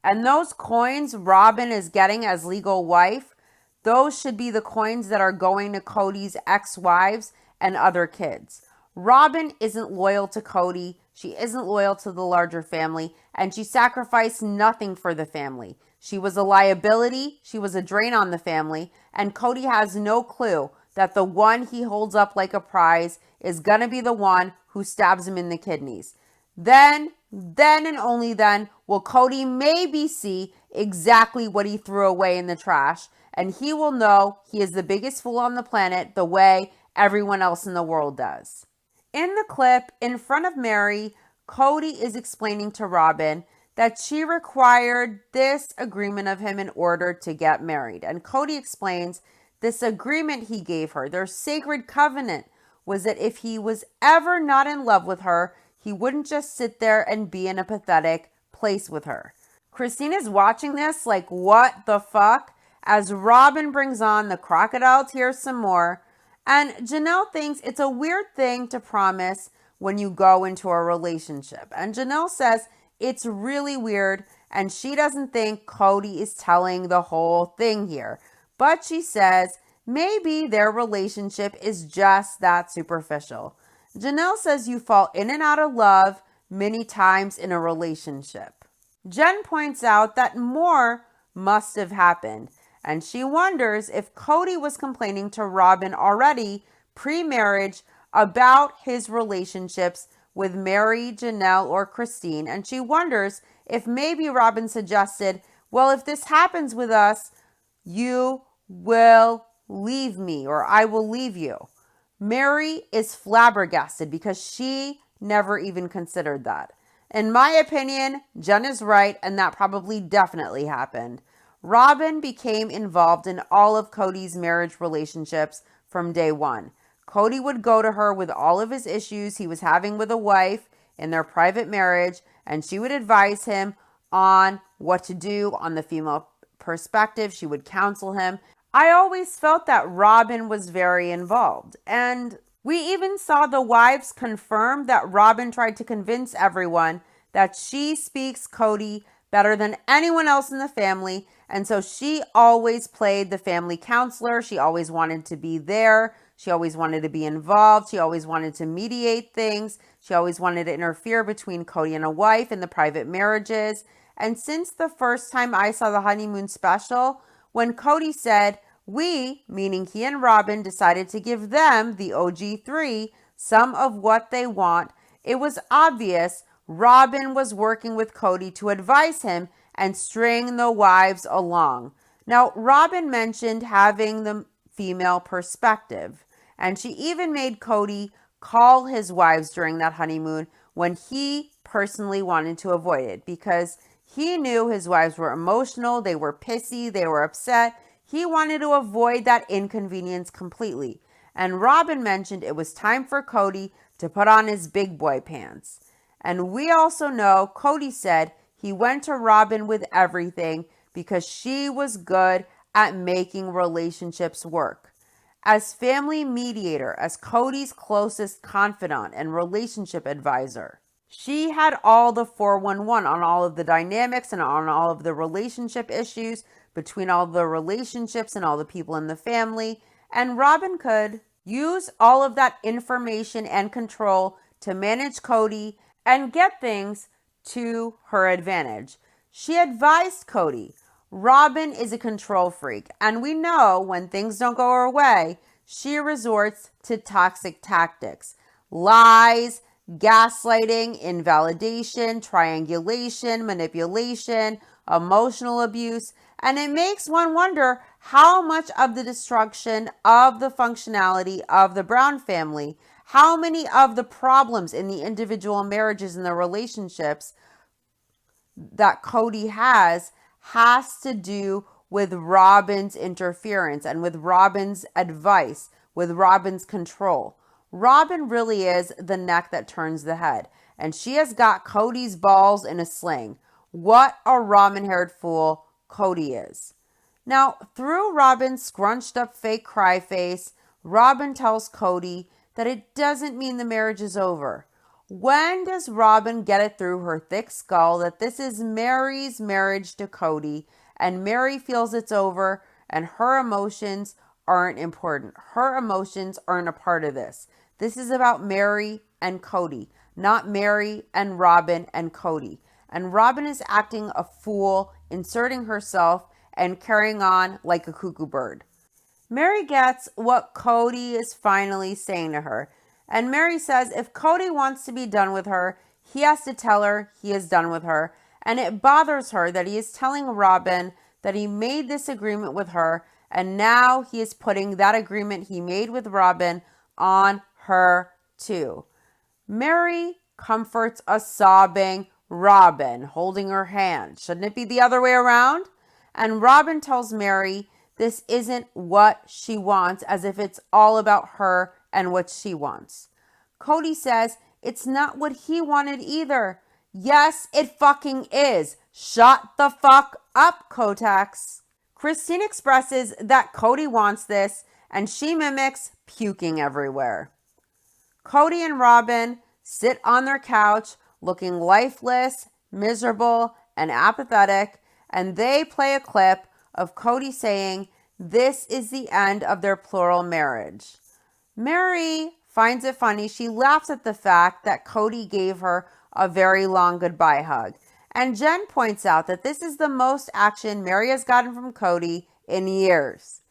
And those coins Robin is getting as legal wife, those should be the coins that are going to Cody's ex-wives and other kids. Robin isn't loyal to Cody. She isn't loyal to the larger family, and she sacrificed nothing for the family. She was a liability. She was a drain on the family, and Cody has no clue that the one he holds up like a prize is going to be the one who stabs him in the kidneys. Then and only then will Cody maybe see exactly what he threw away in the trash, and he will know he is the biggest fool on the planet the way everyone else in the world does. In the clip, in front of Mary, Cody is explaining to Robin that she required this agreement of him in order to get married. And Cody explains this agreement he gave her, their sacred covenant, was that if he was ever not in love with her, he wouldn't just sit there and be in a pathetic place with her. Christina's watching this like, what the fuck? As Robin brings on the crocodile tears some more. And Janelle thinks it's a weird thing to promise when you go into a relationship. And Janelle says it's really weird, and she doesn't think Cody is telling the whole thing here. But she says maybe their relationship is just that superficial. Janelle says you fall in and out of love many times in a relationship. Jen points out that more must have happened, and she wonders if Cody was complaining to Robin already pre-marriage about his relationships with Mary, Janelle, or Christine, and she wonders if maybe Robin suggested, well, if this happens with us, you will leave me, or I will leave you. Mary is flabbergasted because she never even considered that. In my opinion, Jen is right, and that probably definitely happened. Robin became involved in all of Cody's marriage relationships from day one. Cody would go to her with all of his issues he was having with a wife in their private marriage, and she would advise him on what to do on the female perspective. She would counsel him. I always felt that Robin was very involved, and we even saw the wives confirm that Robin tried to convince everyone that she speaks Cody better than anyone else in the family, and so she always played the family counselor. She always wanted to be there. She always wanted to be involved. She always wanted to mediate things. She always wanted to interfere between Cody and a wife in the private marriages. And since the first time I saw the honeymoon special, when Cody said, we, meaning he and Robin, decided to give them, the OG3, some of what they want, it was obvious Robin was working with Cody to advise him and string the wives along. Now, Robin mentioned having the female perspective, And she even made Kody call his wives during that honeymoon when he personally wanted to avoid it because he knew his wives were emotional, they were pissy, they were upset. He wanted to avoid that inconvenience completely. And Robin mentioned it was time for Kody to put on his big boy pants. And we also know Kody said he went to Robin with everything because she was good at making relationships work. As family mediator, as Kody's closest confidant and relationship advisor, she had all the 411 on all of the dynamics and on all of the relationship issues between all the relationships and all the people in the family. And Robin could use all of that information and control to manage Kody and get things to her advantage. She advised Kody, Robin is a control freak, and we know when things don't go her way, she resorts to toxic tactics, lies, gaslighting, invalidation, triangulation, manipulation, emotional abuse, and it makes one wonder how much of the destruction of the functionality of the Brown family, how many of the problems in the individual marriages and the relationships that Kody has to do with Robin's interference and with Robin's advice, with Robin's control. Robin really is the neck that turns the head, and she has got Kody's balls in a sling. What a ramen-haired fool Kody is. Now, through Robin's scrunched up fake cry face, Robin tells Kody that it doesn't mean the marriage is over. When does Robin get it through her thick skull that this is Mary's marriage to Kody, and Mary feels it's over and her emotions aren't important? Her emotions aren't a part of this. This is about Mary and Kody, not Mary and Robin and Kody. And Robin is acting a fool, inserting herself and carrying on like a cuckoo bird. Mary gets what Kody is finally saying to her. And Mary says if Kody wants to be done with her, he has to tell her he is done with her. And it bothers her that he is telling Robin that he made this agreement with her, and now he is putting that agreement he made with Robin on her too. Mary comforts a sobbing Robin, holding her hand. Shouldn't it be the other way around? And Robin tells Mary this isn't what she wants, as if it's all about her and what she wants. Kody says it's not what he wanted either. Yes, it fucking is. Shut the fuck up, Kotex. Christine expresses that Kody wants this, and she mimics puking everywhere. Kody and Robin sit on their couch looking lifeless, miserable, and apathetic, and they play a clip of Kody saying this is the end of their plural marriage. Mary finds it funny. She laughs at the fact that Kody gave her a very long goodbye hug. And Jen points out that this is the most action Mary has gotten from Kody in years.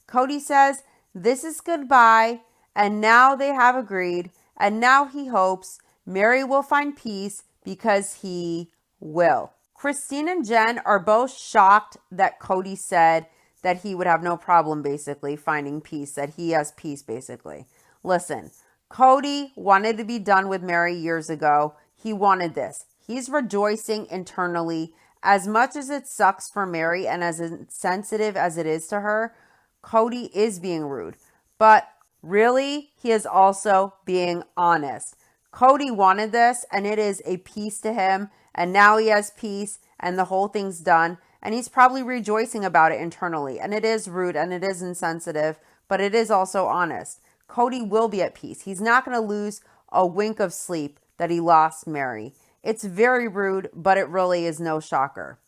Kody says, this is goodbye, and now they have agreed, and now he hopes Mary will find peace because he will. Christine and Jen are both shocked that Kody said that he would have no problem basically finding peace, that he has peace basically. Listen, Kody wanted to be done with Mary years ago. He wanted this. He's rejoicing internally. As much as it sucks for Mary and as insensitive as it is to her, Kody is being rude. But really, he is also being honest. Kody wanted this, and it is a peace to him, and now he has peace, and the whole thing's done, and he's probably rejoicing about it internally, and it is rude, and it is insensitive, but it is also honest. Kody will be at peace. He's not going to lose a wink of sleep that he lost Mary. It's very rude, but it really is no shocker.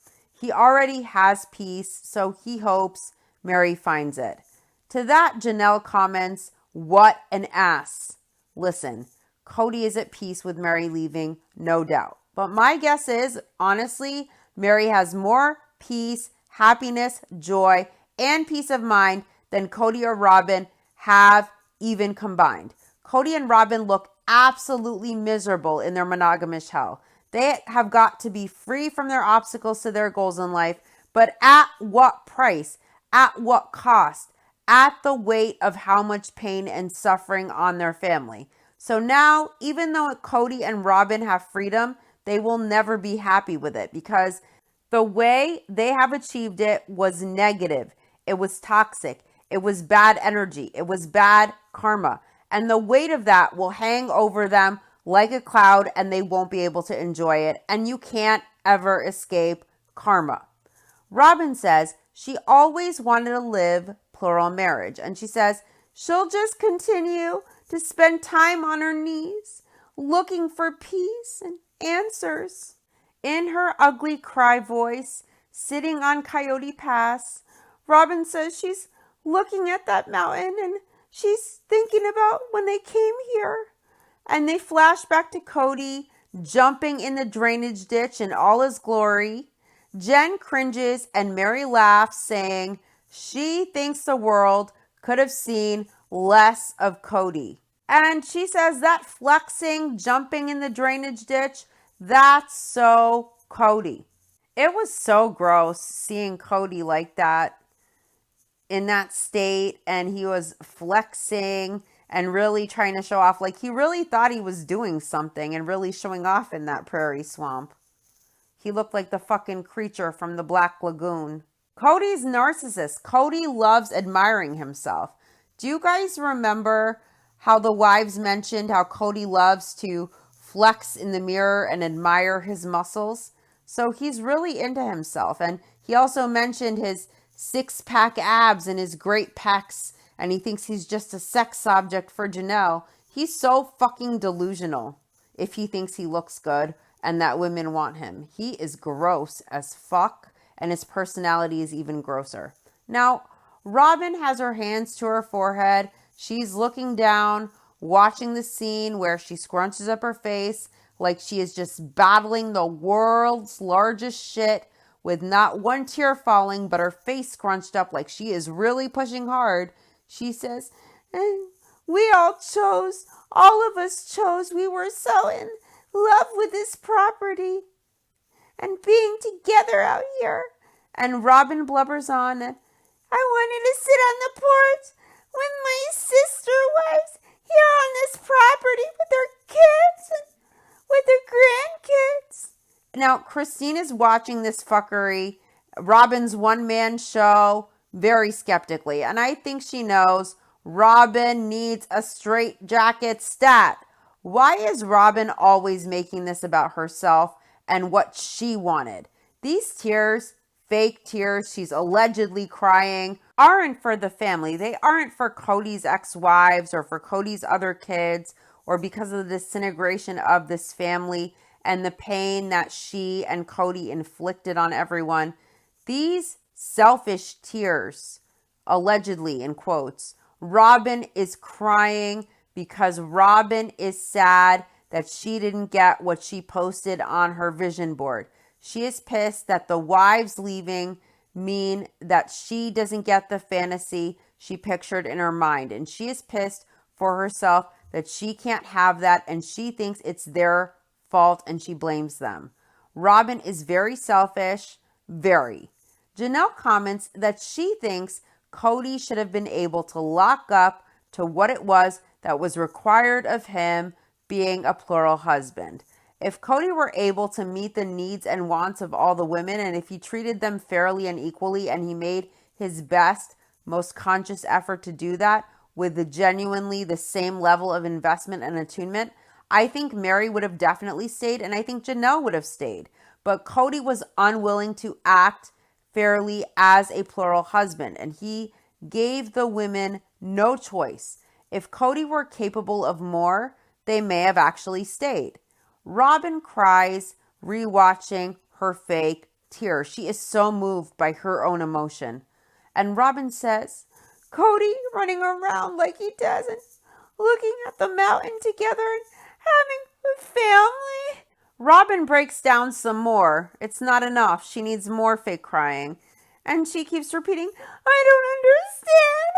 He already has peace, so he hopes Mary finds it. To that, Janelle comments, what an ass. Listen, Kody is at peace with Mary leaving, no doubt. But my guess is, honestly, Mary has more peace, happiness, joy, and peace of mind than Kody or Robin have even combined. Kody and Robin look absolutely miserable in their monogamous hell. They have got to be free from their obstacles to their goals in life, but at what price? At what cost? at the weight of how much pain and suffering on their family. So now, even though Cody and Robin have freedom, they will never be happy with it because the way they have achieved it was negative. It was toxic. It was bad energy. It was bad karma. And the weight of that will hang over them like a cloud and they won't be able to enjoy it. And you can't ever escape karma. Robin says she always wanted to live plural marriage. And she says she'll just continue to spend time on her knees looking for peace and answers. In her ugly cry voice, sitting on Coyote Pass, Robin says she's looking at that mountain and she's thinking about when they came here. And they flash back to Cody jumping in the drainage ditch in all his glory. Jen cringes and Mary laughs, saying she thinks the world could have seen less of Cody. And she says that flexing, jumping in the drainage ditch, that's so Cody. It was so gross seeing Cody like that in that state, and he was flexing and really trying to show off. Like he really thought he was doing something and really showing off in that prairie swamp. He looked like the fucking creature from the Black Lagoon. Cody's narcissist. Cody loves admiring himself. Do you guys remember how the wives mentioned how Cody loves to flex in the mirror and admire his muscles? So he's really into himself. And he also mentioned his 6-pack abs and his great pecs. And he thinks he's just a sex object for Janelle. He's so fucking delusional if he thinks he looks good and that women want him. He is gross as fuck, and his personality is even grosser. Now, Robin has her hands to her forehead. She's looking down, watching the scene where she scrunches up her face like she is just battling the world's largest shit with not one tear falling, but her face scrunched up like she is really pushing hard. She says, and we all of us chose, we were so in love with this property and being together out here. And Robin blubbers on, I wanted to sit on the porch with my sister wives here on this property with their kids and with their grandkids. Now, Christina's watching this fuckery, Robin's one-man show, very skeptically. And I think she knows Robin needs a straitjacket stat. Why is Robin always making this about herself and what she wanted? These tears, fake tears she's allegedly crying, aren't for the family. They aren't for Cody's ex-wives or for Cody's other kids or because of the disintegration of this family and the pain that she and Cody inflicted on everyone. These selfish tears, allegedly in quotes, Robin is crying because Robin is sad that she didn't get what she posted on her vision board. She is pissed that the wives leaving mean that she doesn't get the fantasy she pictured in her mind. And she is pissed for herself that she can't have that, and she thinks it's their fault and she blames them. Robin is very selfish, very. Janelle comments that she thinks Cody should have been able to lock up to what it was that was required of him being a plural husband. If Cody were able to meet the needs and wants of all the women, and if he treated them fairly and equally, and he made his best, most conscious effort to do that with genuinely the same level of investment and attunement, I think Mary would have definitely stayed, and I think Janelle would have stayed. But Cody was unwilling to act fairly as a plural husband, and he gave the women no choice. If Cody were capable of more, they may have actually stayed. Robin cries, rewatching her fake tears. She is so moved by her own emotion. And Robin says, Cody running around like he does and looking at the mountain together and having a family. Robin breaks down some more. It's not enough. She needs more fake crying. And she keeps repeating, I don't understand.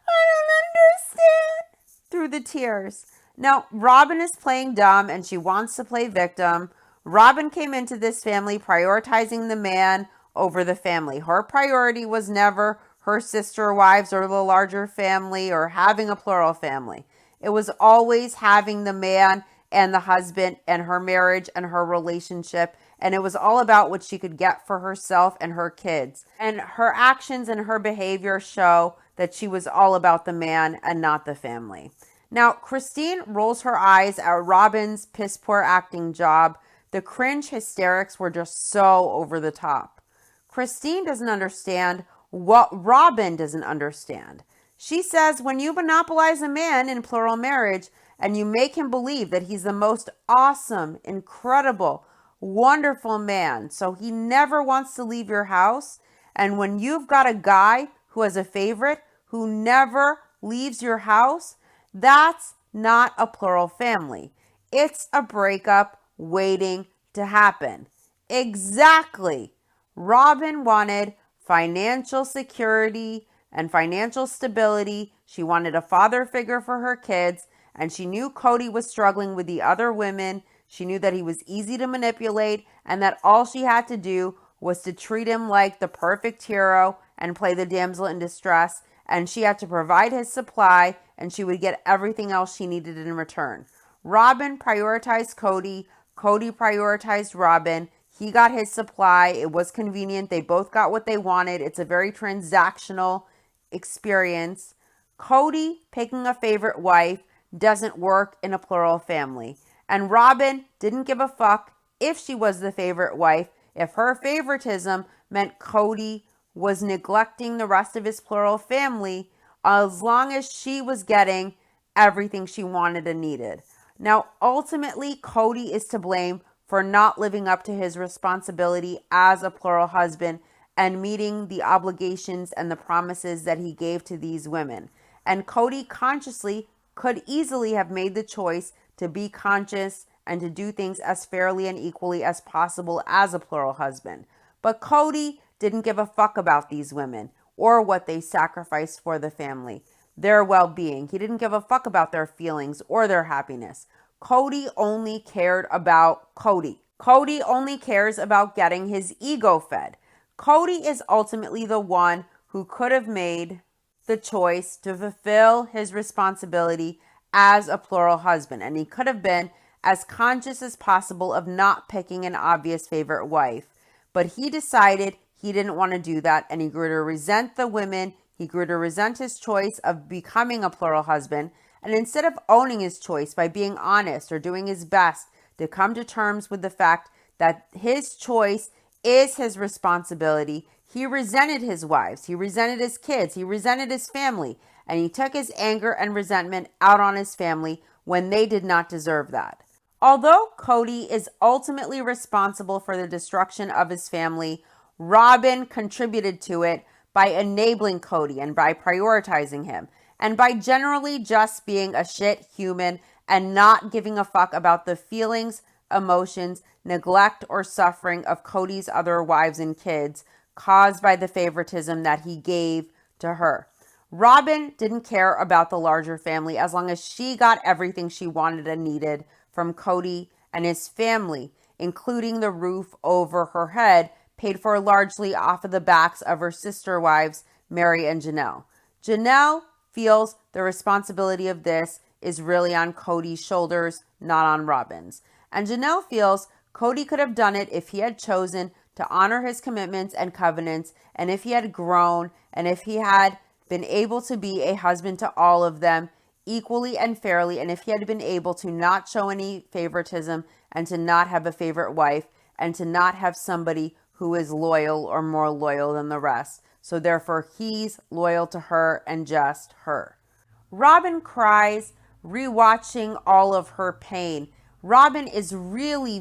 I don't understand. Through the tears. Now, Robin is playing dumb and she wants to play victim. Robin came into this family prioritizing the man over the family. Her priority was never her sister wives or the larger family or having a plural family. It was always having the man and the husband and her marriage and her relationship. And it was all about what she could get for herself and her kids. And her actions and her behavior show that she was all about the man and not the family. Now, Christine rolls her eyes at Robin's piss poor acting job. The cringe hysterics were just so over the top. Christine doesn't understand what Robin doesn't understand. She says when you monopolize a man in plural marriage and you make him believe that he's the most awesome, incredible, wonderful man, so he never wants to leave your house, and when you've got a guy who has a favorite who never leaves your house, that's not a plural family. It's a breakup waiting to happen. Exactly. Robin wanted financial security and financial stability. She wanted a father figure for her kids, and she knew Cody was struggling with the other women. She knew that he was easy to manipulate and that all she had to do was to treat him like the perfect hero and play the damsel in distress, and she had to provide his supply and she would get everything else she needed in return. Robin prioritized Cody. Cody prioritized Robin. He got his supply. It was convenient. They both got what they wanted. It's a very transactional experience. Cody picking a favorite wife doesn't work in a plural family. And Robin didn't give a fuck if she was the favorite wife, if her favoritism meant Cody was neglecting the rest of his plural family, as long as she was getting everything she wanted and needed. Now, ultimately, Cody is to blame for not living up to his responsibility as a plural husband and meeting the obligations and the promises that he gave to these women. And Cody consciously could easily have made the choice to be conscious and to do things as fairly and equally as possible as a plural husband. But Cody didn't give a fuck about these women or what they sacrificed for the family, their well-being. He didn't give a fuck about their feelings or their happiness. Cody only cared about Cody. Cody only cares about getting his ego fed. Cody is ultimately the one who could have made the choice to fulfill his responsibility as a plural husband. And he could have been as conscious as possible of not picking an obvious favorite wife. But he decided he didn't want to do that, and he grew to resent the women. He grew to resent his choice of becoming a plural husband. And instead of owning his choice by being honest or doing his best to come to terms with the fact that his choice is his responsibility, he resented his wives, he resented his kids, he resented his family, and he took his anger and resentment out on his family when they did not deserve that. Although Cody is ultimately responsible for the destruction of his family, Robin contributed to it by enabling Cody and by prioritizing him and by generally just being a shit human and not giving a fuck about the feelings, emotions, neglect, or suffering of Cody's other wives and kids caused by the favoritism that he gave to her. Robin didn't care about the larger family as long as she got everything she wanted and needed from Cody and his family, including the roof over her head, paid for largely off of the backs of her sister wives, Mary and Janelle. Janelle feels the responsibility of this is really on Cody's shoulders, not on Robin's. And Janelle feels Cody could have done it if he had chosen to honor his commitments and covenants, and if he had grown, and if he had been able to be a husband to all of them equally and fairly, and if he had been able to not show any favoritism and to not have a favorite wife and to not have somebody who is loyal or more loyal than the rest. So therefore, he's loyal to her and just her. Robin cries, rewatching all of her pain. Robin is really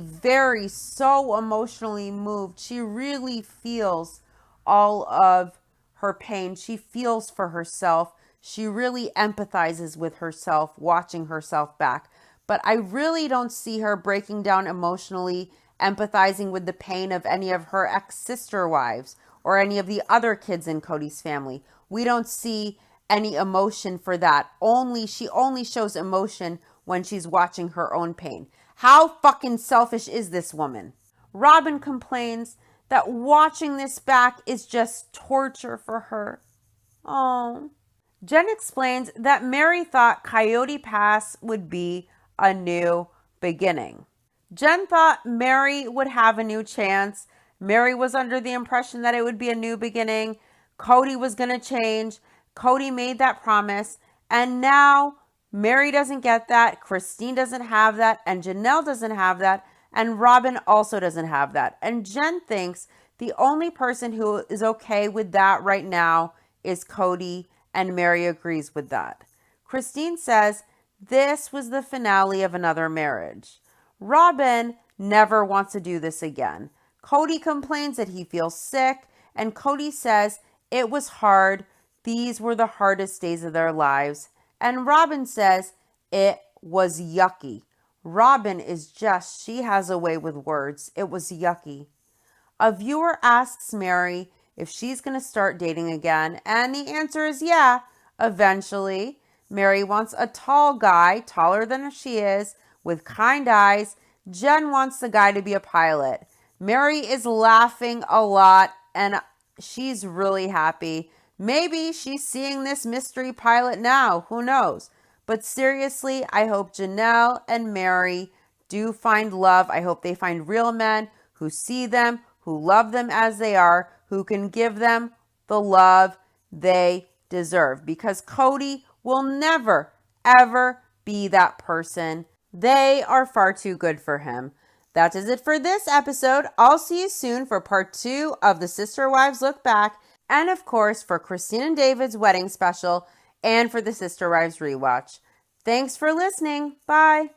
so emotionally moved. She really feels all of her pain. She feels for herself. She really empathizes with herself, watching herself back. But I really don't see her breaking down emotionally, empathizing with the pain of any of her ex-sister wives or any of the other kids in Cody's family. We don't see any emotion for that. She only shows emotion when she's watching her own pain. How fucking selfish is this woman? Robin complains that watching this back is just torture for her. Oh. Jen explains that Mary thought Coyote Pass would be a new beginning. Jen thought Mary would have a new chance. Mary was under the impression that it would be a new beginning. Cody was going to change. Cody made that promise. And now Mary doesn't get that. Christine doesn't have that. And Janelle doesn't have that. And Robin also doesn't have that. And Jen thinks the only person who is okay with that right now is Cody, and Mary agrees with that. Christine says this was the finale of another marriage. Robin never wants to do this again. Cody complains that he feels sick, and Cody says it was hard. These were the hardest days of their lives. And Robin says it was yucky. Robin she has a way with words. It was yucky. A viewer asks Mary if she's going to start dating again, and the answer is yeah, eventually. Mary wants a tall guy, taller than she is, with kind eyes. Jen wants the guy to be a pilot. Mary is laughing a lot, and she's really happy. Maybe she's seeing this mystery pilot now. Who knows? But seriously, I hope Janelle and Mary do find love. I hope they find real men who see them, who love them as they are, who can give them the love they deserve. Because Cody will never, ever be that person. They are far too good for him. That is it for this episode. I'll see you soon for part 2 of the Sister Wives Look Back. And of course, for Christine and David's wedding special and for the Sister Wives rewatch. Thanks for listening. Bye.